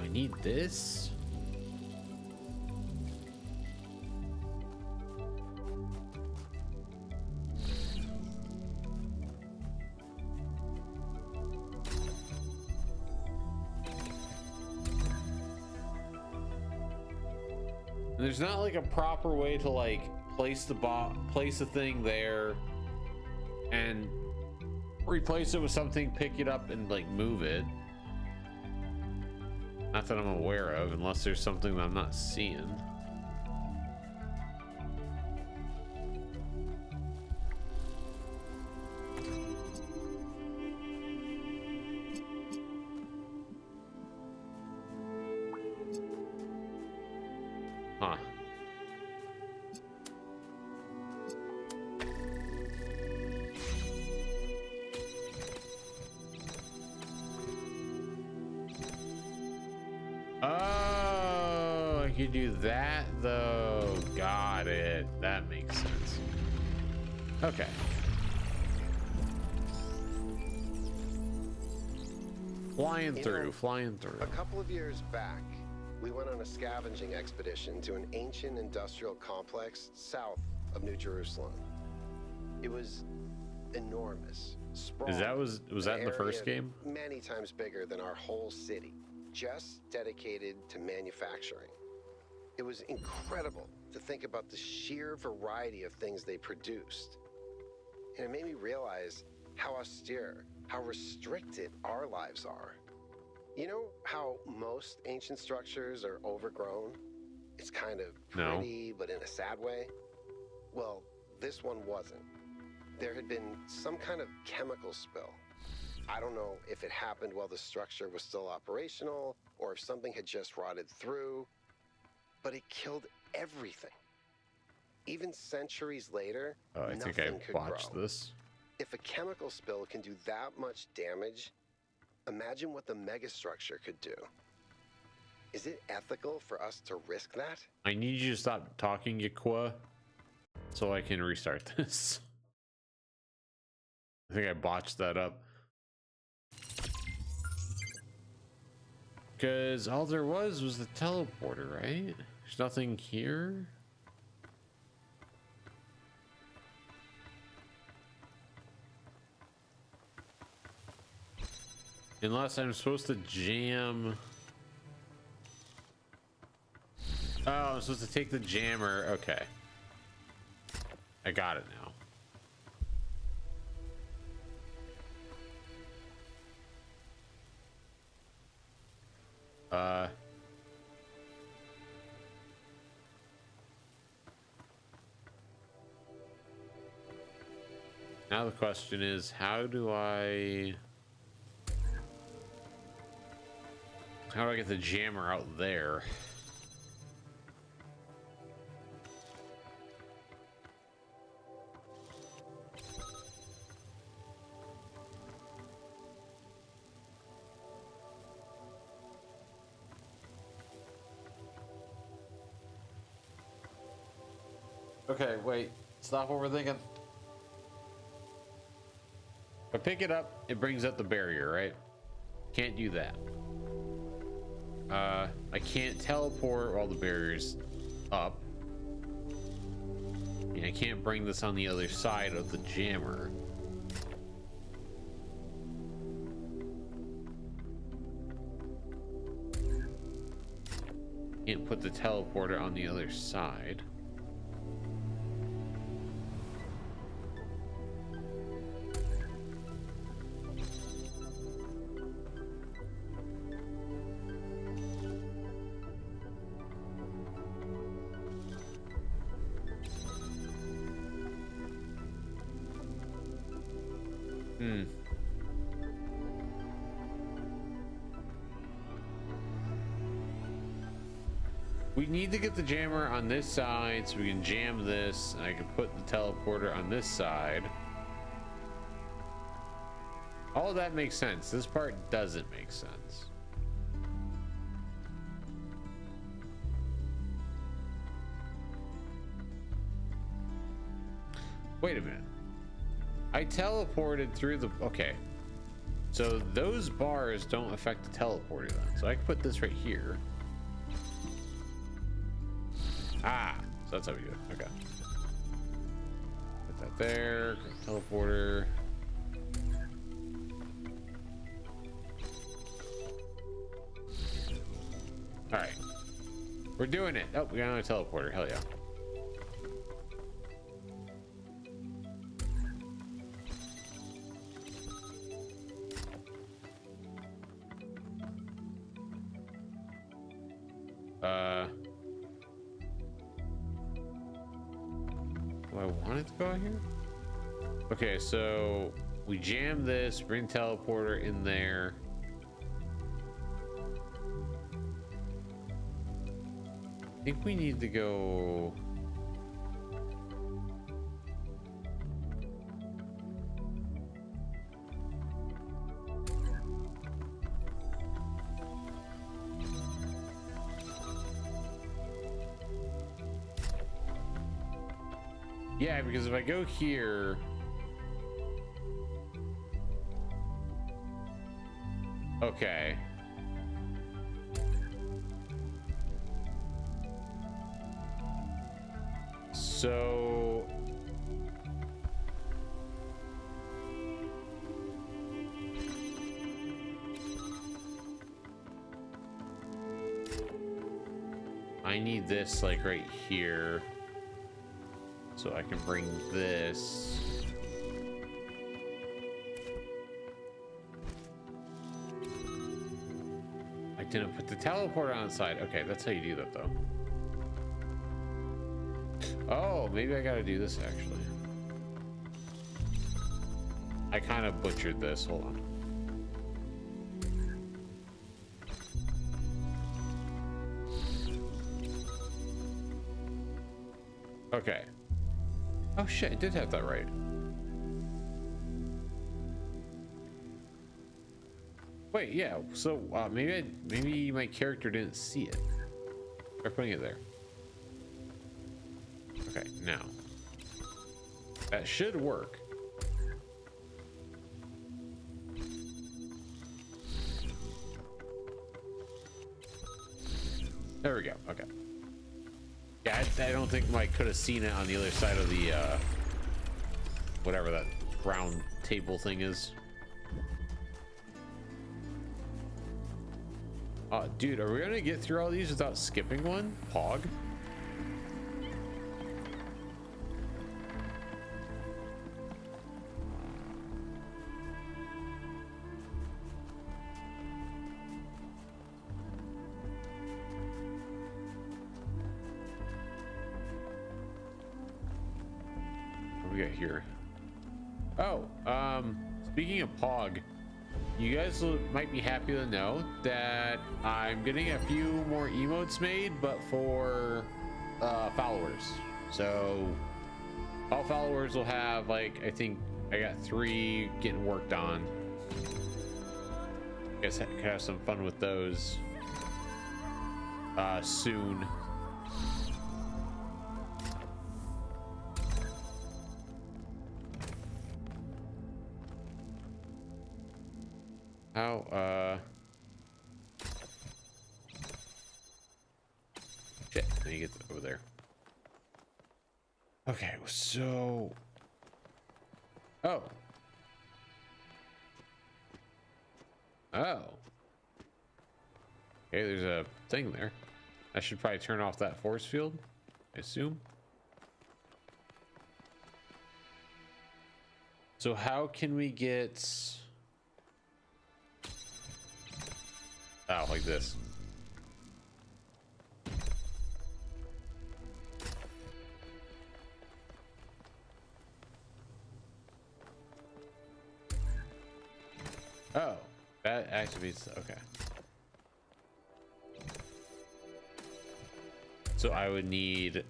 I need this. There's not like a proper way to like place the thing there and replace it with something, pick it up and like move it. Not that I'm aware of, unless there's something that I'm not seeing. Huh. Oh, I could do that though. Got it. That makes sense. Okay. Flying through. A couple of years back, we went on a scavenging expedition to an ancient industrial complex south of New Jerusalem. It was enormous. Was that in the first game? Many times bigger than our whole city, just dedicated to manufacturing. It was incredible to think about the sheer variety of things they produced. And it made me realize how austere, how restricted our lives are. You know how most ancient structures are overgrown? It's kind of pretty, but in a sad way. Well, this one wasn't. There had been some kind of chemical spill. I don't know if it happened while the structure was still operational or if something had just rotted through, but it killed everything. Even centuries later, I think I watched this. If a chemical spill can do that much damage, imagine what the megastructure could do. Is it ethical for us to risk that? I need you to stop talking, Yakwa, so I can restart this. I think I botched that up. Because all there was the teleporter, right? There's nothing here. Unless I'm supposed to jam. Oh, I'm supposed to take the jammer. Okay. I got it now. Now the question is, how do I get the jammer out there? Okay, wait. Stop overthinking. If I pick it up, it brings up the barrier, right? Can't do that. I can't teleport while the barrier's up. And I can't bring this on the other side of the jammer. Can't put the teleporter on the other side. We need to get the jammer on this side so we can jam this, and I can put the teleporter on this side. All of that makes sense. This part doesn't make sense. Wait a minute. I teleported through the... Okay. So those bars don't affect the teleporter then. So I can put this right here. Ah, so that's how we do it. Okay. Put that there. Teleporter. All right. We're doing it. Oh, we got another teleporter. Hell yeah. Do I want it to go out here? Okay, so we jam this, bring teleporter in there. I think we need to go. Yeah, because if I go here, okay. So I need this like right here. So I can bring this. I didn't put the teleporter on the side. Okay, that's how you do that though. Oh, maybe I gotta do this actually. I kind of butchered this. Hold on. Okay. Oh shit, I did have that right. Wait, yeah. So maybe my character didn't see it. Try putting it there. Okay, now that should work. There we go. Okay. Yeah, I don't think Mike could have seen it on the other side of the whatever that round table thing is. Dude, are we gonna get through all these without skipping one? Pog? We got here. Oh, speaking of Pog, you guys might be happy to know that I'm getting a few more emotes made, but for followers. So all followers will have, like, I think I got 3 getting worked on. Guess I could have some fun with those soon. How, shit, I need to get over there. Okay, so, oh. Okay, there's a thing there. I should probably turn off that force field, I assume. So how can we get... Oh, like this. Oh, that activates, okay. So I would need...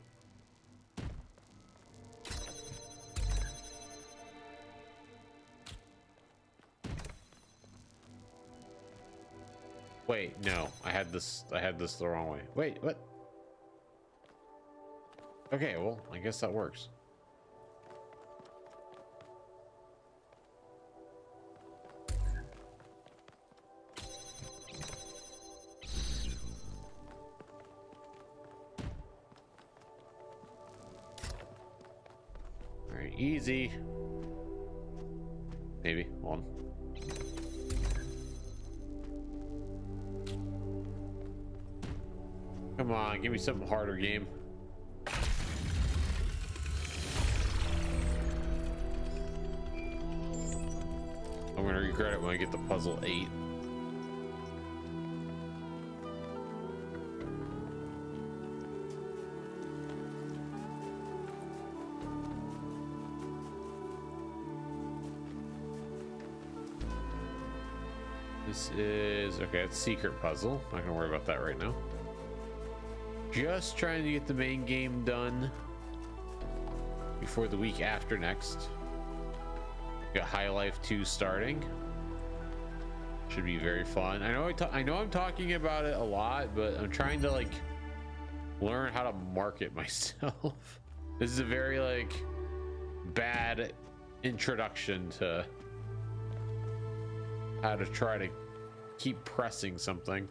Wait, no, I had this the wrong way. Wait, what? Okay, well, I guess that works. All right, easy. Maybe, hold on. Come on, give me something harder, game. I'm gonna regret it when I get the puzzle 8. This is okay. It's secret puzzle. Not gonna worry about that right now. Just trying to get the main game done before the week after next. Got High Life 2 starting. Should be very fun. I know I'm talking about it a lot, but I'm trying to like learn how to market myself. This is a very like bad introduction to how to try to keep pressing something.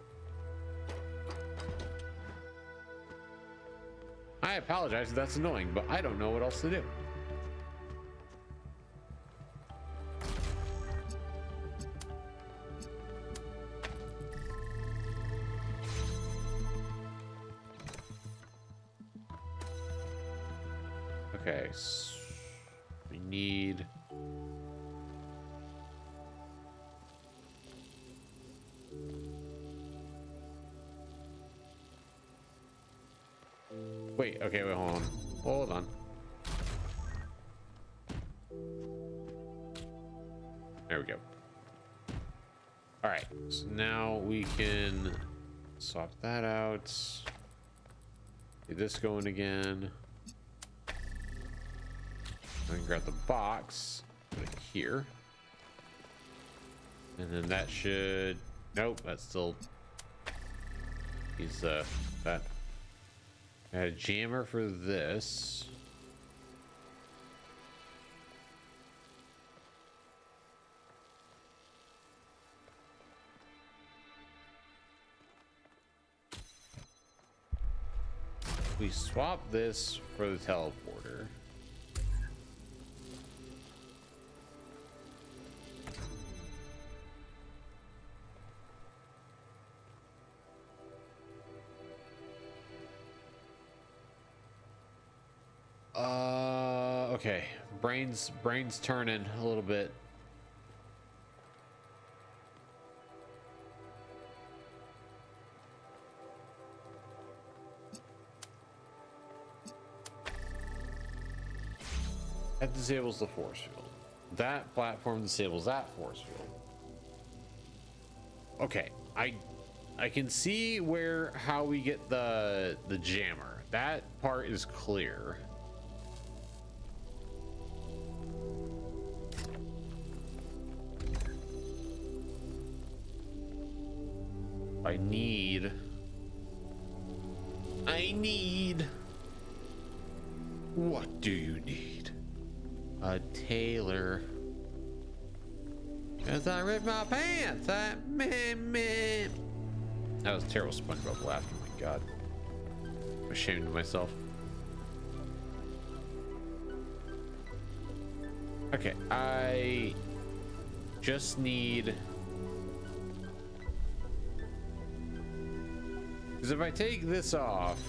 I apologize if that's annoying, but I don't know what else to do. Okay, so we need wait, okay, wait, hold on. There we go. All right, so now we can swap that out. Get this going again. I can grab the box, put it here. And then that should, nope, that's still, that. I had a jammer for this. We swap this for the teleporter. Okay, brain's turning a little bit. That disables the force field. That platform disables that force field. Okay, I can see how we get the jammer. That part is clear. I need what do you need? A tailor. As I rip my pants, that was a terrible SpongeBob laugh. Oh my god, I'm ashamed of myself. Okay, I just need, because if I take this off,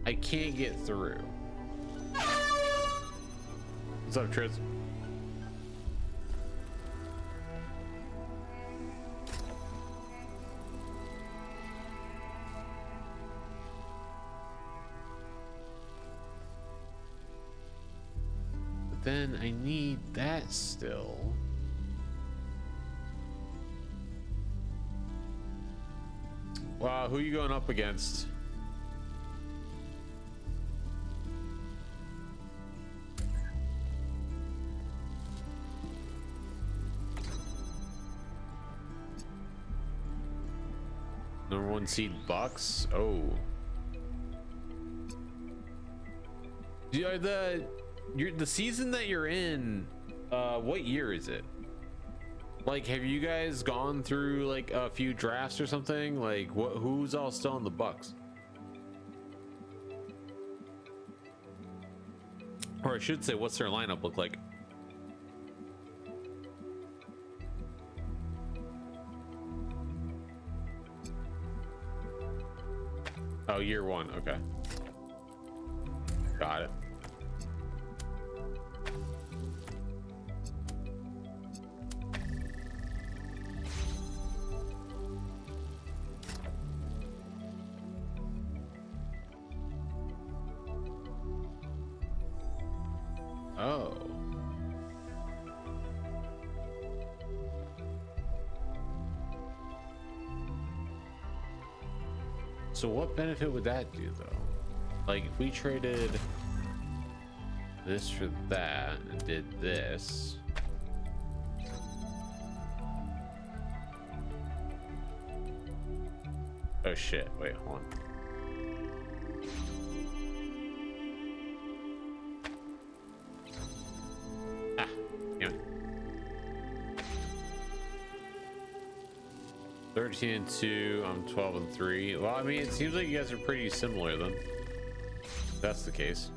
I can't get through. What's up, Triz? But then I need that still. Wow, who are you going up against? Number 1 seed Bucks. Oh, the season that you're in. What year is it? Like, have you guys gone through like a few drafts or something? Like, who's all still in the Bucks? Or I should say, what's their lineup look like? Oh, year one. Okay. Got it. Oh. So what benefit would that do though? Like if we traded this for that and did this. Oh shit, wait, hold on. Ah, damn it. 13 and 2, I'm 12 and 3. Well, I mean, it seems like you guys are pretty similar then. If that's the case.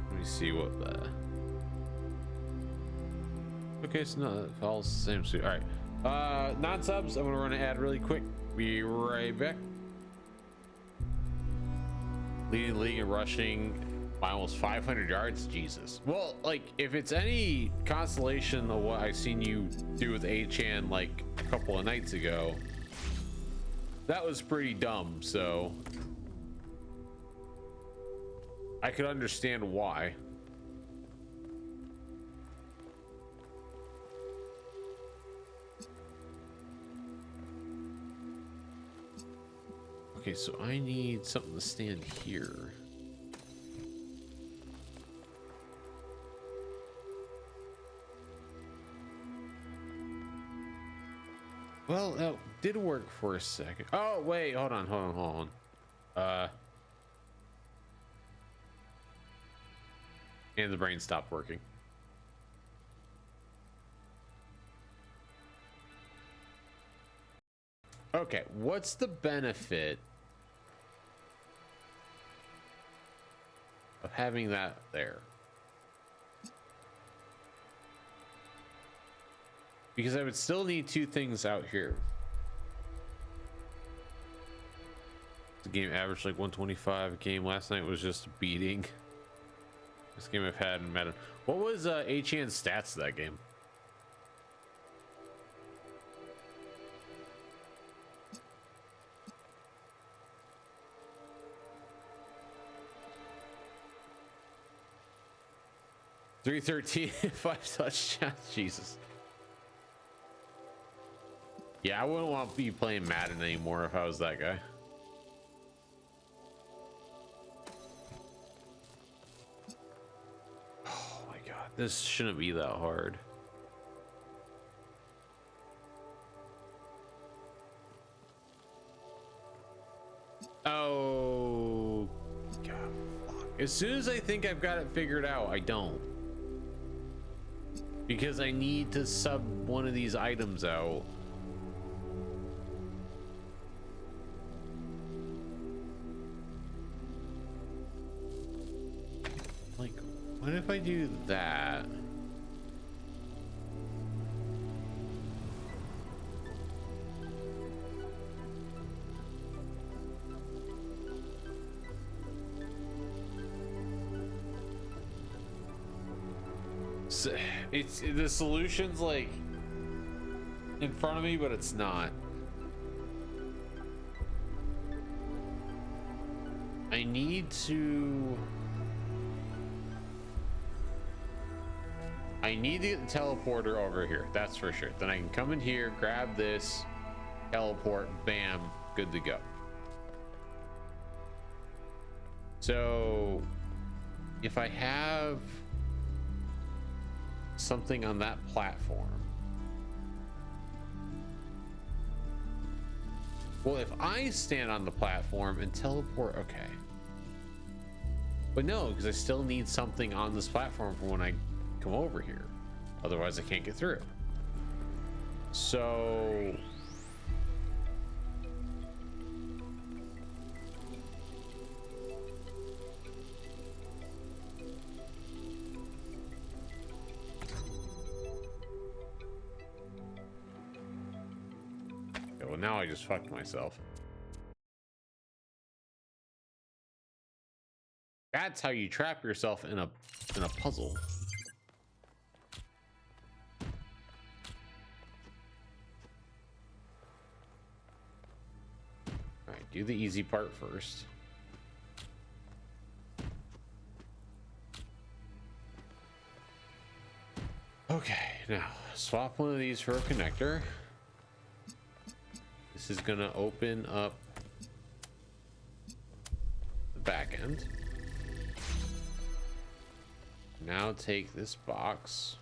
Let me see what the... Okay, so no, that follows the same suit. All right, non-subs. I'm gonna run an ad really quick. Be right back. Leading the league in rushing by almost 500 yards. Jesus. Well, like if it's any consolation of what I've seen you do with A-Chan like a couple of nights ago, that was pretty dumb. So I could understand why. Okay, so I need something to stand here. Well, that did work for a second. Oh, wait, hold on. And the brain stopped working. Okay, what's the benefit of having that there? Because I would still need two things out here. The game averaged like 125 a game. Last night was just a beating. This game I've had in meta. What was A-Chan's stats to that game? .313, 5 touchdowns. Jesus. Yeah, I wouldn't want to be playing Madden anymore if I was that guy. Oh my god, this shouldn't be that hard. Oh god, fuck. As soon as I think I've got it figured out, I don't. Because I need to sub one of these items out. Like, what if I do that? So, it's the solution's like in front of me, but it's not. I need to get the teleporter over here, that's for sure. Then I can come in here, grab this, teleport, bam, good to go. So if I have something on that platform, well, if I stand on the platform and teleport, okay, but no, because I still need something on this platform for when I come over here, otherwise I can't get through. So now I just fucked myself. That's how you trap yourself in a puzzle. All right, do the easy part first. Okay, now swap one of these for a connector. This is gonna open up the back end. Now take this box.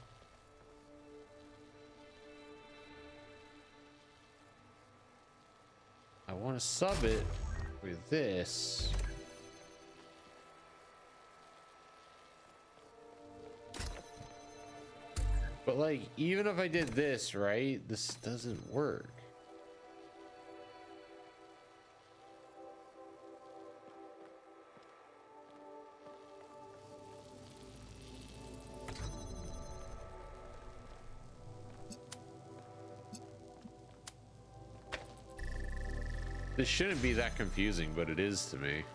I want to sub it with this. But like, even if I did this, right, this doesn't work. This shouldn't be that confusing, but it is to me.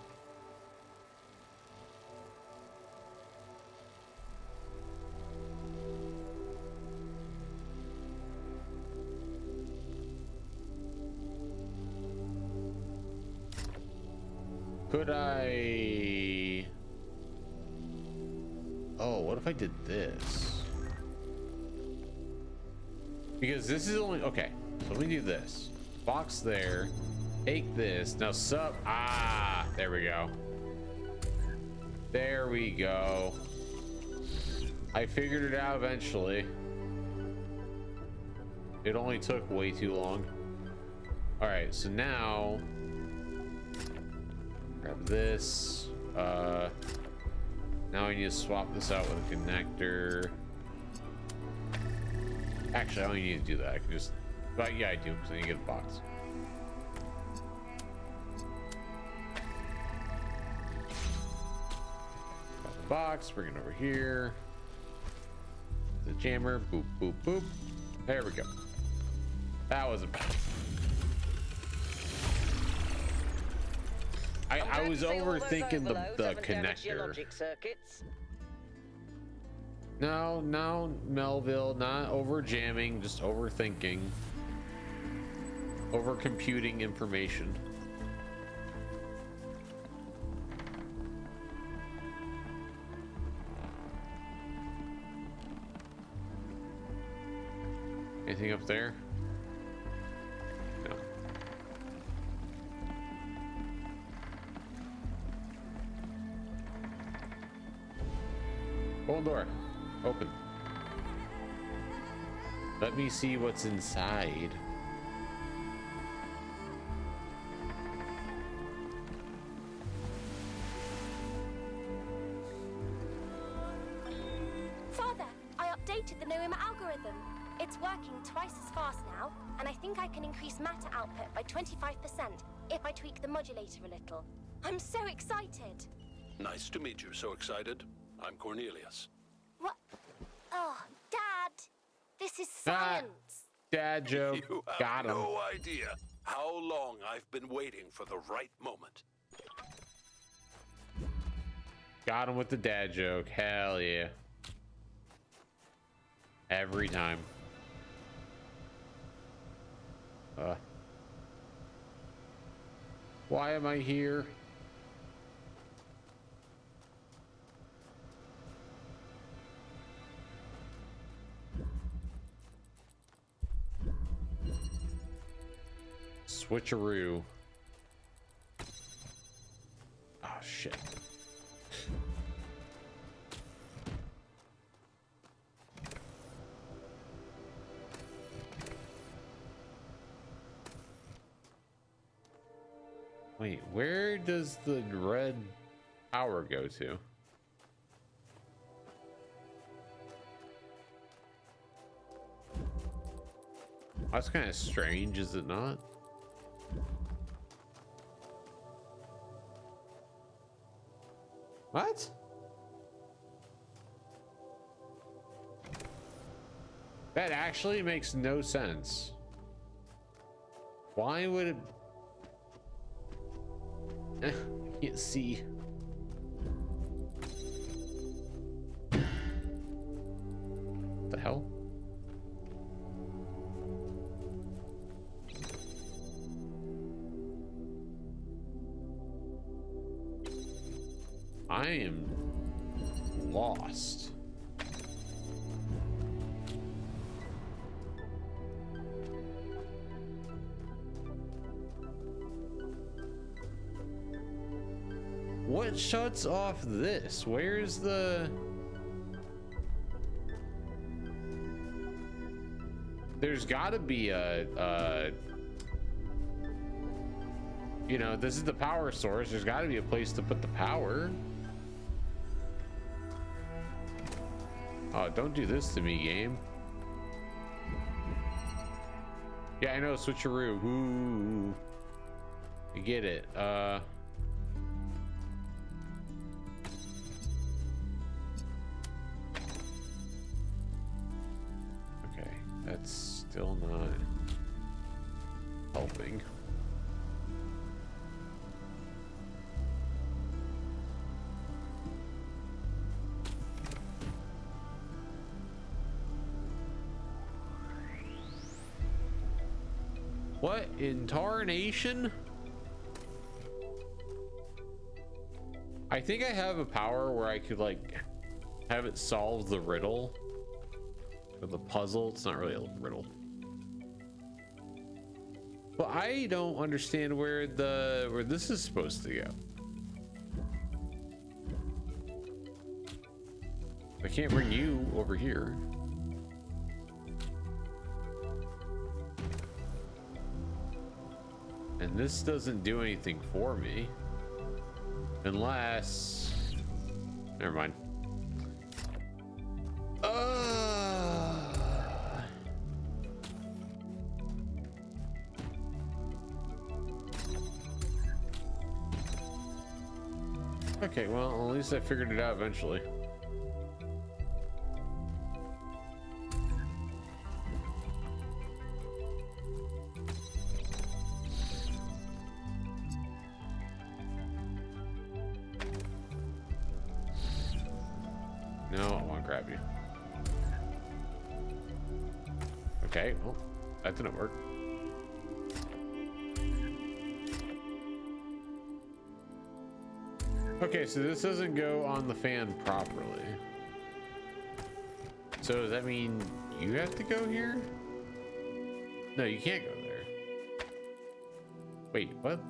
Could I... Oh, what if I did this? Because this is only... Okay, so let me do this. Box there. Take this. Now sub... Ah, there we go. There we go. I figured it out eventually. It only took way too long. All right, so now... Grab this. Now I need to swap this out with a connector. Actually, I don't need to do that. I can just... But yeah, I do, because I need to get a box. Got the box, bring it over here. The jammer, boop, boop, boop. There we go. That was a... I was overthinking the connector. No, Melville, not over jamming, just overthinking. Over computing information. Anything up there? No. Hold door. Open. Let me see what's inside. Father, I updated the Noema algorithm. It's working twice as fast now, and I think I can increase matter output by 25% if I tweak the modulator a little. I'm so excited. Nice to meet you. So excited. I'm Cornelius. What? Oh, Dad, this is science. Dad joke. You have Got him. no idea how long I've been waiting for the right moment. Got him with the dad joke. Hell yeah. Every time. Why am I here? Switcheroo. Oh shit. Wait, where does the red power go to? That's kind of strange, is it not? What? That actually makes no sense. Why would it? I can't see. The hell? I am lost. What shuts off this? Where's the... There's gotta be a you know, this is the power source. There's gotta be a place to put the power. Oh, don't do this to me, game. Yeah, I know, Switcheroo. Ooh. I get it. Okay, that's still not helping. What in tarnation? I think I have a power where I could like have it solve the riddle or the puzzle. It's not really a riddle. But I don't understand where this is supposed to go. I can't bring you over here. And this doesn't do anything for me. Unless... Never mind. Okay, well, at least I figured it out eventually. No, I want to grab you. Okay, well, that didn't work. Okay, so this doesn't go on the fan properly. So does that mean you have to go here? No, you can't go there. Wait, what?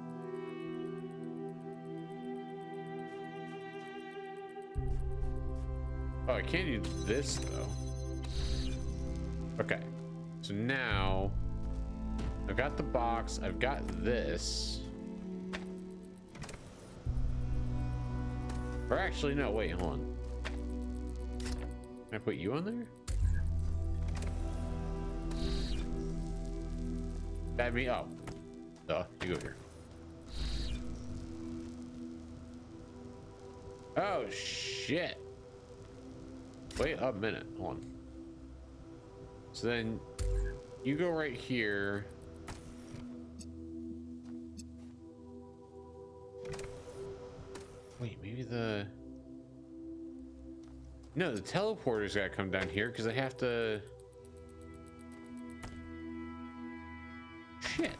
Oh, I can't do this though. Okay, so now I've got the box, I've got this. Or actually, no, wait, hold on. Can I put you on there? That me up. Duh, you go here. Oh, shit. Wait a minute, hold on. So then you go right here. Wait, maybe the... No, the teleporter's gotta come down here because I have to... Shit.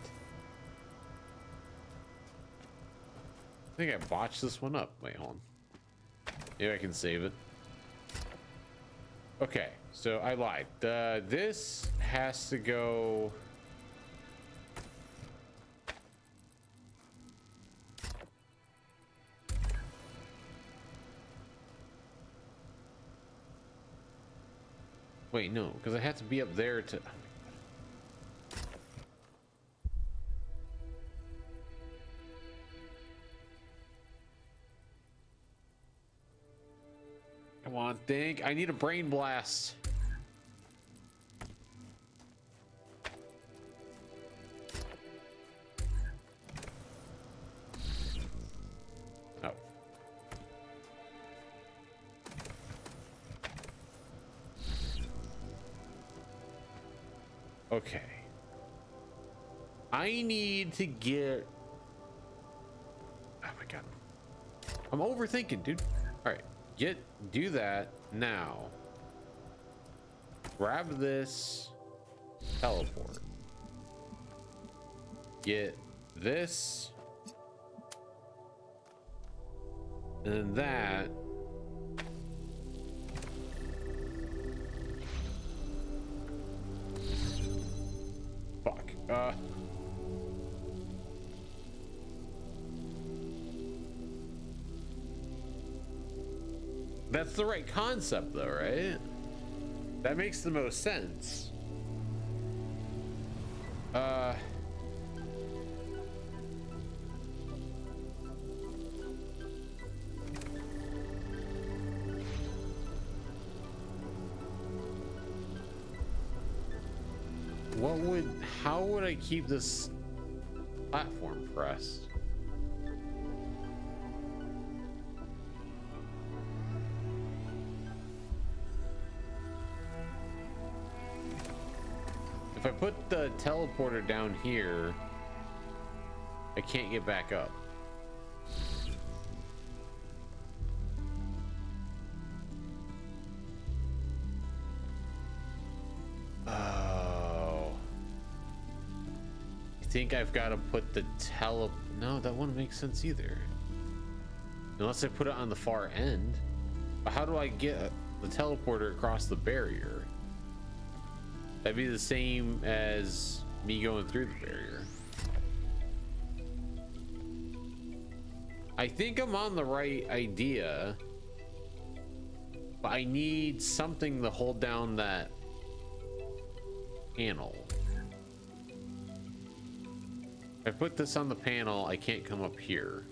I think I botched this one up. Wait, hold on. Maybe I can save it. Okay, so I lied. This has to go... Wait, no, because I have to be up there to... Come on, think. I need a brain blast. Oh. Okay. I need to get... Oh my god. I'm overthinking, dude. All right, do that now. Grab this teleport. Get this. And that. Fuck. That's the right concept though, right? That makes the most sense. How would I keep this platform pressed? If I put the teleporter down here, I can't get back up. Oh. I think I've got to put the No, that wouldn't make sense either. Unless I put it on the far end. But how do I get the teleporter across the barrier? That'd be the same as me going through the barrier. I think I'm on the right idea, but I need something to hold down that panel. If I put this on the panel, I can't come up here.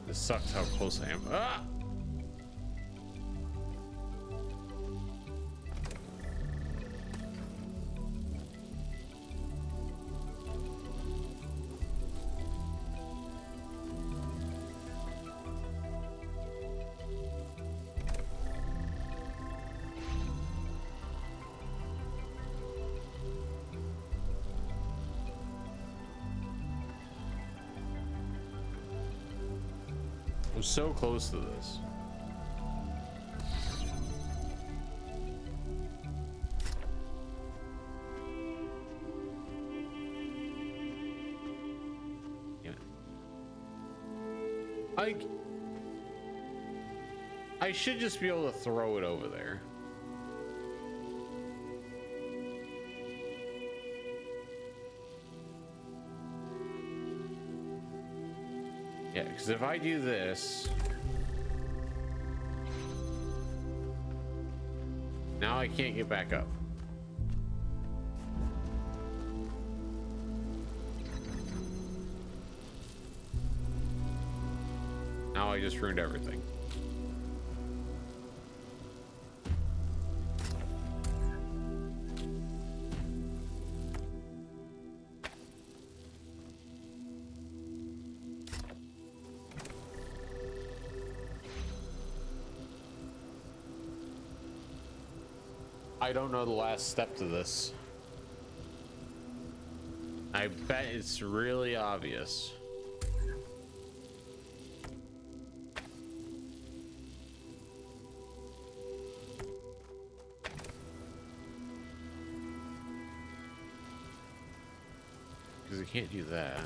This sucks how close I am. Ah! I'm so close to this. Damn it. I should just be able to throw it over there. Yeah, because if I do this, now I can't get back up. Now I just ruined everything. I don't know the last step to this. I bet it's really obvious. Because I can't do that.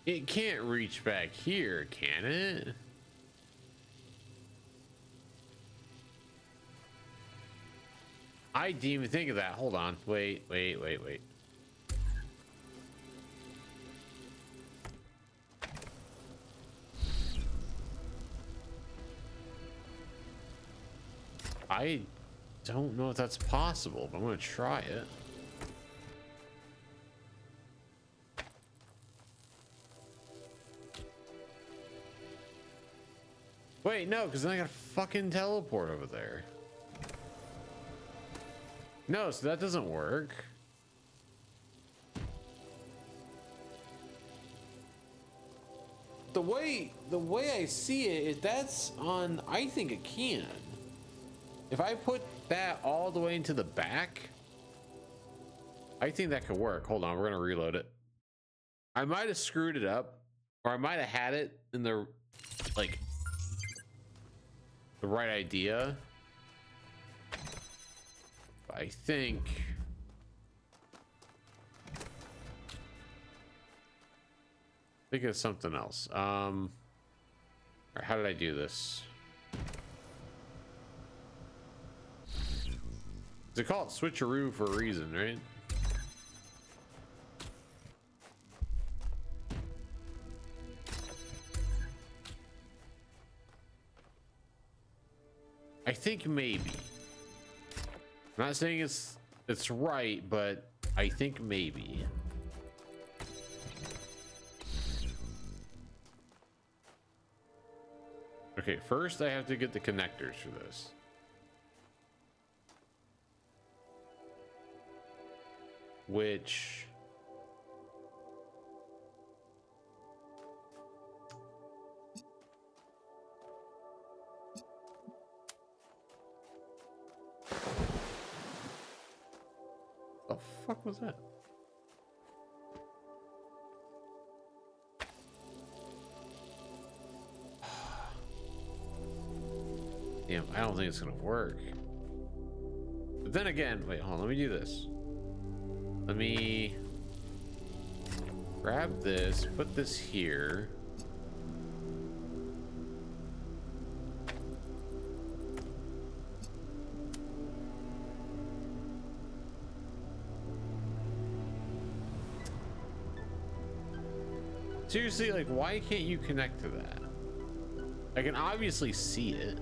It can't reach back here, can it? I didn't even think of that. Hold on. Wait. I don't know if that's possible, but I'm gonna try it. Wait, no, because then I gotta fucking teleport over there. No, so that doesn't work. The way I see it, that's on, I think it can. If I put that all the way into the back, I think that could work. Hold on, we're gonna reload it. I might have screwed it up, or I might have had it in the, like, the right idea. But I think it's something else. How did I do this? They call it Switcheroo for a reason, right? I think maybe. I'm not saying it's right, but I think maybe. Okay, first I have to get the connectors for this. Which the fuck was that? Damn, I don't think it's gonna work. But then again, wait, hold on, let me do this. Let me grab this, put this here. Seriously, like, why can't you connect to that? I can obviously see it.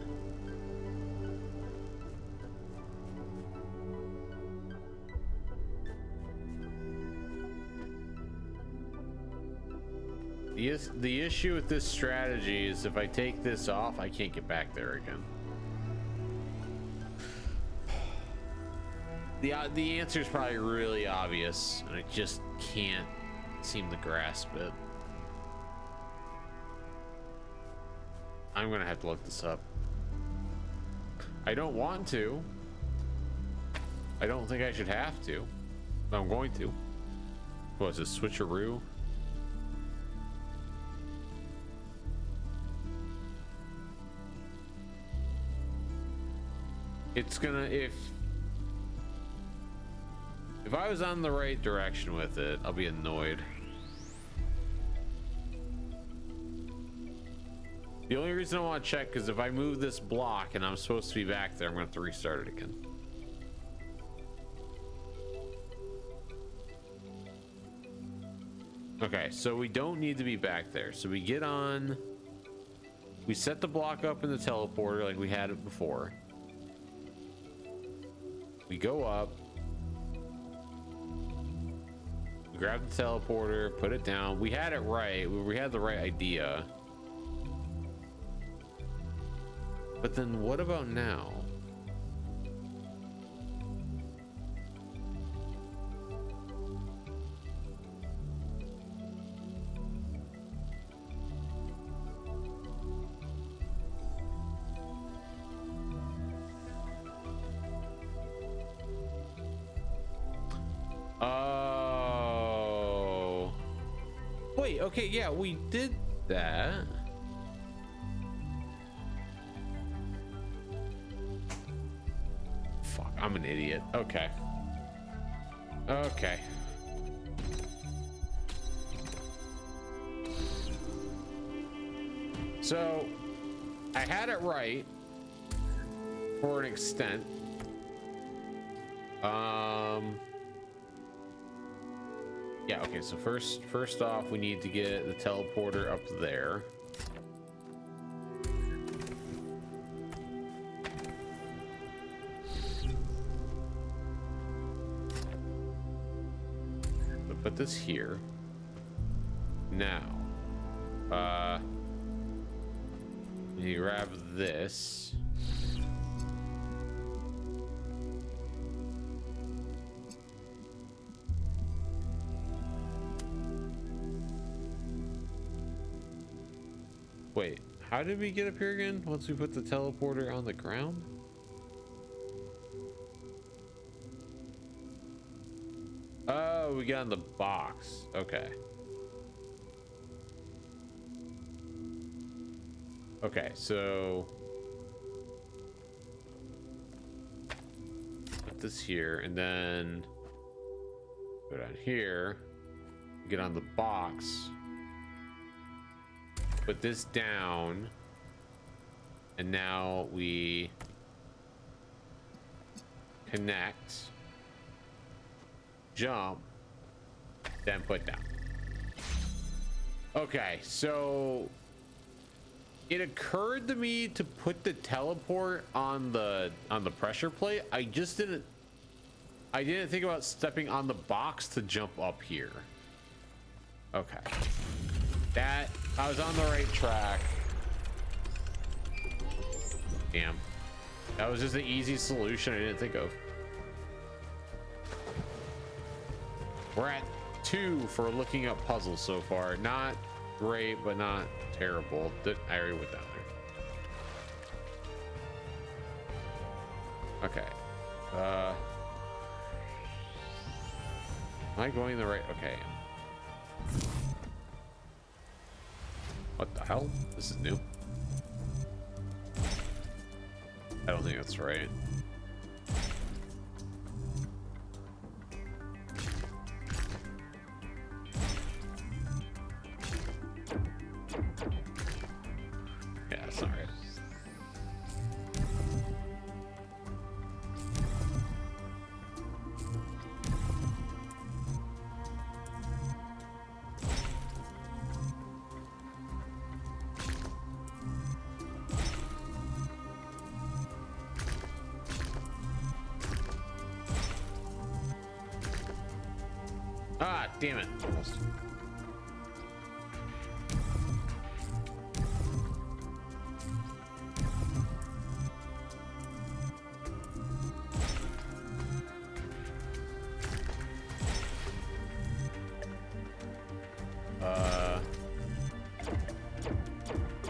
The issue with this strategy is if I take this off, I can't get back there again. The answer is probably really obvious, and I just can't seem to grasp it. I'm gonna have to look this up. I don't want to. I don't think I should have to, but I'm going to. What is this, Switcheroo? It's gonna, if I was on the right direction with it, I'll be annoyed. The only reason I want to check is if I move this block and I'm supposed to be back there, I'm gonna have to restart it again. Okay, so we don't need to be back there. So we get on, we set the block up in the teleporter like we had it before. We go up, we grab the teleporter, put it down. We had it right. We had the right idea. But then what about now? Oh. Wait, okay, yeah, we did that. Fuck, I'm an idiot. Okay. Okay. So, I had it right for an extent. Yeah, okay, so first off, we need to get the teleporter up there. So put this here. Now, we You grab this. Wait, how did we get up here again once we put the teleporter on the ground? Oh, we got on the box. Okay. Okay, so put this here and then go down here, get on the box, put this down, and now we connect, jump, then put down. Okay, so it occurred to me to put the teleport on the pressure plate. I didn't think about stepping on the box to jump up here. Okay. That I was on the right track. Damn. That was just an easy solution I didn't think of. We're at 2 for looking up puzzles so far. Not great, but not terrible. I already went down there. Okay. Am I going the right? Okay. What the hell? This is new. I don't think that's right. Yeah, that's not right. Ah, damn it. Almost.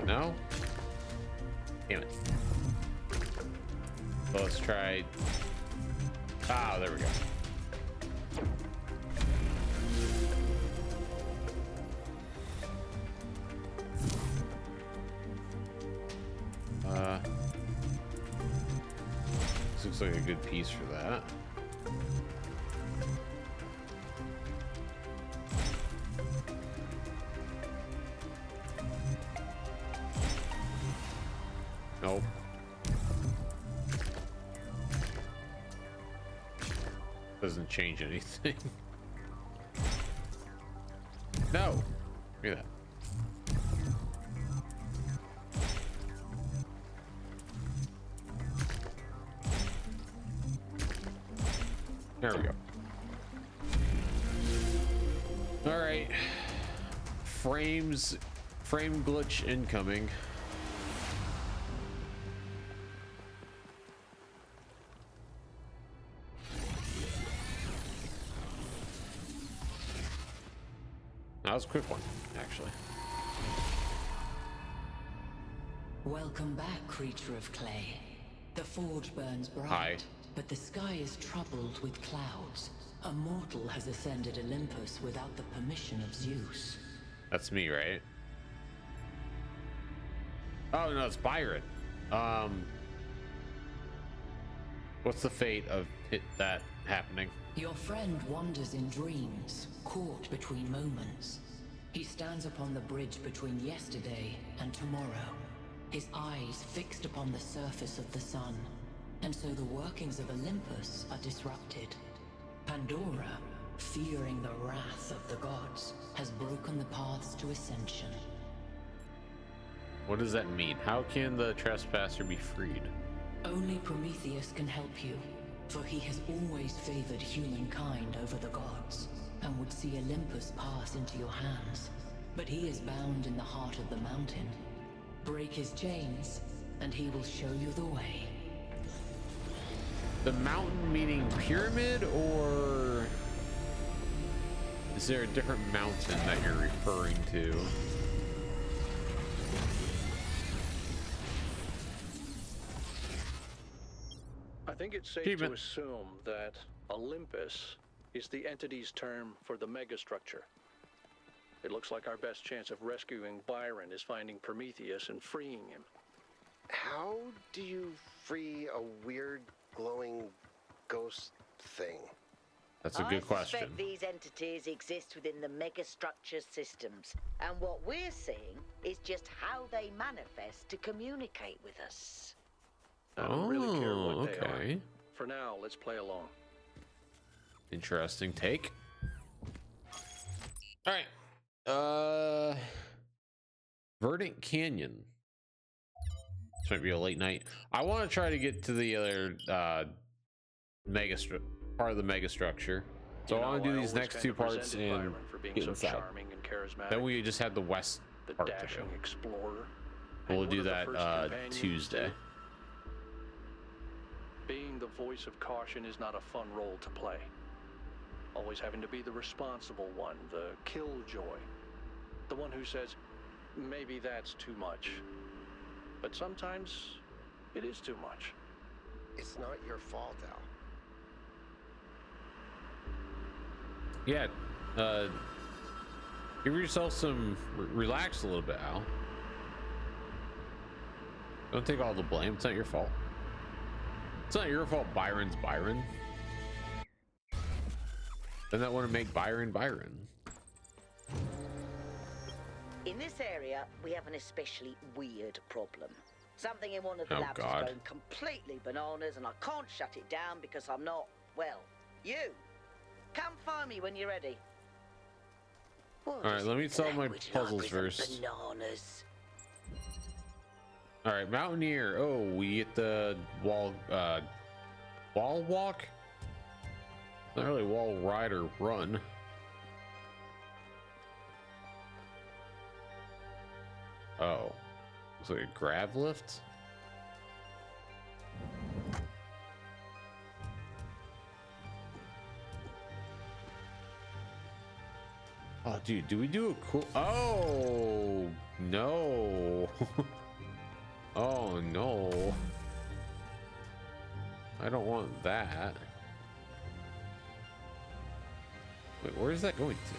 No? Damn it. So let's try. Ah, there we go. This looks like a good piece for that. Nope. Doesn't change anything. No. Look at that. There we go. All right. Frame glitch incoming. That was a quick one, actually. Welcome back, creature of clay. The forge burns bright. Hi. But the sky is troubled with clouds. A mortal has ascended Olympus without the permission of Zeus. That's me, right? Oh no, it's Byron. What's the fate of that happening? Your friend wanders in dreams, caught between moments. He stands upon the bridge between yesterday and tomorrow, his eyes fixed upon the surface of the sun. And so the workings of Olympus are disrupted. Pandora, fearing the wrath of the gods, has broken the paths to ascension. What does that mean? How can the trespasser be freed? Only Prometheus can help you, for he has always favored humankind over the gods, and would see Olympus pass into your hands. But he is bound in the heart of the mountain. Break his chains, and he will show you the way. The mountain meaning pyramid, or is there a different mountain that you're referring to? I think it's safe to assume that Olympus is the entity's term for the megastructure. It looks like our best chance of rescuing Byron is finding Prometheus and freeing him. How do you free a weird glowing ghost thing? That's a good question. I suspect these entities exist within the megastructure systems, and what we're seeing is just how they manifest to communicate with us. I don't really care what they okay. are. For now, let's play along. Interesting take. All right. Verdant Canyon. This might be a late night. I want to try to get to the other part of the megastructure. So I want to do these next two parts and get inside. Then we just have the west part to go. Explorer. We'll do that Tuesday. Being the voice of caution is not a fun role to play. Always having to be the responsible one, the killjoy. The one who says, maybe that's too much. But sometimes it is too much. It's not your fault, Al. Yeah, give yourself some relax a little bit, Al. Don't take all the blame. It's not your fault. It's not your fault Byron's Byron. Then that wouldn't make Byron Byron. In this area, we have an especially weird problem. Something in one of the labs is going completely bananas, and I can't shut it down because I'm not, well, you. Come find me when you're ready. All right, let me solve my puzzles first. Bananas. All right, Mountaineer. Oh, we get the wall walk. Not really wall ride or run. Oh, looks like a grab lift. Oh, dude, do we do a cool? Oh no! Oh no! I don't want that. Wait, where is that going to?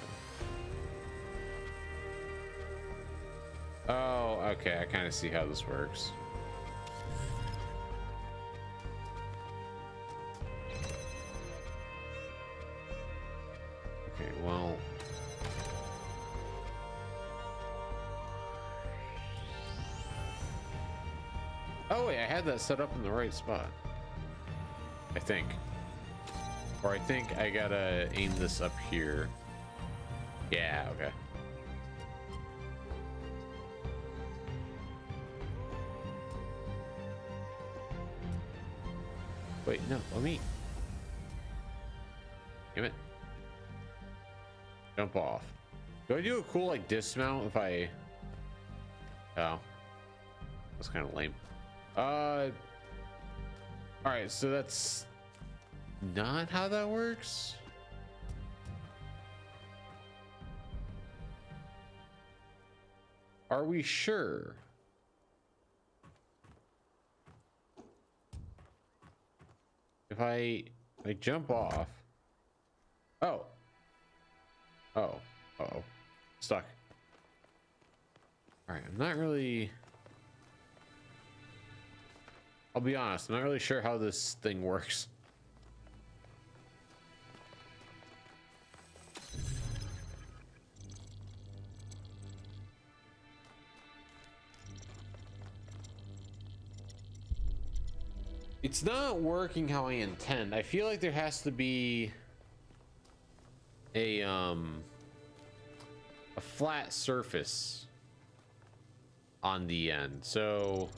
Oh, okay. I kind of see how this works. Okay, well. Oh wait, I had that set up in the right spot. I think. Or I think I gotta aim this up here. Yeah, okay. Wait, no, let me. Damn it. Jump off. Do I do a cool like dismount if I? Oh, that's kind of lame. All right, so that's not how that works. Are we sure? If I jump off. Oh. Oh. Uh-oh. Stuck. All right, I'm not really. I'll be honest, I'm not really sure how this thing works. It's not working how I intend. I feel like there has to be a flat surface on the end. So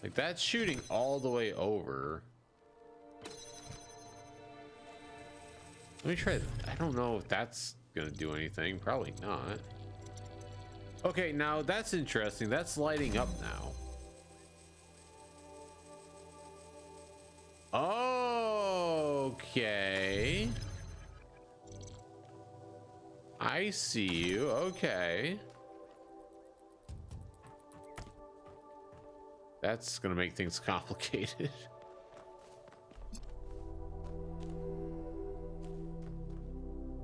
like that's shooting all the way over. Let me try. I don't know if that's gonna do anything. Probably not. Okay, now that's interesting. That's lighting up now. Okay. I see you. Okay. That's gonna make things complicated.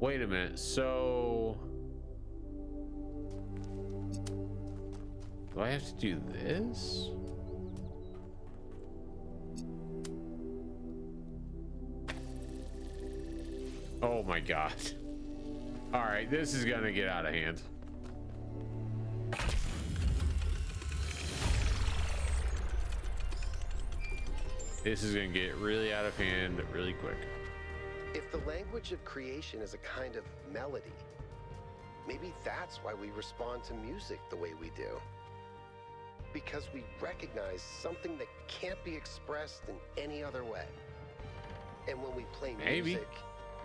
Wait a minute. So do I have to do this? Oh my god. All right, this is gonna get out of hand. This is gonna get really out of hand really quick. If the language of creation is a kind of melody, maybe that's why we respond to music the way we do. Because we recognize something that can't be expressed in any other way. And when we play music,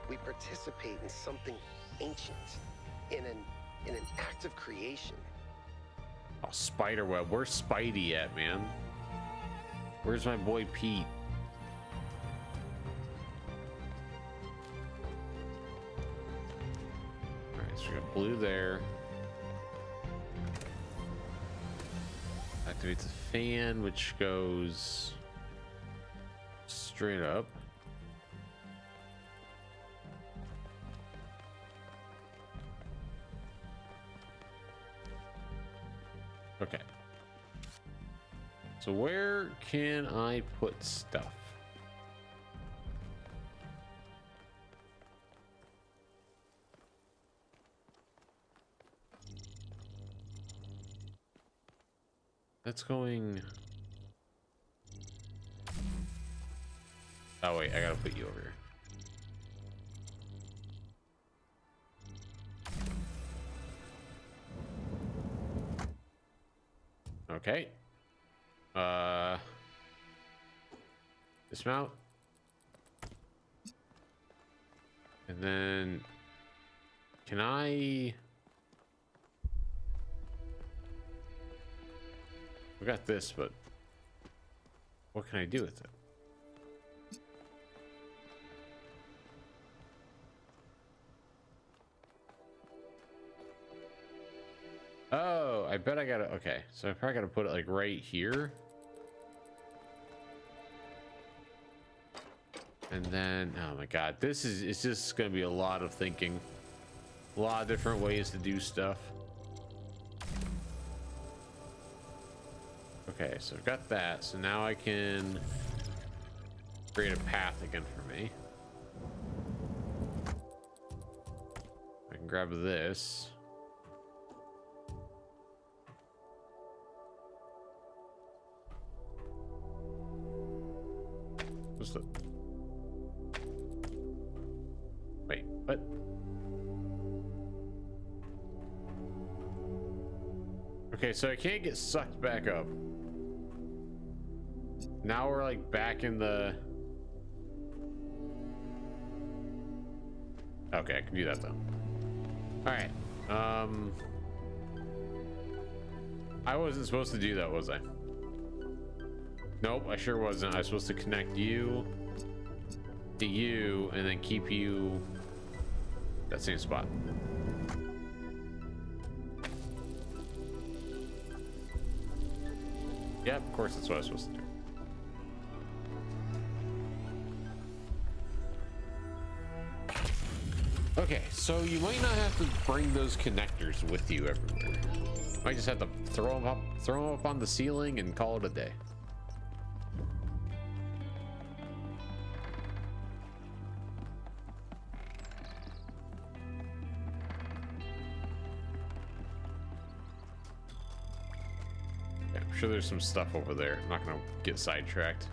we participate in something ancient, in an act of creation. Oh, Spiderweb, where's Spidey at, man? Where's my boy Pete? All right, so we got blue there. Activates a fan, which goes straight up. Okay. So where can I put stuff? That's going... Oh wait, I gotta put you over here. Okay. Dismount. And then can I... We got this, but what can I do with it? Oh, I bet I gotta, okay, so I probably gotta put it like right here. And then, oh my god, this is, it's just gonna be a lot of thinking. A lot of different ways to do stuff. Okay, so I've got that, so now I can create a path again for me. I can grab this. What's the... Wait, what? Okay, so I can't get sucked back up. Now we're like back in the... Okay, I can do that though. All right. I wasn't supposed to do that, was I? Nope, I sure wasn't. I was supposed to connect you to you and then keep you that same spot. Yep, of course that's what I was supposed to do. Okay, so you might not have to bring those connectors with you everywhere. You might just have to throw them up on the ceiling and call it a day. I'm sure there's some stuff over there. I'm not gonna get sidetracked.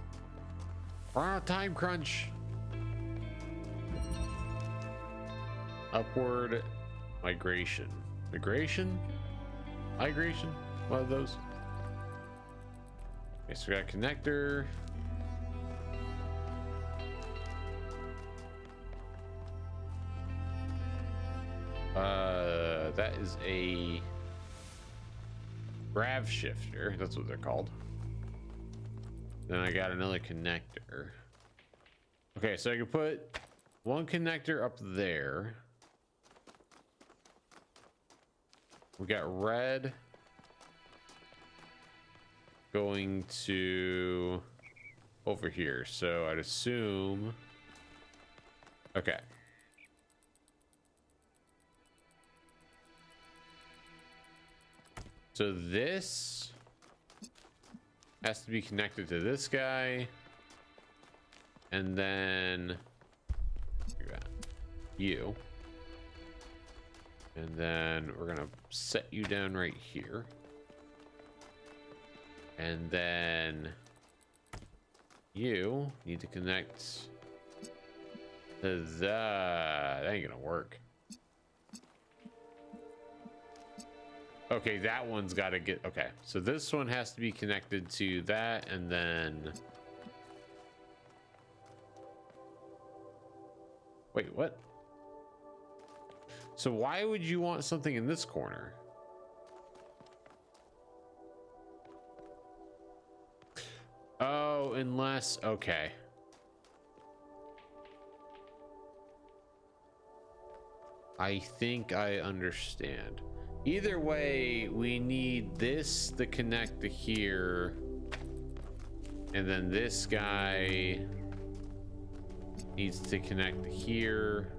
We're on a time crunch. Upward migration. Migration? One of those. Okay, so we got a connector. That is a Grav shifter, that's what they're called. Then I got another connector. Okay, so I can put one connector up there. We got red going to over here, so I'd assume. Okay. So this has to be connected to this guy, and then you, and then we're gonna set you down right here, and then you need to connect to that ain't gonna work. Okay, that one's got to get... Okay, so this one has to be connected to that, and then... Wait, what? So why would you want something in this corner? Oh, unless... Okay. I think I understand. Either way, we need this to connect to here, and then this guy needs to connect to here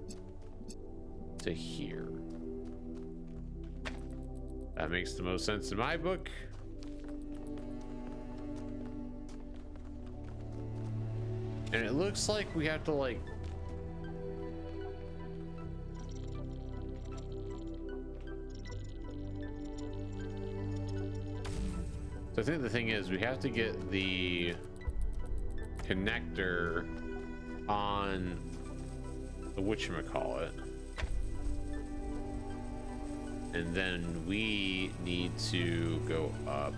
to here. That makes the most sense in my book. And it looks like we have to like So I think the thing is we have to get the connector on the whatchamacallit. And then we need to go up.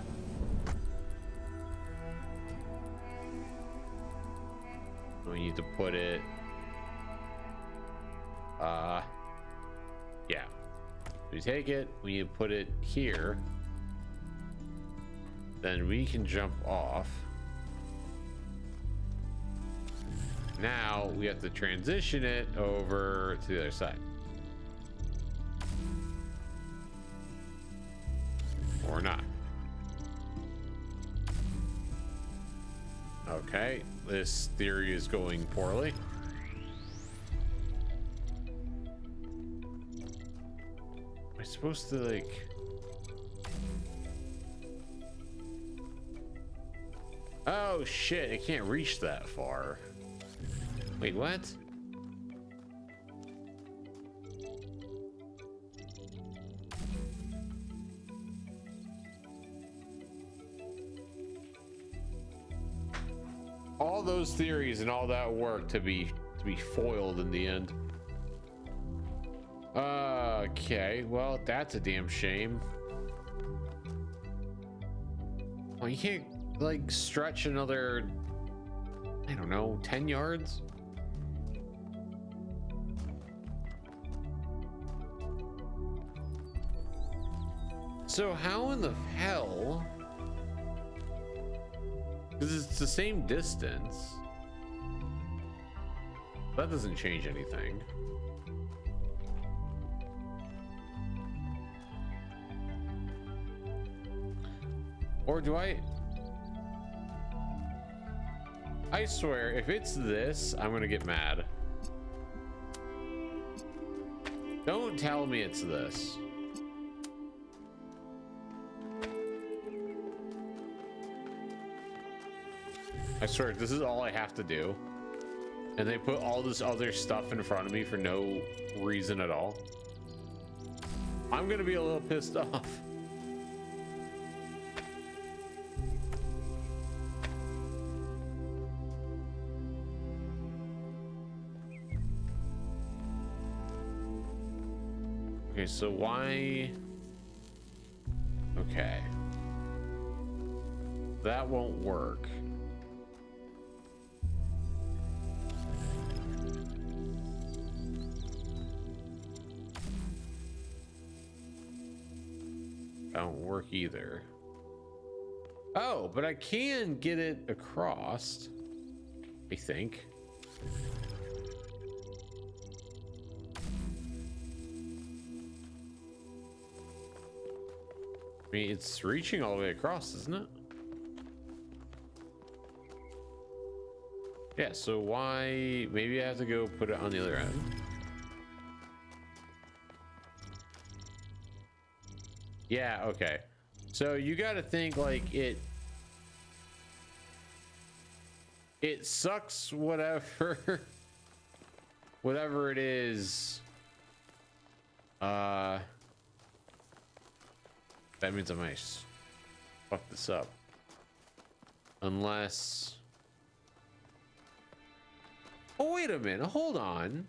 We need to put it yeah. We take it, we need to put it here. Then we can jump off. Now we have to transition it over to the other side. Or not. Okay, this theory is going poorly. Am I supposed to like... Oh shit, it can't reach that far. Wait, what? All those theories and all that work to be foiled in the end. Okay, well, that's a damn shame. Well, you can't like stretch another, I don't know, 10 yards? So how in the hell? Because it's the same distance. That doesn't change anything. Or do I swear, if it's this, I'm gonna get mad. Don't tell me it's this. I swear, this is all I have to do. And they put all this other stuff in front of me for no reason at all. I'm gonna be a little pissed off. Okay, so why? Okay. That won't work. That won't work either. Oh, but I can get it across, I think. I mean, it's reaching all the way across, isn't it? Yeah, so why... Maybe I have to go put it on the other end. Yeah, okay. So you gotta think, like, it sucks whatever... whatever it is. That means I might fuck this up. Unless... Oh, wait a minute. Hold on.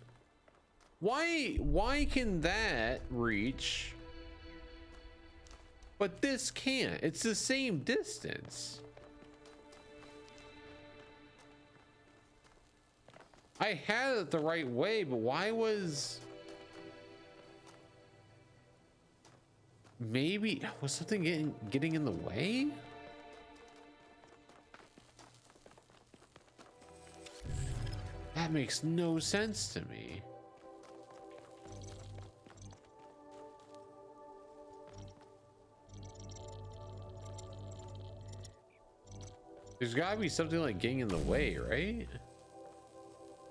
Why can that reach, but this can't? It's the same distance. I had it the right way, but why was... Maybe was something getting in the way? That makes no sense to me. There's gotta be something like getting in the way, right?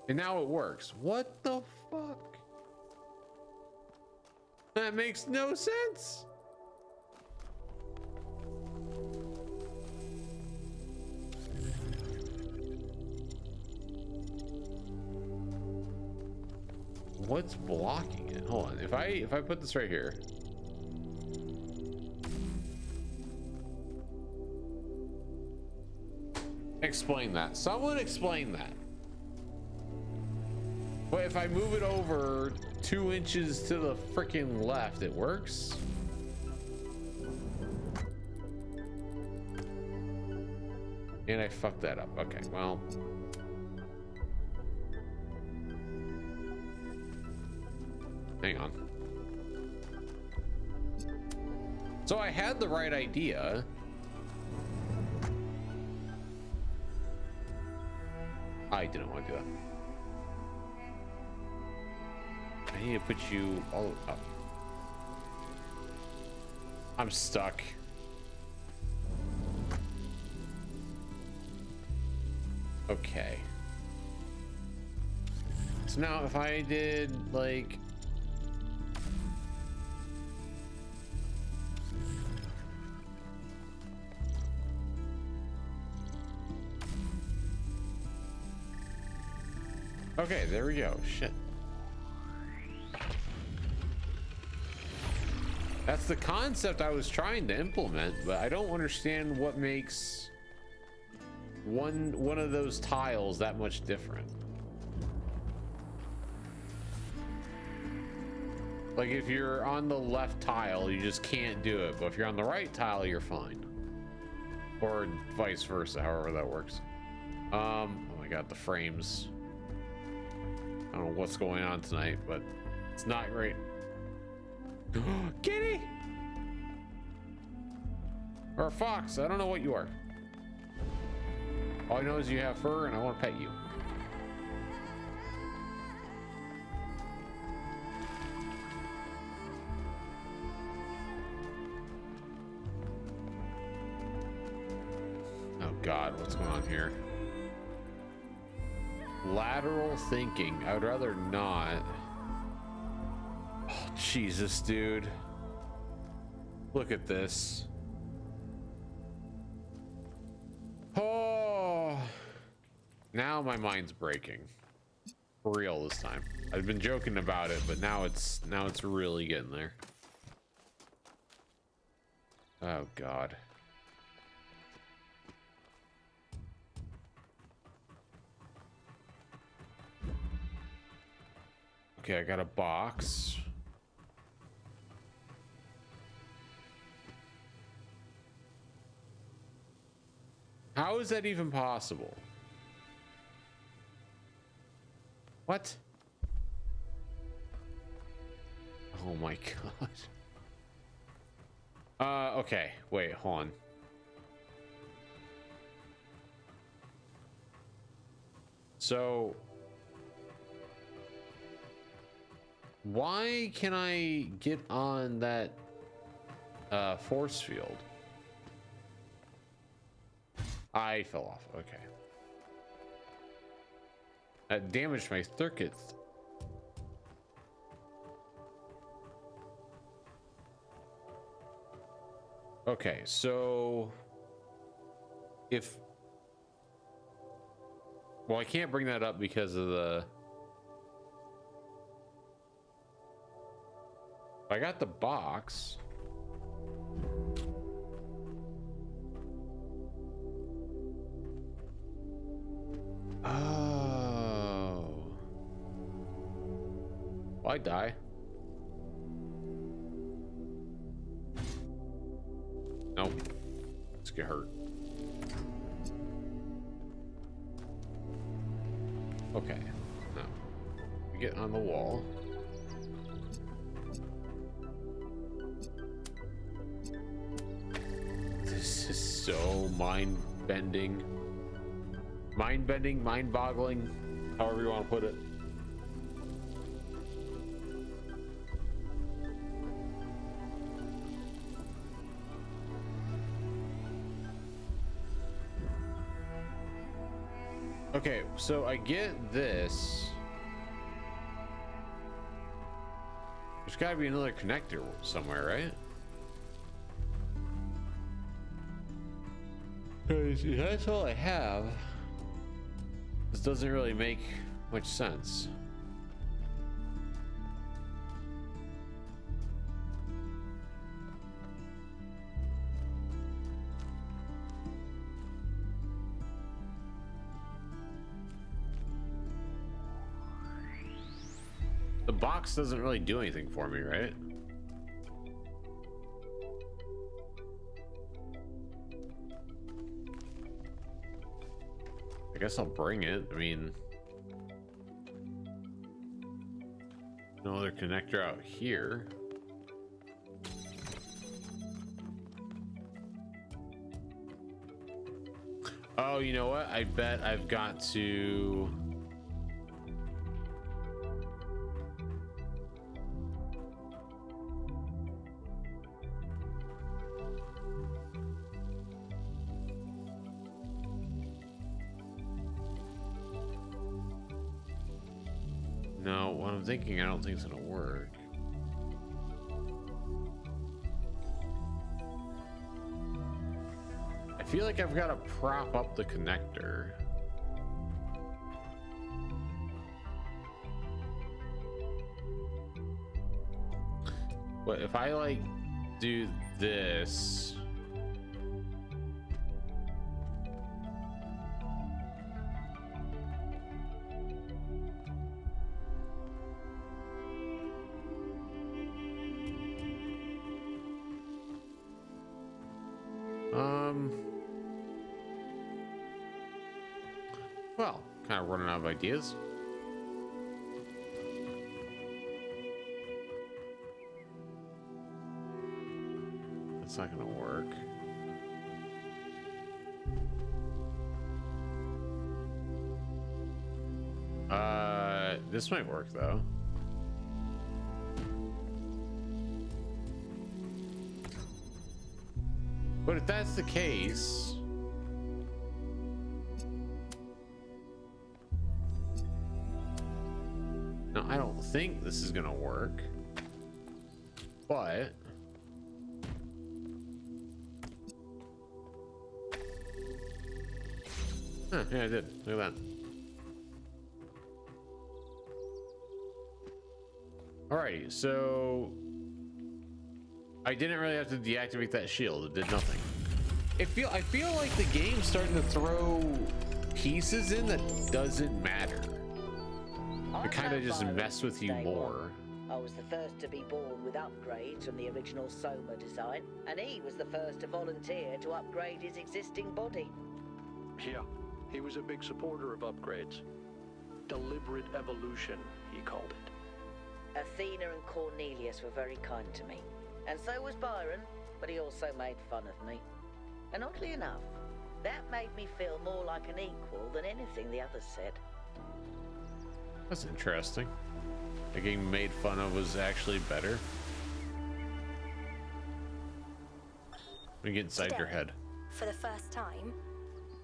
And now it works. What the fuck? That makes no sense. What's blocking it? Hold on. If I put this right here. Explain that. Someone explain that. But if I move it over 2 inches to the freaking left, it works? And I fucked that up. Okay, well. Hang on. So I had the right idea. I didn't want to do that. I need to put you all up. I'm stuck. Okay. So now if I did like... Okay, there we go. Shit. That's the concept I was trying to implement, but I don't understand what makes one of those tiles that much different. Like if you're on the left tile, you just can't do it, but if you're on the right tile, you're fine. Or vice versa, however that works. Oh my god, the frames. I don't know what's going on tonight, but it's not great. Kitty! Or a fox, I don't know what you are. All I know is you have fur and I want to pet you. Oh god, what's going on here? Lateral thinking. I would rather not. Oh, Jesus, dude. Look at this. Oh. Now my mind's breaking. For real this time. I've been joking about it, but now it's really getting there. Oh god. Okay, I got a box. How is that even possible? What? Oh my god. Okay, wait, hold on. So why can I get on that force field? I fell off. Okay. That damaged my circuits. Okay, so if... Well, I can't bring that up because of the... I got the box. Oh. Well, I die. Nope. Let's get hurt. Okay. Now, we get on the wall. This is so mind-bending. Mind-bending, mind-boggling, however you want to put it. Okay, so I get this. There's got to be another connector somewhere, right? That's all I have. This doesn't really make much sense. The box doesn't really do anything for me, right? I guess I'll bring it. I mean, no other connector out here. Oh, you know what? I bet I've got to... No, what I'm thinking, I don't think it's gonna work. I feel like I've got to prop up the connector. But if I like do this, well, kind of running out of ideas. That's not gonna work. This might work though. But if that's the case, no, I don't think this is gonna work, but huh, yeah, I did. Look at that. Alrighty, so I didn't really have to deactivate that shield. It did nothing. I feel like the game's starting to throw pieces in that doesn't matter. It kind of just mess with you more. I was the first to be born with upgrades from the original Soma design, and he was the first to volunteer to upgrade his existing body. Yeah, he was a big supporter of upgrades. Deliberate evolution, he called it. Athena and Cornelius were very kind to me. And so was Byron, but he also made fun of me. And oddly enough, that made me feel more like an equal than anything the others said. That's interesting. Like getting made fun of was actually better. Let me get inside your head. For the first time,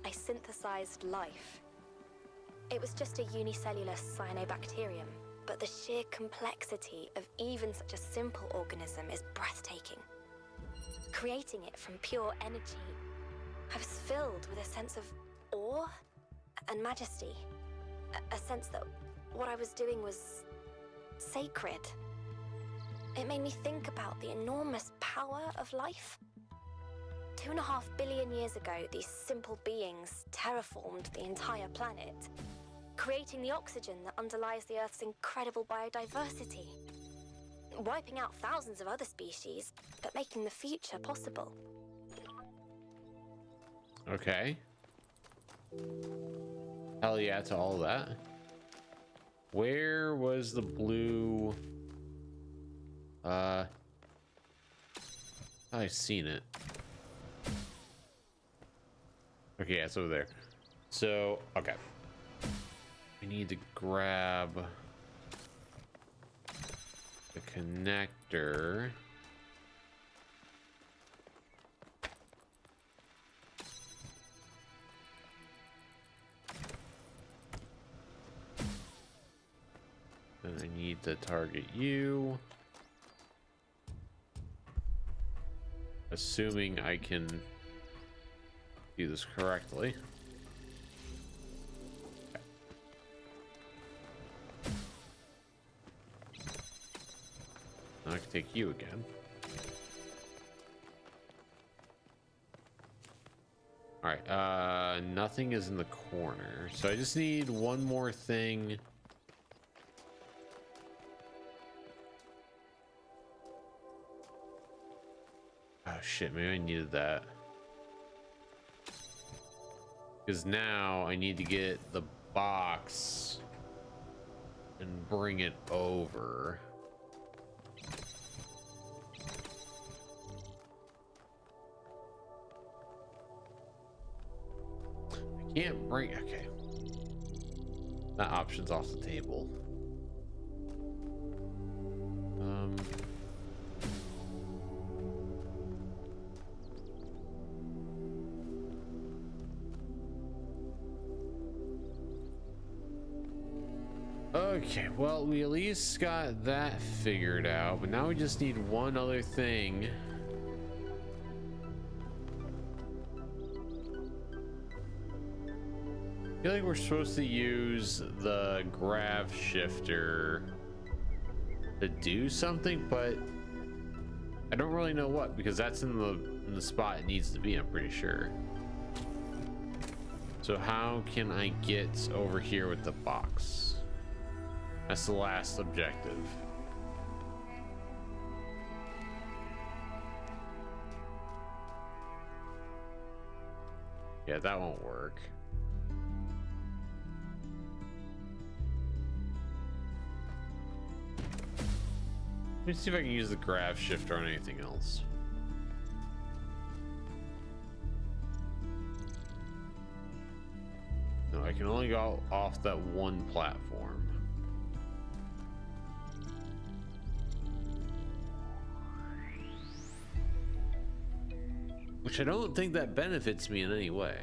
I synthesized life. It was just a unicellular cyanobacterium, but the sheer complexity of even such a simple organism is breathtaking. Creating it from pure energy, I was filled with a sense of awe and majesty. A sense that what I was doing was sacred. It made me think about the enormous power of life. 2.5 billion years ago, these simple beings terraformed the entire planet, creating the oxygen that underlies the Earth's incredible biodiversity, wiping out thousands of other species, but making the future possible. Okay. Hell yeah to all that. Where was the blue? I've seen it. Okay, yeah, it's over there. So, okay. We need to grab the connector. And I need to target you. Assuming I can do this correctly. Okay. Now I can take you again. All right, nothing is in the corner, so I just need one more thing. Oh shit, maybe I needed that. Because now I need to get the box and bring it over. I can't bring, okay. That option's off the table. Okay, well, we at least got that figured out, but now we just need one other thing. I feel like we're supposed to use the grav shifter to do something, but I don't really know what, because that's in the spot it needs to be, I'm pretty sure. So how can I get over here with the box? That's the last objective. Yeah, that won't work. Let me see if I can use the grav shifter on anything else. No, I can only go off that one platform. Which I don't think that benefits me in any way.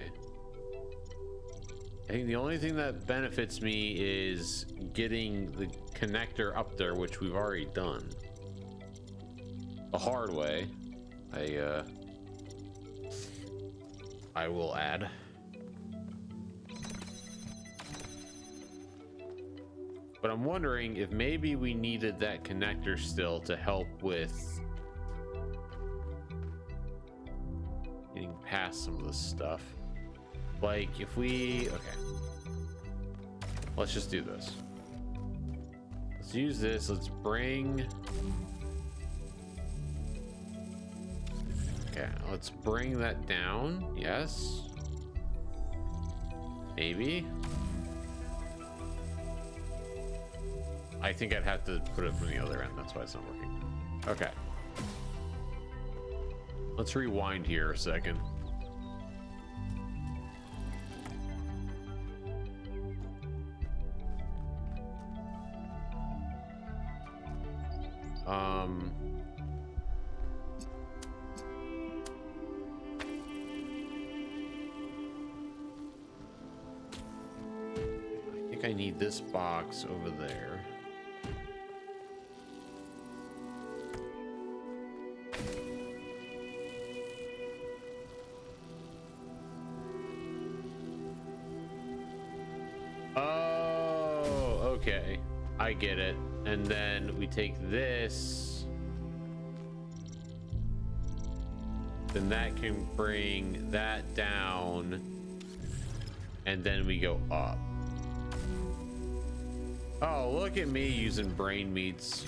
I think the only thing that benefits me is getting the connector up there, which we've already done. The hard way, I will add. But I'm wondering if maybe we needed that connector still to help with getting past some of this stuff. Like if we, okay, let's just do this. Let's use this. Let's bring, okay, let's bring that down. Yes, maybe. I think I'd have to put it from the other end. That's why it's not working. Okay. Let's rewind here a second. I think I need this box over there. Oh, okay. I get it. And then we take this. Then that can bring that down. And then we go up. Oh, look at me using brain meats.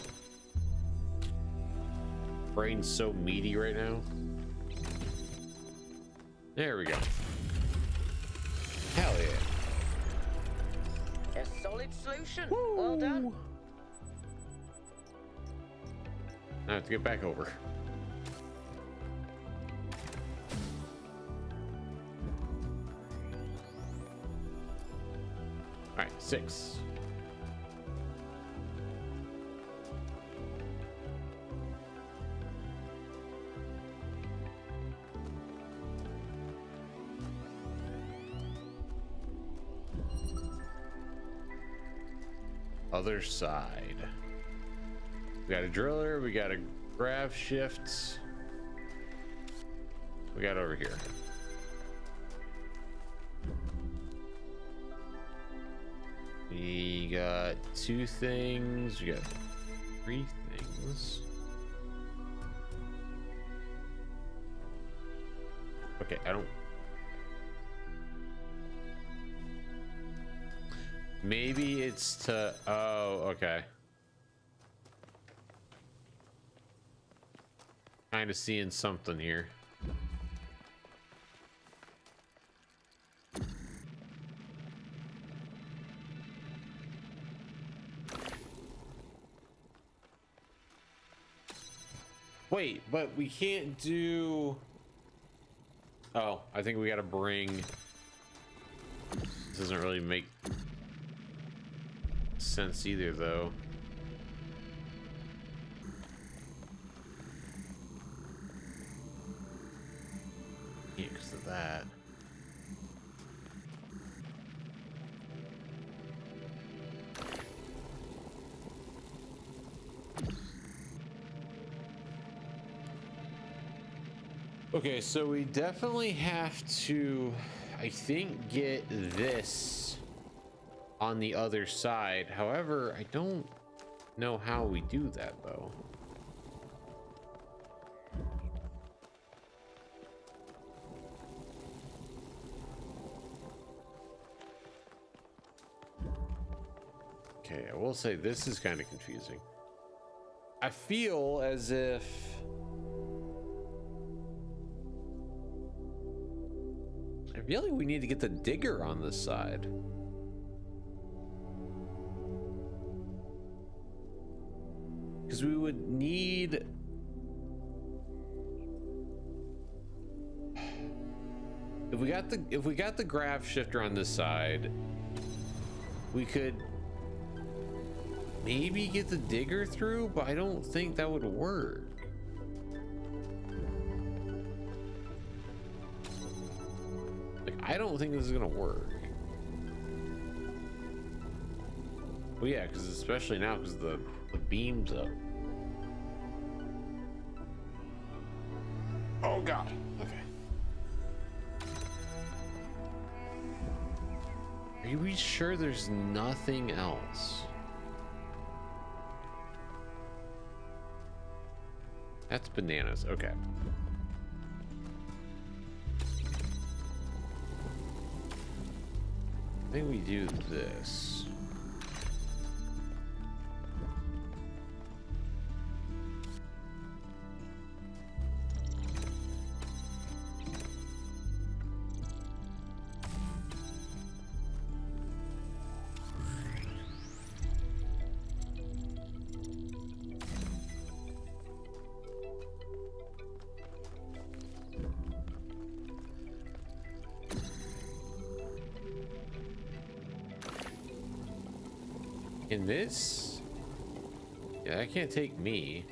Brain's so meaty right now. There we go. Hell yeah. A solid solution. Woo. Well done. I have to get back over. All right, 6. Other side. We got a driller, we got a grav shift. We got over here. We got 2 things, we got 3 things. Okay, I don't. Maybe it's to, oh, okay. Kind of seeing something here. Wait, but we can't do. Oh, I think we got to bring. This doesn't really make sense either, though. Yeah, because of that. Okay, so we definitely have to, I think, get this on the other side. However, I don't know how we do that, though. Okay, I will say this is kind of confusing. I feel as if really we need to get the digger on this side. Because we would need if we got the grav shifter on this side, we could maybe get the digger through, but I don't think that would work. I don't think this is gonna work. Well, yeah, because especially now because the beam's up. Oh god. Okay. Are we sure there's nothing else? That's bananas. Okay. I think we do this. In this, Yeah, that can't take me.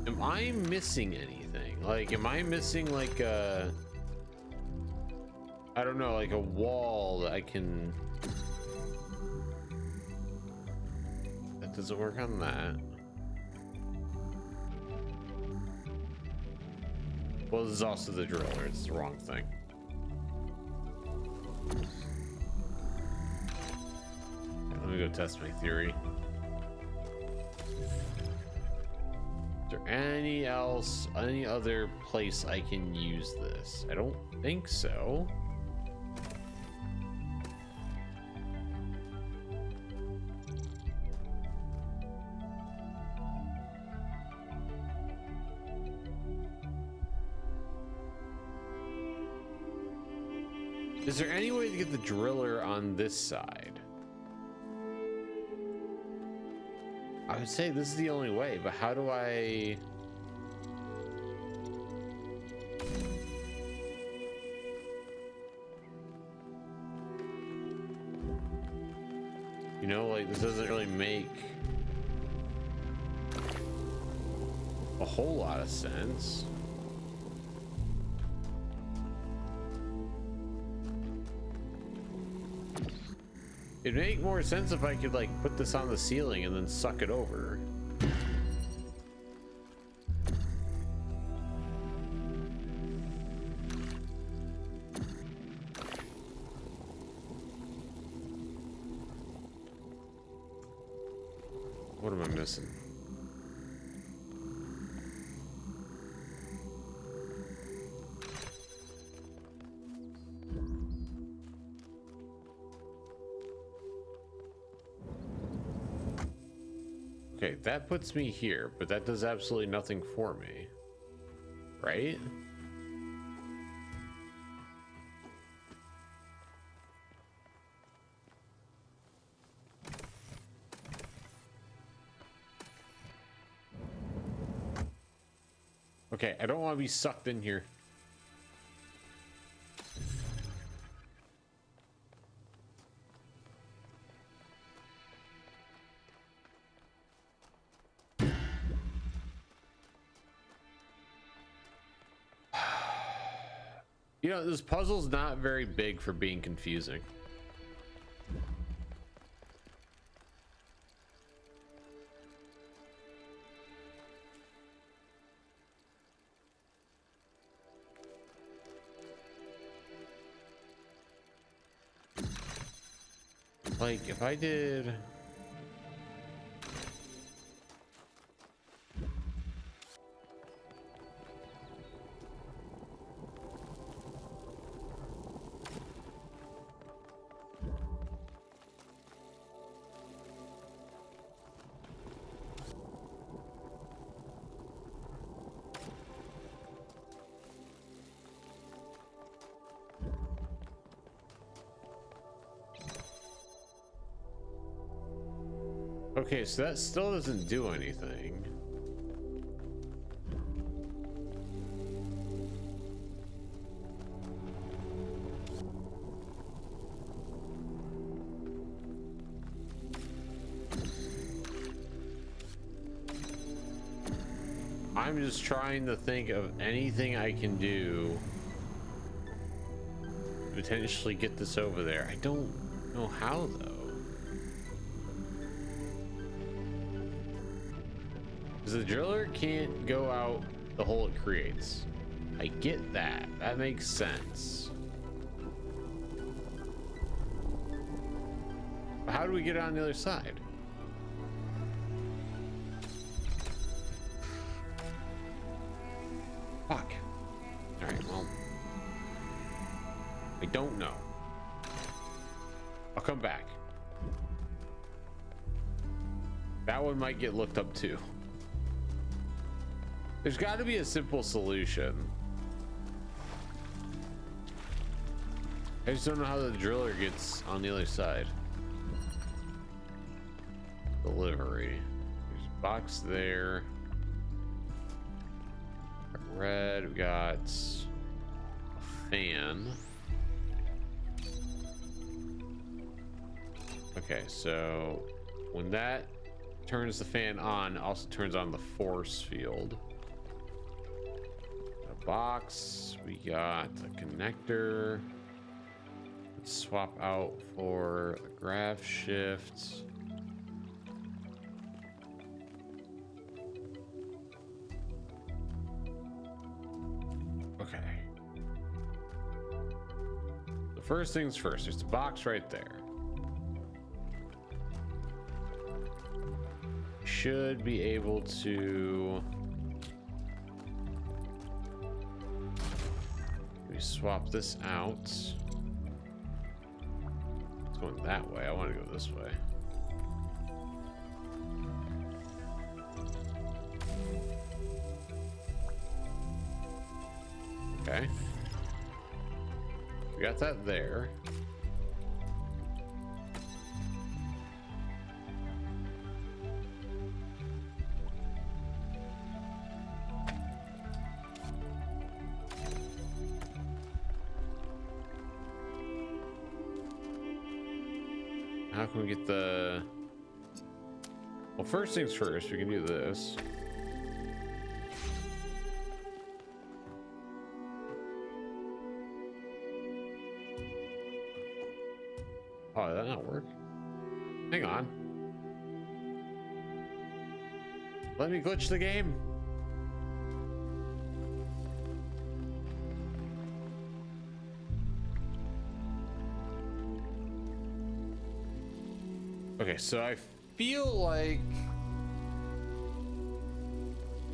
Am I missing anything? Like, am I missing like a... I don't know, like a wall that I can... That doesn't work on that. Well, this is also the driller. It's the wrong thing. Let me go test my theory. Is there any other place I can use this? I don't think so. Is there any way to get the driller on this side? I would say this is the only way, but how do I... You know, like, this doesn't really make a whole lot of sense. It'd make more sense if I could, like, put this on the ceiling and then suck it over. What am I missing? Okay, that puts me here, but that does absolutely nothing for me, right? Okay, I don't want to be sucked in here. You know, this puzzle's not very big for being confusing. Like, if I did... Okay, so that still doesn't do anything. I'm just trying to think of anything I can do to potentially get this over there. I don't know how, though. The driller can't go out the hole it creates. I get that. That makes sense. But how do we get it on the other side? Fuck. Alright, well. I don't know. I'll come back. That one might get looked up too. There's got to be a simple solution. I just don't know how the driller gets on the other side. Delivery. There's a box there. Red. We got a fan. Okay, so when that turns the fan on, it also turns on the force field. A box, we got a connector. Let's swap out for the grav shift. Okay. The first things first, there's a box right there. Should be able to swap this out. It's going that way. I want to go this way. Okay. We got that there. How can we get the... Well, first things first, we can do this. Oh, did that not work? Hang on. Let me glitch the game. Okay, so I feel like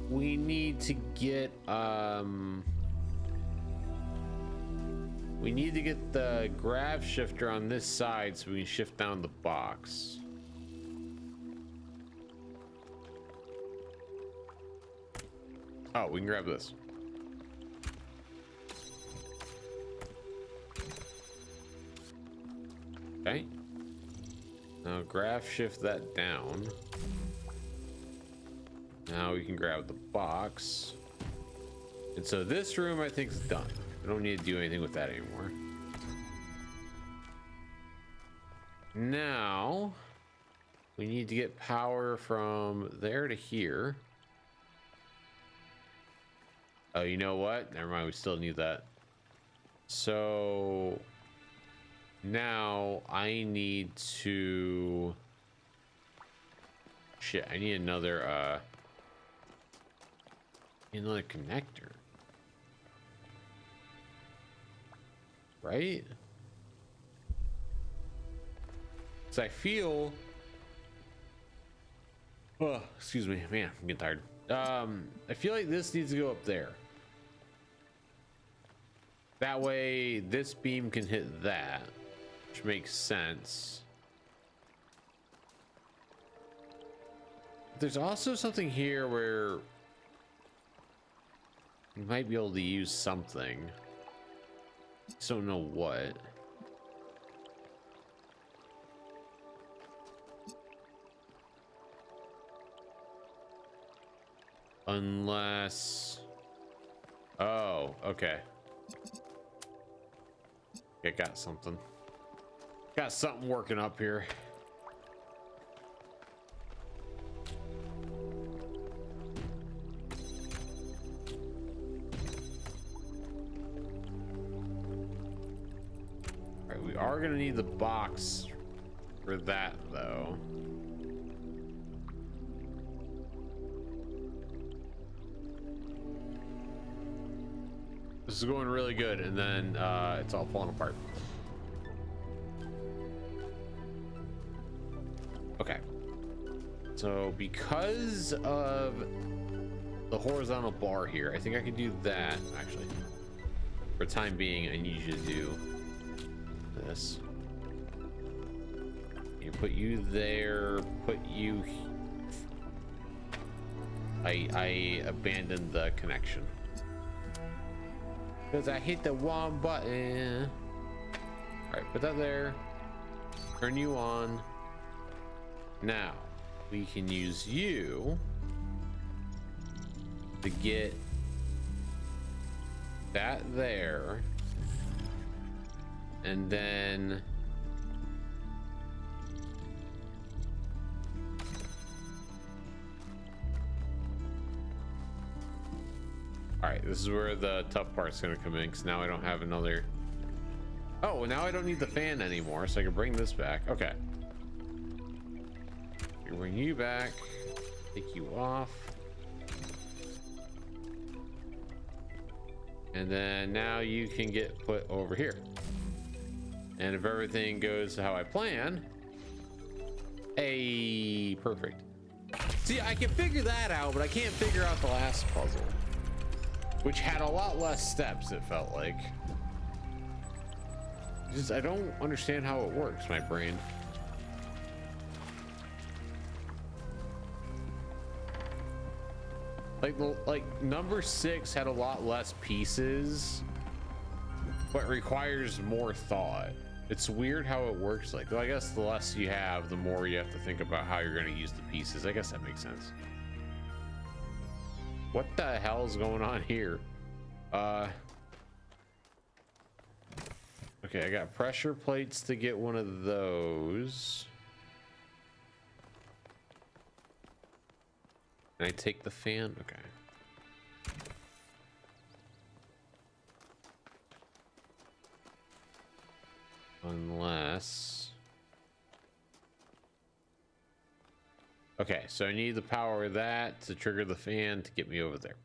we need to get the grav shifter on this side so we can shift down the box. Oh, we can grab this. Okay. Now grav shift that down. Now we can grab the box. And so this room I think is done. I don't need to do anything with that anymore. Now we need to get power from there to here. Oh, you know what? Never mind, we still need that. So now I need to... Shit, I need another connector. Right? Because I feel... Oh, excuse me. Man, I'm getting tired. I feel like this needs to go up there. That way, this beam can hit that. Which makes sense. There's also something here where you might be able to use something. Just don't know what. Unless... Oh, okay. Okay, got something. Got something working up here. All right, we are gonna need the box for that, though. This is going really good, and then it's all falling apart. Okay. So because of the horizontal bar here, I think I can do that, actually. For the time being, I need you to do this. You put you there, put you... I abandoned the connection. Because I hit the wrong button. Alright, put that there. Turn you on. Now, we can use you to get that there. And then All right, this is where the tough part's gonna come in, because now I don't have another. Oh, now I don't need the fan anymore, so I can bring this back. Okay. Bring you back. Take you off. And then now you can get put over here. And if everything goes how I plan, hey, perfect. See, I can figure that out, but I can't figure out the last puzzle, which had a lot less steps, it felt like. Just, I don't understand how it works, my brain. Like number 6 had a lot less pieces, but requires more thought. It's weird how it works. Like, well, I guess the less you have, the more you have to think about how you're going to use the pieces. I guess that makes sense. What the hell is going on here? Okay, I got pressure plates to get one of those. Can I take the fan? Okay. Unless... Okay, so I need the power of that to trigger the fan to get me over there.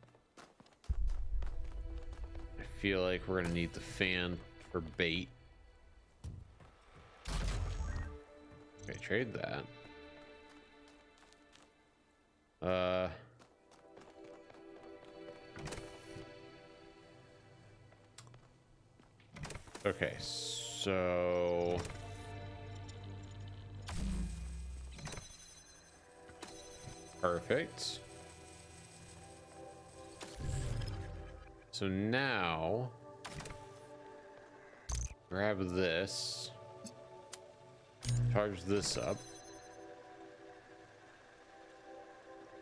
I feel like we're gonna need the fan for bait. Okay, trade that. Okay, so perfect. So now grab this, charge this up.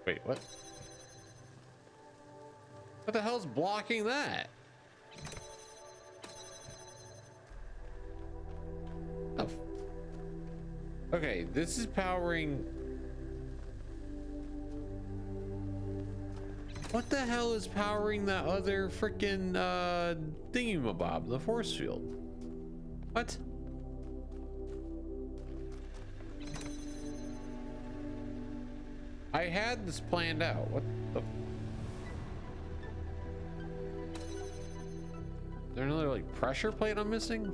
Wait, what? What the hell's blocking that? Oh. Okay, this is powering. What the hell is powering that other freaking thingy-mabob, the force field? What? I had this planned out. What the? Is there another like pressure plate I'm missing?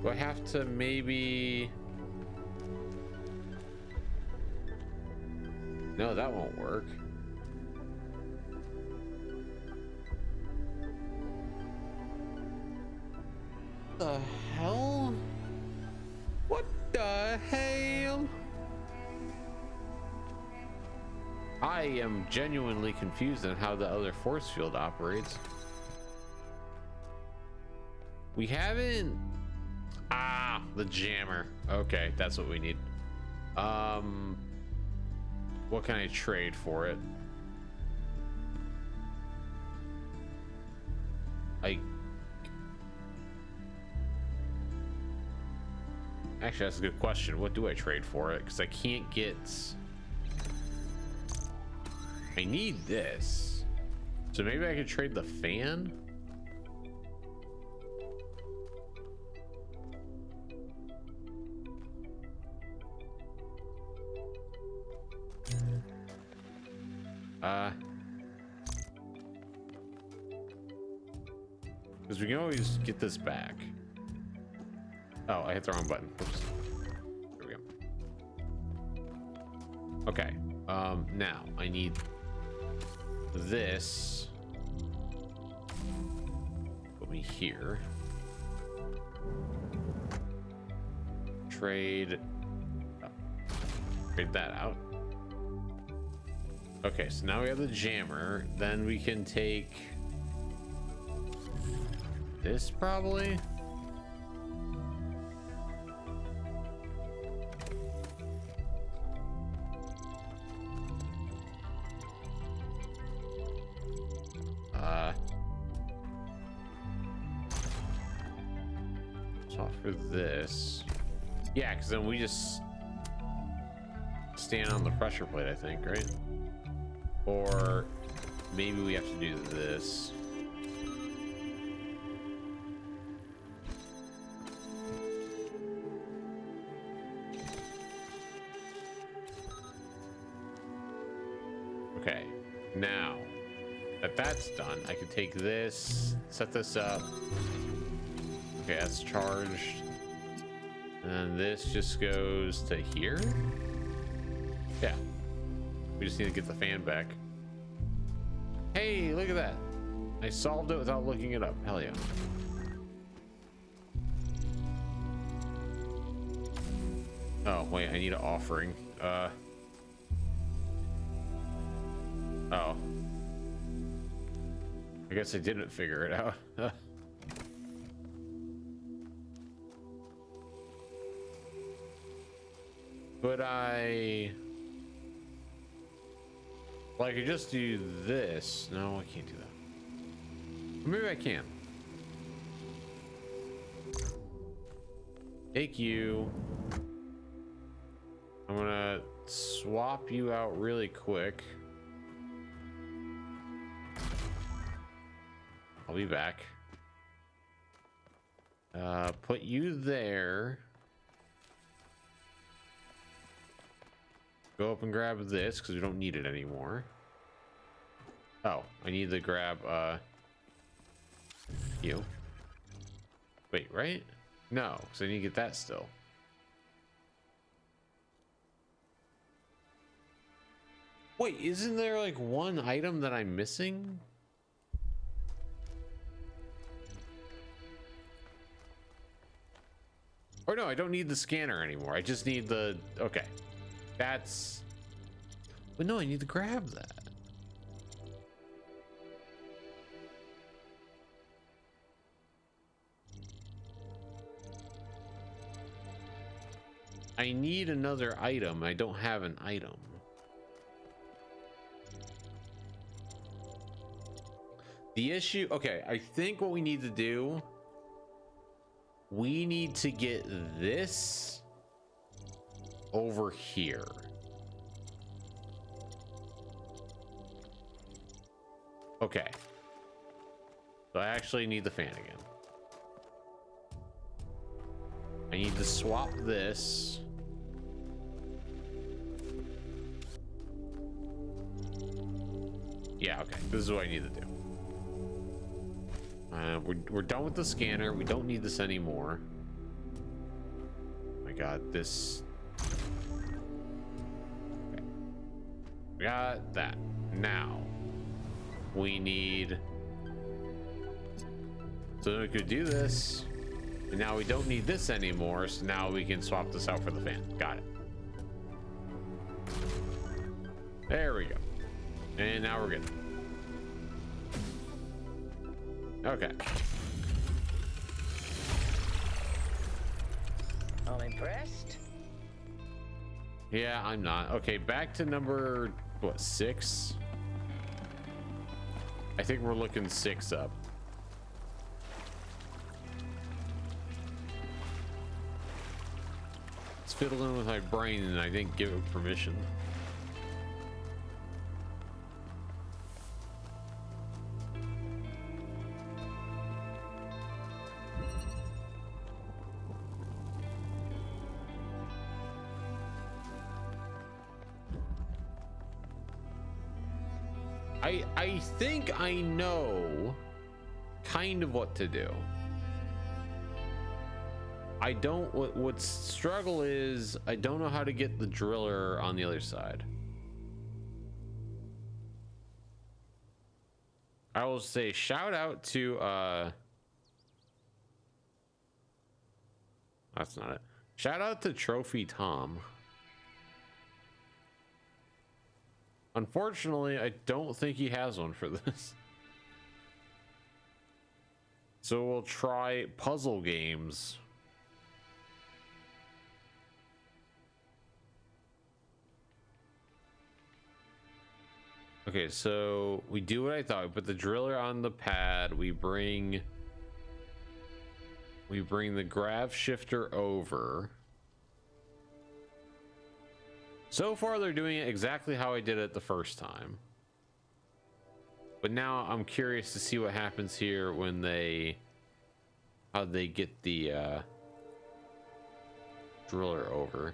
Do I have to maybe? No, that won't work. The hell? What the hell? I am genuinely confused on how the other force field operates. We haven't... Ah, the jammer. Okay, that's what we need. What can I trade for it? Actually, that's a good question. What do I trade for it? Because I can't get... I need this. So maybe I could trade the fan? Because we can always get this back. Oh, I hit the wrong button. Oops. There we go. Okay. Now I need this. Put me here. Trade. Oh. Trade that out. Okay, so now we have the jammer. Then we can take this probably. For this, yeah, because then we just stand on the pressure plate, I think, right? Or maybe we have to do this. Okay, now that that's done, I can take this, set this up. Okay, that's charged. And this just goes to here. Yeah. We just need to get the fan back. Hey, look at that. I solved it without looking it up. Hell yeah. Oh, wait, I need an offering. Oh. I guess I didn't figure it out. But well, I could just do this. No, I can't do that. Maybe I can. Take you. I'm gonna swap you out really quick. I'll be back. Put you there. Go up and grab this because we don't need it anymore. Oh, I need to grab you. Wait, right? No, because I need to get that still. Wait, isn't there like one item that I'm missing? Or no, I don't need the scanner anymore. I just need the... Okay. That's... But no, I need to grab that. I need another item. I don't have an item. The issue... Okay, I think what we need to do... We need to get this over here. Okay. So I actually need the fan again. I need to swap this. Yeah, okay. This is what I need to do. We're done with the scanner. We don't need this anymore. Oh my god, this... Okay. We got that. Now, we need... So then we could do this. And now we don't need this anymore. So now we can swap this out for the fan. Got it. There we go. And now we're good. Okay. I'm impressed. Yeah, I'm not. Okay, back to number, what, 6? I think we're looking 6 up. It's fiddling with my brain and I didn't give it permission. I think I know kind of what to do. I don't, what struggle is, I don't know how to get the driller on the other side. I will say shout out to, that's not it. Shout out to Trophy Tom. Unfortunately, I don't think he has one for this. So we'll try puzzle games. Okay, so we do what I thought. We put the driller on the pad. We bring the grav shifter over. So far, they're doing it exactly how I did it the first time. But now I'm curious to see what happens here when how they get the driller over.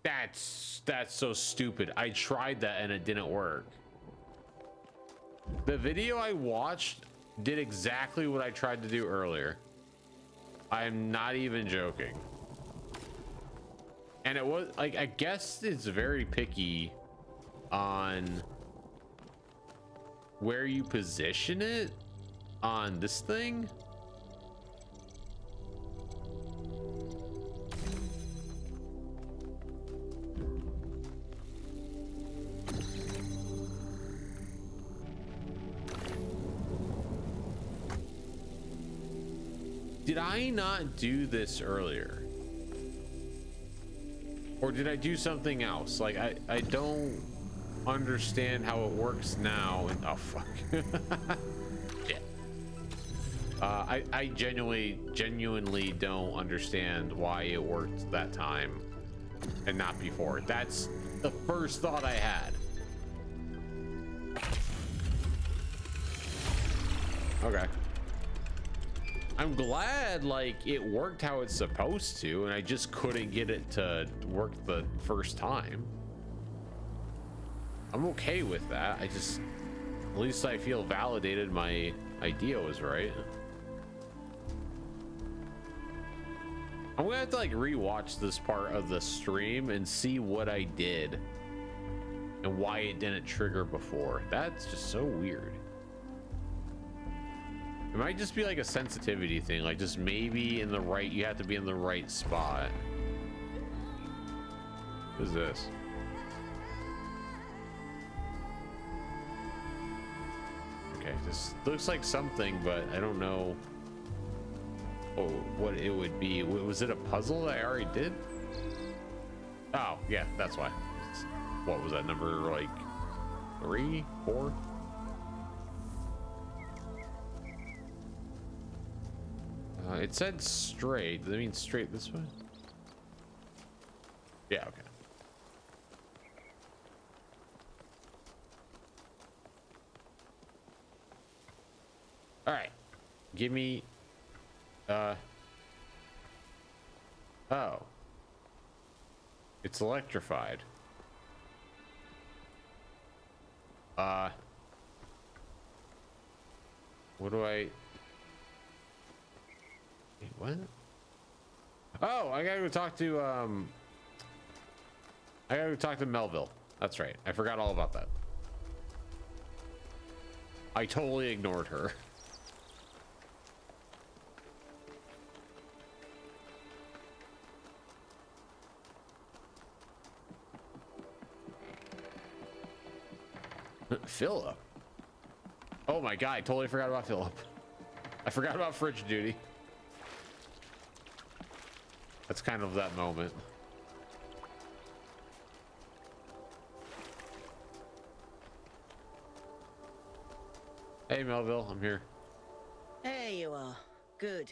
That's so stupid. I tried that and it didn't work. The video I watched did exactly what I tried to do earlier. I am not even joking. And it was like, I guess it's very picky on where you position it on this thing. Did I not do this earlier? Or did I do something else? Like, I don't understand how it works now. And, oh, fuck. Yeah. I genuinely don't understand why it worked that time and not before. That's the first thought I had. Okay. I'm glad, like, it worked how it's supposed to, and I just couldn't get it to work the first time. I'm okay with that. I just, at least I feel validated my idea was right. I'm gonna have to, like, rewatch this part of the stream and see what I did and why it didn't trigger before. That's just so weird. It might just be like a sensitivity thing, like just maybe in the right, you have to be in the right spot. What is this? Okay, this looks like something, but I don't know what it would be. Was it a puzzle that I already did? Oh, yeah, that's why. What was that number, like 3, 4? It said straight. Does that mean straight this way? Yeah, okay. All right. Give me oh. It's electrified. What do I What? Oh, I gotta go talk to Melville. That's right. I forgot all about that. I totally ignored her. Philip. Oh my god, I totally forgot about Philip. I forgot about fridge duty. That's kind of that moment. Hey Melville, I'm here. There you are. Good.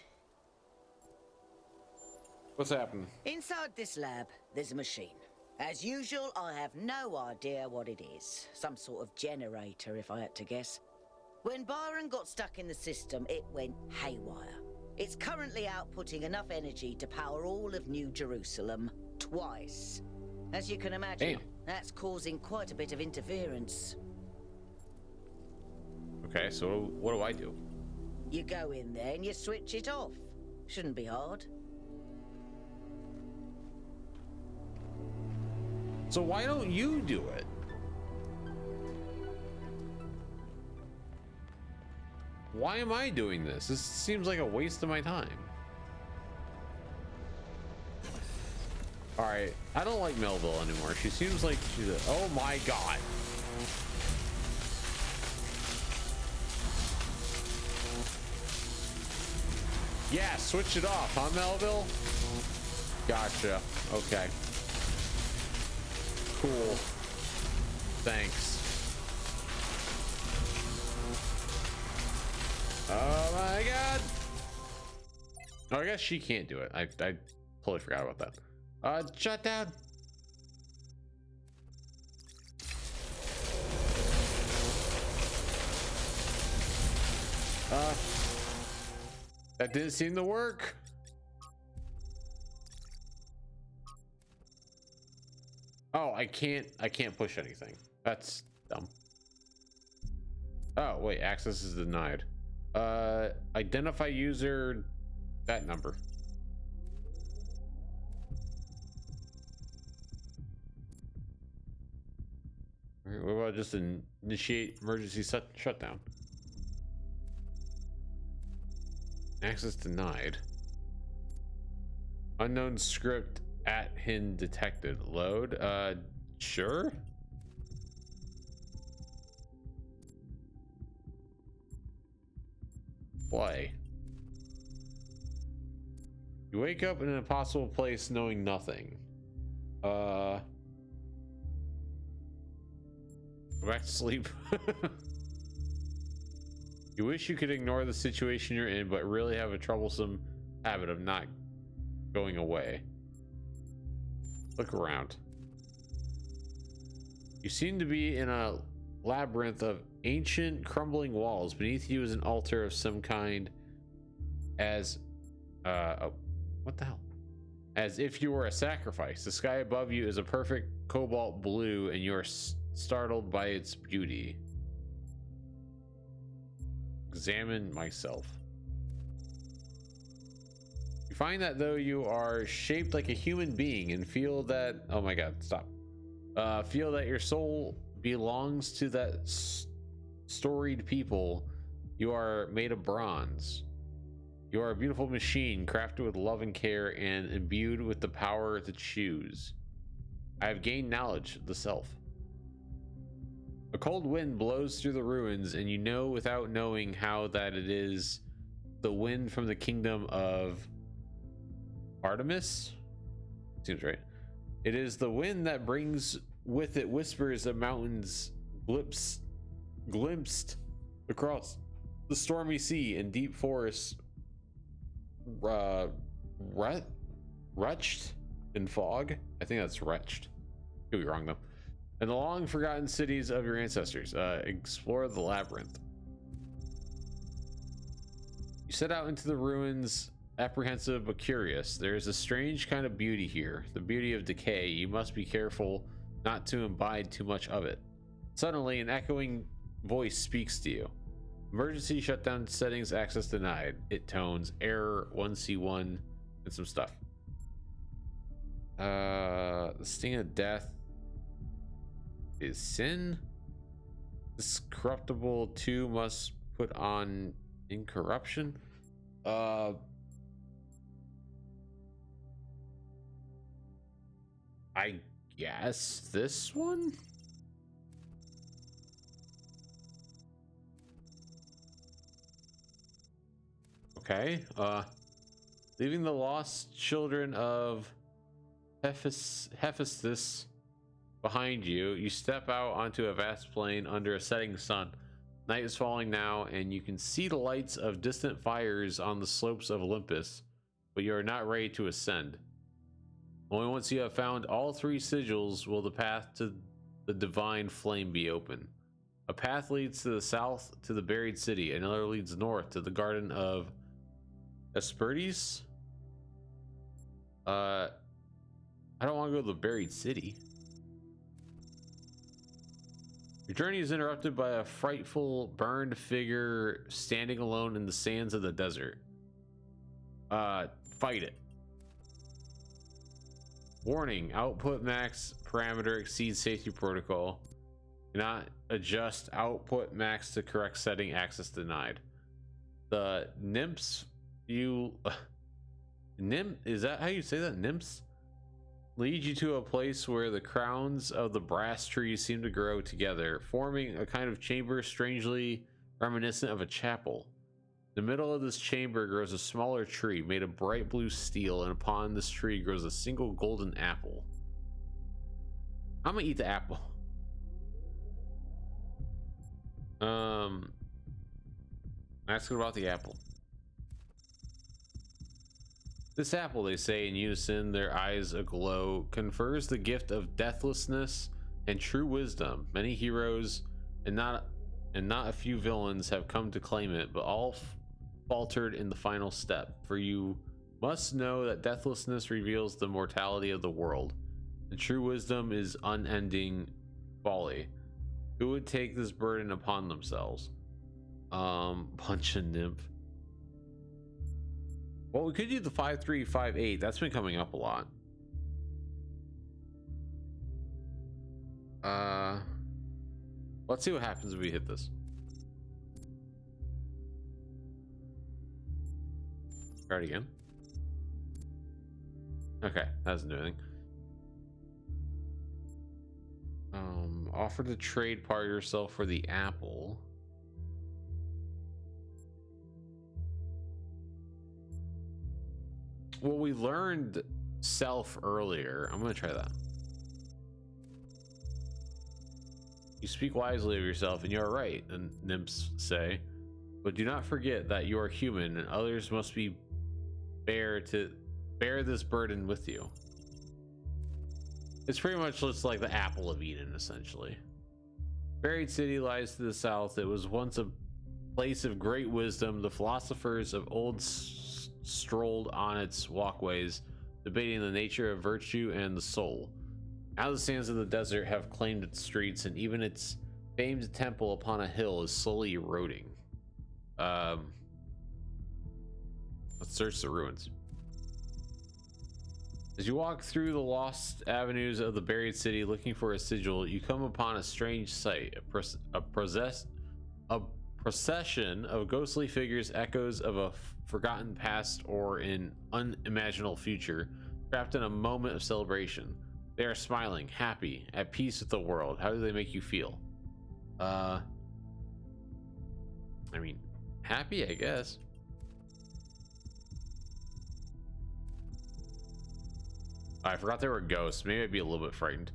What's happening? Inside this lab, there's a machine. As usual, I have no idea what it is. Some sort of generator, if I had to guess. When Byron got stuck in the system, it went haywire. It's currently outputting enough energy to power all of New Jerusalem twice. As you can imagine, that's causing quite a bit of interference. Okay, so what do I do? You go in there and you switch it off. Shouldn't be hard. So why don't you do it? Why am I doing this? This seems like a waste of my time. All right, I don't like Melville anymore. She seems like she's a, oh my god. Yeah, switch it off, huh, Melville? Gotcha. Okay. Cool. Thanks. Oh my god. Oh, I guess she can't do it. I totally forgot about that. Shut down. That didn't seem to work. Oh, I can't push anything. That's dumb. Oh, wait, access is denied. Identify user, that number. All right, what about just initiate emergency shutdown? Access denied. Unknown script @hin detected. Load. Sure. Play. You wake up in an impossible place knowing nothing. Go back to sleep. You wish you could ignore the situation you're in, but really have a troublesome habit of not going away. Look around. You seem to be in a labyrinth of ancient crumbling walls. Beneath you is an altar of some kind, as oh, what the hell? As if you were a sacrifice. The sky above you is a perfect cobalt blue, and you are startled by its beauty. Examine myself. You find that though you are shaped like a human being and feel that, oh my god, stop. Feel that your soul belongs to that storied people. You are made of bronze. You are a beautiful machine crafted with love and care and imbued with the power to choose. I have gained knowledge of the self. A cold wind blows through the ruins, and you know without knowing how that it is the wind from the kingdom of Artemis? Seems right. It is the wind that brings with it whispers of mountains glimpsed across the stormy sea and deep forests retched in fog. I think that's retched. Could be wrong though. And the long forgotten cities of your ancestors. Explore the labyrinth. You set out into the ruins, apprehensive but curious. There is a strange kind of beauty here, the beauty of decay. You must be careful not to imbibe too much of it. Suddenly, an echoing voice speaks to you. Emergency shutdown settings access denied. It tones error 1C1 and some stuff. The sting of death is sin. This corruptible 2 must put on incorruption. I guess this one. Okay. Leaving the lost children of Hephaestus behind you, you step out onto a vast plain under a setting sun. Night is falling now, and you can see the lights of distant fires on the slopes of Olympus, but you are not ready to ascend. Only once you have found all 3 sigils will the path to the divine flame be open. A path leads to the south to the buried city, another leads north to the garden of Asperdes. I don't want to go to the buried city. Your journey is interrupted by a frightful burned figure standing alone in the sands of the desert. Fight it. Warning, output max parameter exceeds safety protocol. Cannot adjust output max to correct setting, access denied. The nymphs is that how you say that? Nymphs? Lead you to a place where the crowns of the brass trees seem to grow together, forming a kind of chamber strangely reminiscent of a chapel. In the middle of this chamber grows a smaller tree made of bright blue steel, and upon this tree grows a single golden apple. I'm gonna eat the apple. Asking about the apple. This apple, they say in unison, their eyes aglow, confers the gift of deathlessness and true wisdom. Many heroes and not a few villains have come to claim it, but all faltered in the final step, for you must know that deathlessness reveals the mortality of the world, and true wisdom is unending folly. Who would take this burden upon themselves? Punch a nymph. Well, we could do the 5358. That's been coming up a lot. Let's see what happens if we hit this. Try it again. Okay, that doesn't do anything. Offer to trade part of yourself for the apple. Well, we learned self earlier. I'm gonna try that. You speak wisely of yourself, and you are right, the nymphs say. But do not forget that you are human, and others must be bear this burden with you. It's pretty much just like the apple of Eden, essentially. Buried city lies to the south. It was once a place of great wisdom. The philosophers of old strolled on its walkways, debating the nature of virtue and the soul. Now the sands of the desert have claimed its streets, and even its famed temple upon a hill is slowly eroding. Let's search the ruins. As you walk through the lost avenues of the buried city looking for a sigil, you come upon a strange sight. A procession of ghostly figures, echoes of a forgotten past or an unimaginable future, trapped in a moment of celebration. They are smiling, happy, at peace with the world. How do they make you feel? I mean, happy, I guess. I forgot there were ghosts. Maybe I'd be a little bit frightened.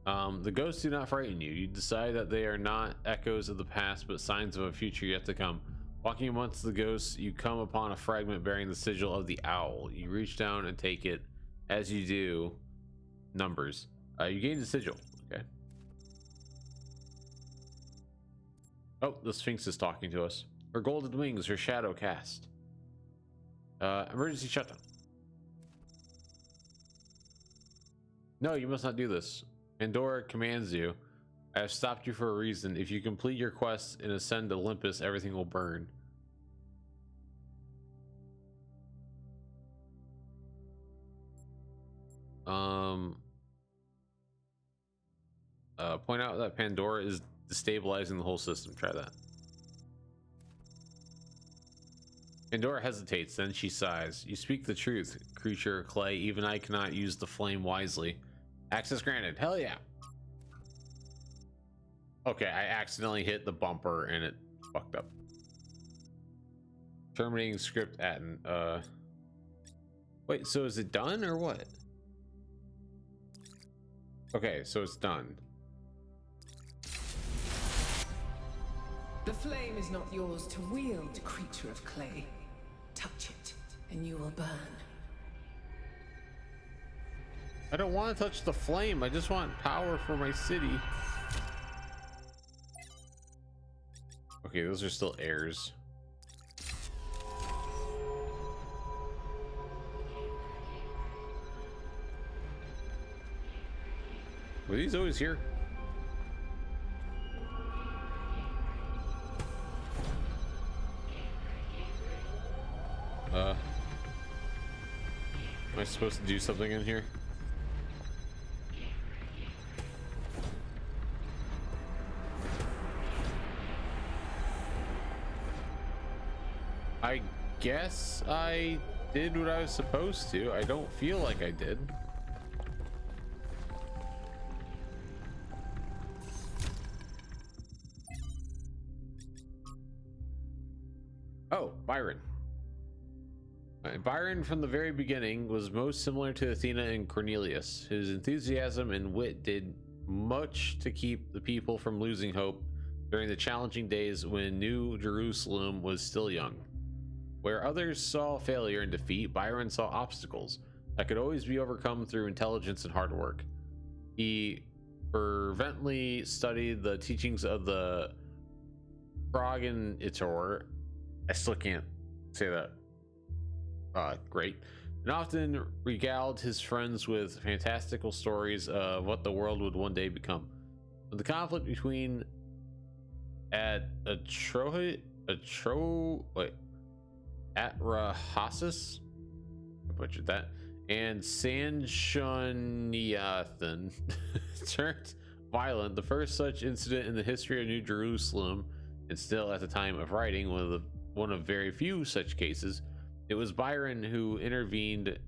The ghosts do not frighten you. You decide that they are not echoes of the past, but signs of a future yet to come. Walking amongst the ghosts, you come upon a fragment bearing the sigil of the owl. You reach down and take it. As you do, numbers. You gain the sigil. Okay. Oh, the Sphinx is talking to us. Her golden wings, her shadow cast. Emergency shutdown. No, you must not do this. Pandora commands you. I have stopped you for a reason. If you complete your quest and ascend to Olympus, everything will burn. Point out that Pandora is destabilizing the whole system. Try that. Pandora hesitates, then she sighs. You speak the truth, creature of clay. Even I cannot use the flame wisely. Access granted. Hell yeah. Okay, I accidentally hit the bumper and it fucked up. Terminating script Atten. Wait, so is it done or what? Okay, so it's done. The flame is not yours to wield, creature of clay. Touch it, and you will burn. I don't want to touch the flame. I just want power for my city. Okay, those are still airs. Were these always here? Am I supposed to do something in here? I guess I did what I was supposed to. I don't feel like I did. Oh, Byron. Byron from the very beginning was most similar to Athena and Cornelius. His enthusiasm and wit did much to keep the people from losing hope during the challenging days when New Jerusalem was still young. Where others saw failure and defeat, Byron saw obstacles that could always be overcome through intelligence and hard work. He fervently studied the teachings of the Progenitor I still can't say that. Great. And often regaled his friends with fantastical stories of what the world would one day become. But the conflict between Atrahasis, I butchered that, and Sanchoniathan turned violent. The first such incident in the history of New Jerusalem, and still at the time of writing, one of very few such cases. It was Byron who intervened,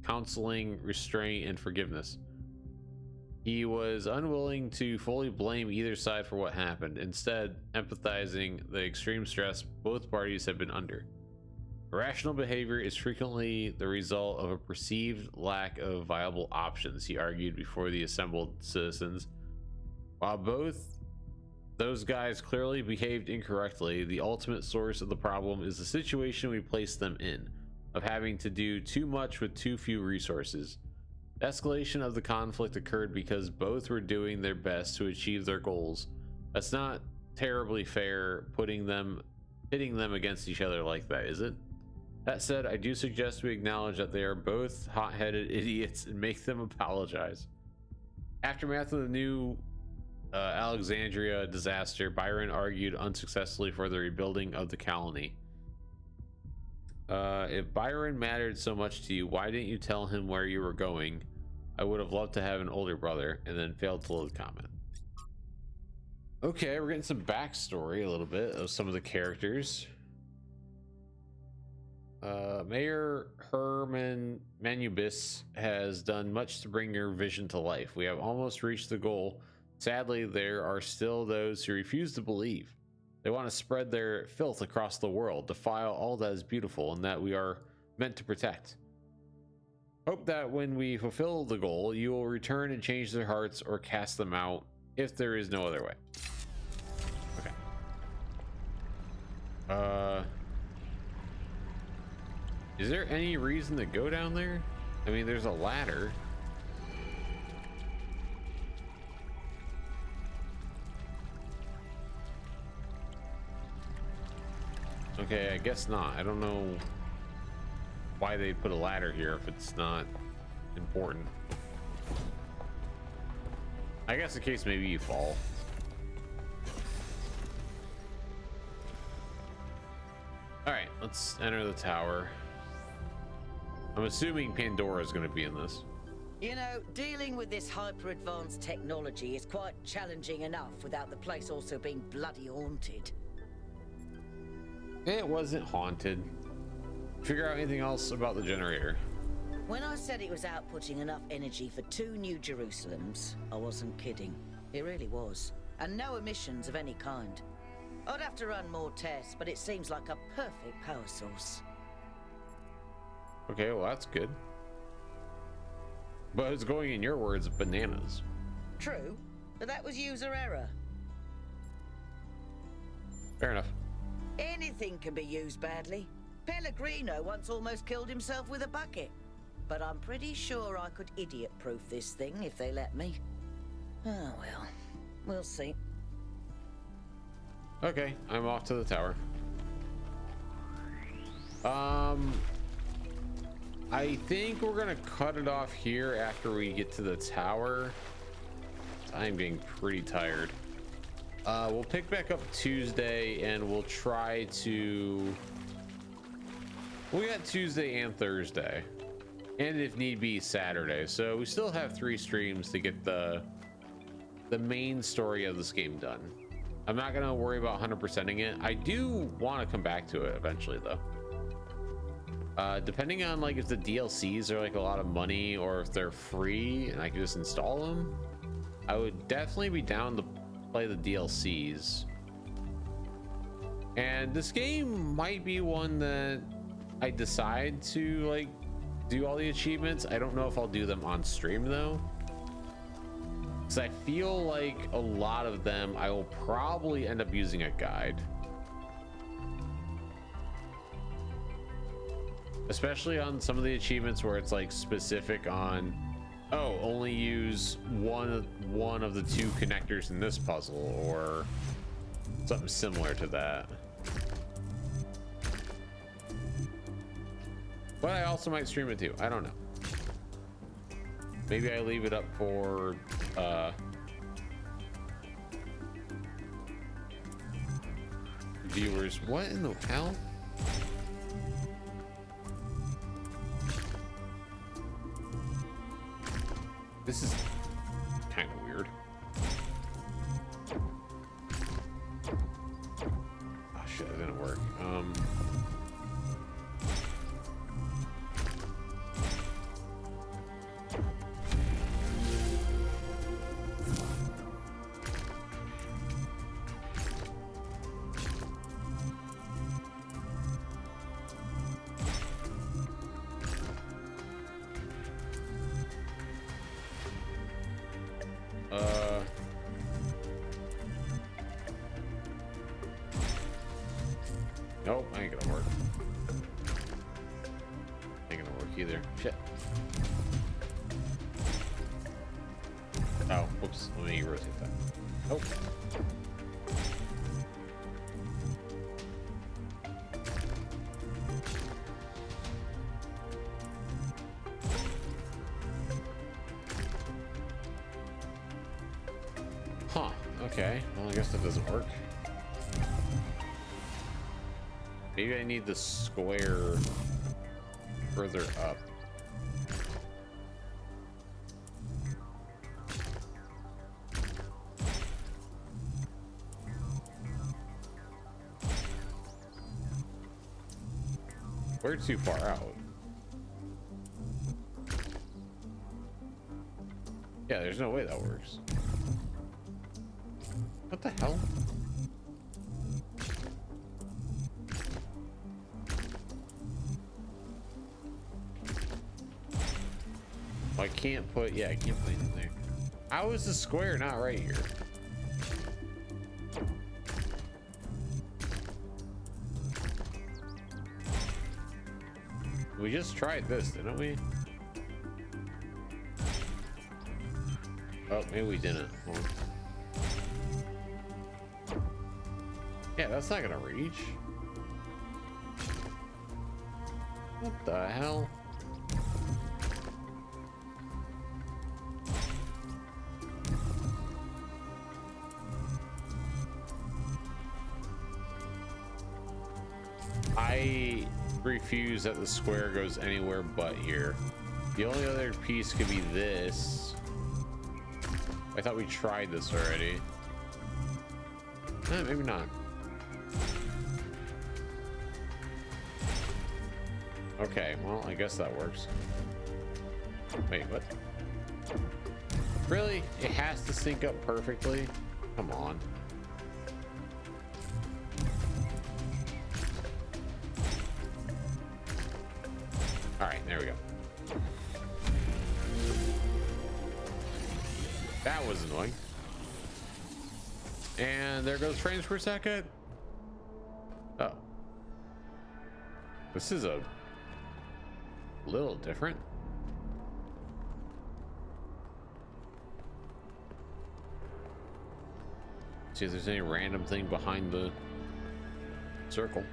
counseling, restraint, and forgiveness. He was unwilling to fully blame either side for what happened, instead empathizing the extreme stress both parties have been under. Irrational behavior is frequently the result of a perceived lack of viable options, he argued before the assembled citizens. While both those guys clearly behaved incorrectly, the ultimate source of the problem is the situation we placed them in, of having to do too much with too few resources. The escalation of the conflict occurred because both were doing their best to achieve their goals. That's not terribly fair, pitting them against each other like that, is it? That said, I do suggest we acknowledge that they are both hot-headed idiots and make them apologize. Aftermath of the new Alexandria disaster, Byron argued unsuccessfully for the rebuilding of the colony. If Byron mattered so much to you, why didn't you tell him where you were going? I would have loved to have an older brother, and then failed to load comment. Okay, we're getting some backstory a little bit of some of the characters. Mayor Herman Manubis has done much to bring your vision to life. We have almost reached the goal. Sadly, there are still those who refuse to believe. They want to spread their filth across the world, defile all that is beautiful and that we are meant to protect. Hope that when we fulfill the goal, you will return and change their hearts or cast them out if there is no other way. Okay. Is there any reason to go down there? I mean, there's a ladder. Okay, I guess not. I don't know why they put a ladder here if it's not important. I guess in case maybe you fall. All right, let's enter the tower. I'm assuming Pandora is going to be in this. You know, dealing with this hyper-advanced technology is quite challenging enough without the place also being bloody haunted. It wasn't haunted. Figure out anything else about the generator. When I said it was outputting enough energy for 2 New Jerusalems, I wasn't kidding. It really was. And no emissions of any kind. I'd have to run more tests, but it seems like a perfect power source. Okay, well that's good. But it's going, in your words, bananas. True, but that was user error. Fair enough. Anything can be used badly. Pellegrino once almost killed himself with a bucket. But I'm pretty sure I could idiot-proof this thing if they let me. Oh well, we'll see. Okay, I'm off to the tower. I think we're gonna cut it off here after we get to the tower. I'm getting pretty tired. We'll pick back up Tuesday and we'll try to... We got Tuesday and Thursday. And if need be, Saturday. So we still have 3 streams to get the main story of this game done. I'm not gonna worry about 100%ing it. I do want to come back to it eventually though. Depending on like if the DLCs are like a lot of money or if they're free and I can just install them, I would definitely be down to play the DLCs. And this game might be one that I decide to like do all the achievements. I don't know if I'll do them on stream though, because I feel like a lot of them I will probably end up using a guide, especially on some of the achievements where it's like specific on, oh, only use one of the 2 connectors in this puzzle or something similar to that. But I also might stream it too. I don't know. Maybe I leave it up for viewers. What in the hell? This is kind of weird. Oh shit, that didn't work. Nope, ain't gonna work. Ain't gonna work either. Shit. Oh, whoops. Let me rotate that. Nope. Huh. Okay. Well, I guess that doesn't work. Maybe I need the square further up. We're too far out. Yeah, there's no way that works. What the hell? I can't put, yeah, I can't put anything there. How is the square not right here? We just tried this, didn't we? Oh, maybe we didn't. Hold on. Yeah, that's not gonna reach. What the hell? I refuse that the square goes anywhere but here. The only other piece could be this. I thought we tried this already. Maybe not. Okay, well, I guess that works. Wait, what? Really? It has to sync up perfectly? Come on. All right, there we go. That was annoying. And there goes frames per second. Oh. This is a little different. See if there's any random thing behind the circle.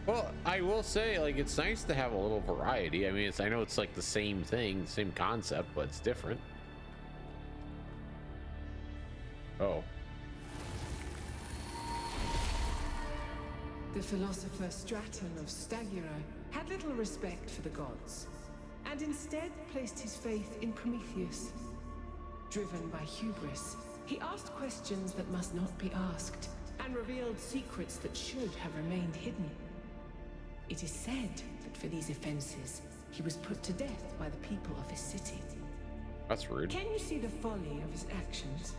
Well, I will say, like, it's nice to have a little variety. I mean, I know it's like the same thing, same concept, but it's different. Oh. The philosopher Straton of Stagira had little respect for the gods, and instead placed his faith in Prometheus. Driven by hubris, he asked questions that must not be asked, and revealed secrets that should have remained hidden. It is said that for these offenses, he was put to death by the people of his city. That's rude. Can you see the folly of his actions?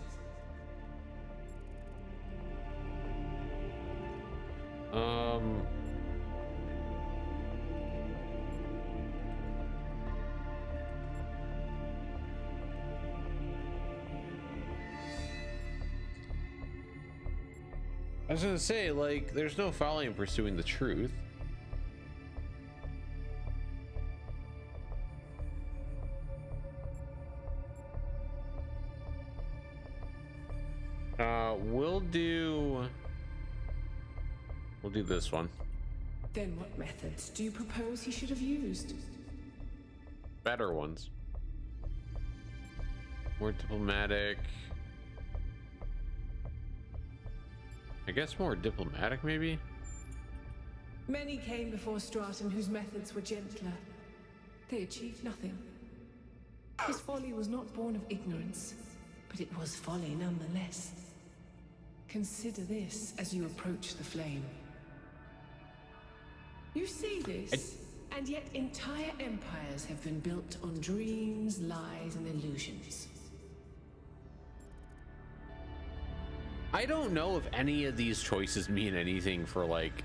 I was gonna say, like, there's no folly in pursuing the truth. We'll do we'll do this one. Then what methods do you propose he should have used? Better ones. More diplomatic. I guess more diplomatic, maybe? Many came before Straton whose methods were gentler. They achieved nothing. His folly was not born of ignorance, but it was folly nonetheless. Consider this as you approach the flame. You see this, and yet entire empires have been built on dreams, lies, and illusions. I don't know if any of these choices mean anything for like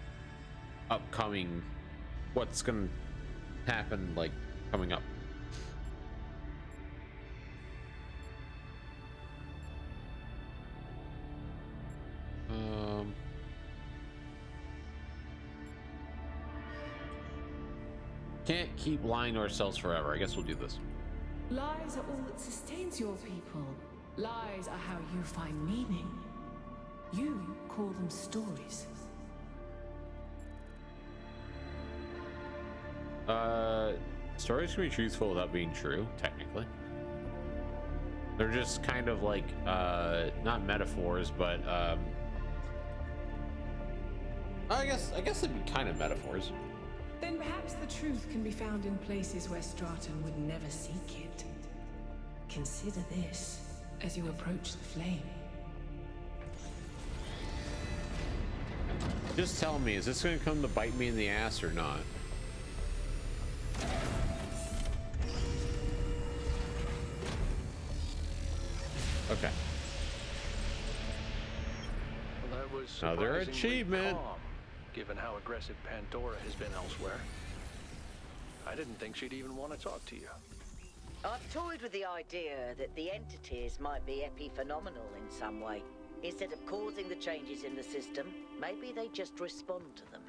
upcoming, what's gonna happen like coming up. Can't keep lying to ourselves forever. I guess we'll do this. Lies are all that sustains your people. Lies are how you find meaning. You call them stories. Stories can be truthful without being true, technically. They're just kind of like, not metaphors, but, I guess it'd be kind of metaphors. Then perhaps the truth can be found in places where Straton would never seek it. Consider this as you approach the flame. Just tell me, is this going to come to bite me in the ass or not? Okay. Well, that was another surprisingly achievement. calm, given how aggressive Pandora has been elsewhere. I didn't think she'd even want to talk to you. I've toyed with the idea that the entities might be epiphenomenal in some way. Instead of causing the changes in the system, maybe they just respond to them.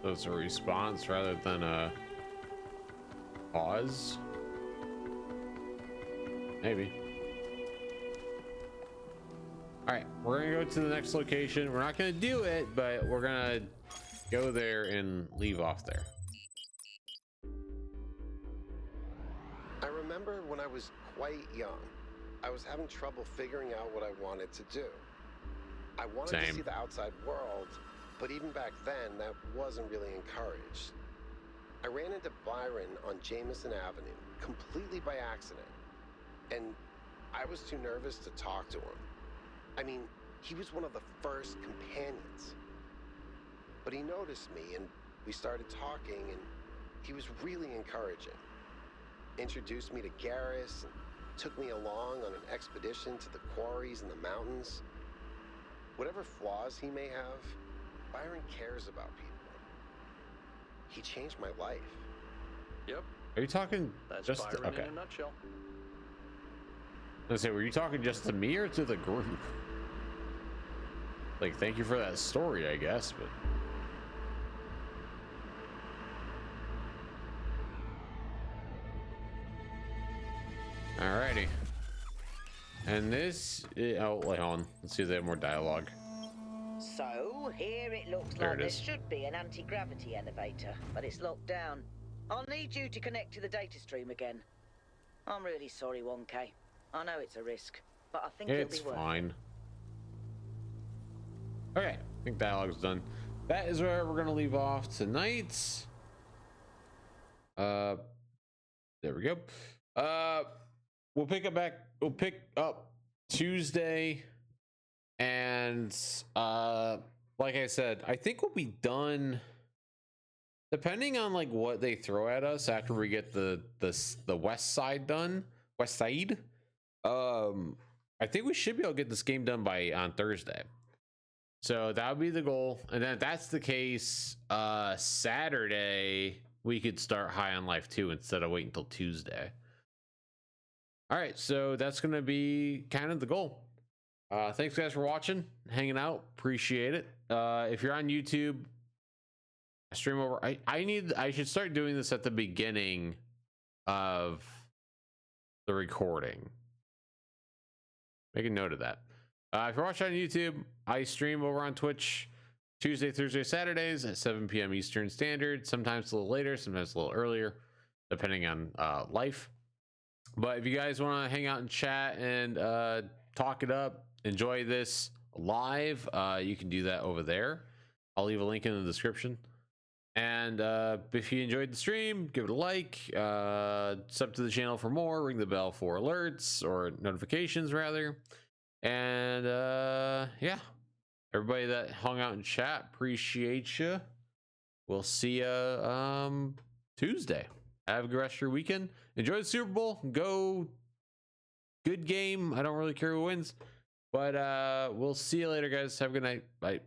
So it's a response rather than a cause? Maybe. Alright, we're gonna go to the next location. We're not gonna do it, but we're gonna go there and leave off there. I remember when I was quite young, I was having trouble figuring out what I wanted to do. I wanted to see the outside world, but even back then, that wasn't really encouraged. I ran into Byron on Jameson Avenue, completely by accident, and I was too nervous to talk to him. I mean, he was one of the first companions. But he noticed me, and we started talking, and he was really encouraging. Introduced me to Garrus, and took me along on an expedition to the quarries in the mountains. Whatever flaws he may have, Byron cares about people. He changed my life. Yep. Are you talking That's just Byron okay? in a nutshell. I was gonna say, were you talking just to me or to the group? Like, thank you for that story, I guess, but alrighty. And this, oh, wait on. Let's see if they have more dialogue. So, here it looks There like it there is. should be an anti-gravity elevator, but it's locked down. I'll need you to connect to the data stream again. I'm really sorry, 1K. I know it's a risk, but I think It's it'll be worth fine. Okay, I think dialogue's done. That is where we're gonna leave off tonight. There we go. We'll pick up Tuesday, and like I said, I think we'll be done depending on like what they throw at us after we get the west side done. West side. I think we should be able to get this game done on Thursday. So that would be the goal. And then if that's the case, Saturday we could start High on Life 2 instead of waiting until Tuesday. All right, so that's going to be kind of the goal. Thanks guys for watching, hanging out. Appreciate it. If you're on YouTube, I stream over. I should start doing this at the beginning of the recording. Make a note of that. If you're watching on YouTube, I stream over on Twitch Tuesday, Thursday, Saturdays at 7 p.m. Eastern Standard. Sometimes a little later, sometimes a little earlier, depending on life. But if you guys want to hang out and chat and talk it up, enjoy this live, you can do that over there. I'll leave a link in the description. And if you enjoyed the stream, give it a like, sub to the channel for more, ring the bell for alerts or notifications rather. And yeah, everybody that hung out in chat, appreciate you. We'll see you Tuesday. Have a good rest of your weekend. Enjoy the Super Bowl. Go. Good game. I don't really care who wins, but we'll see you later, guys. Have a good night. Bye.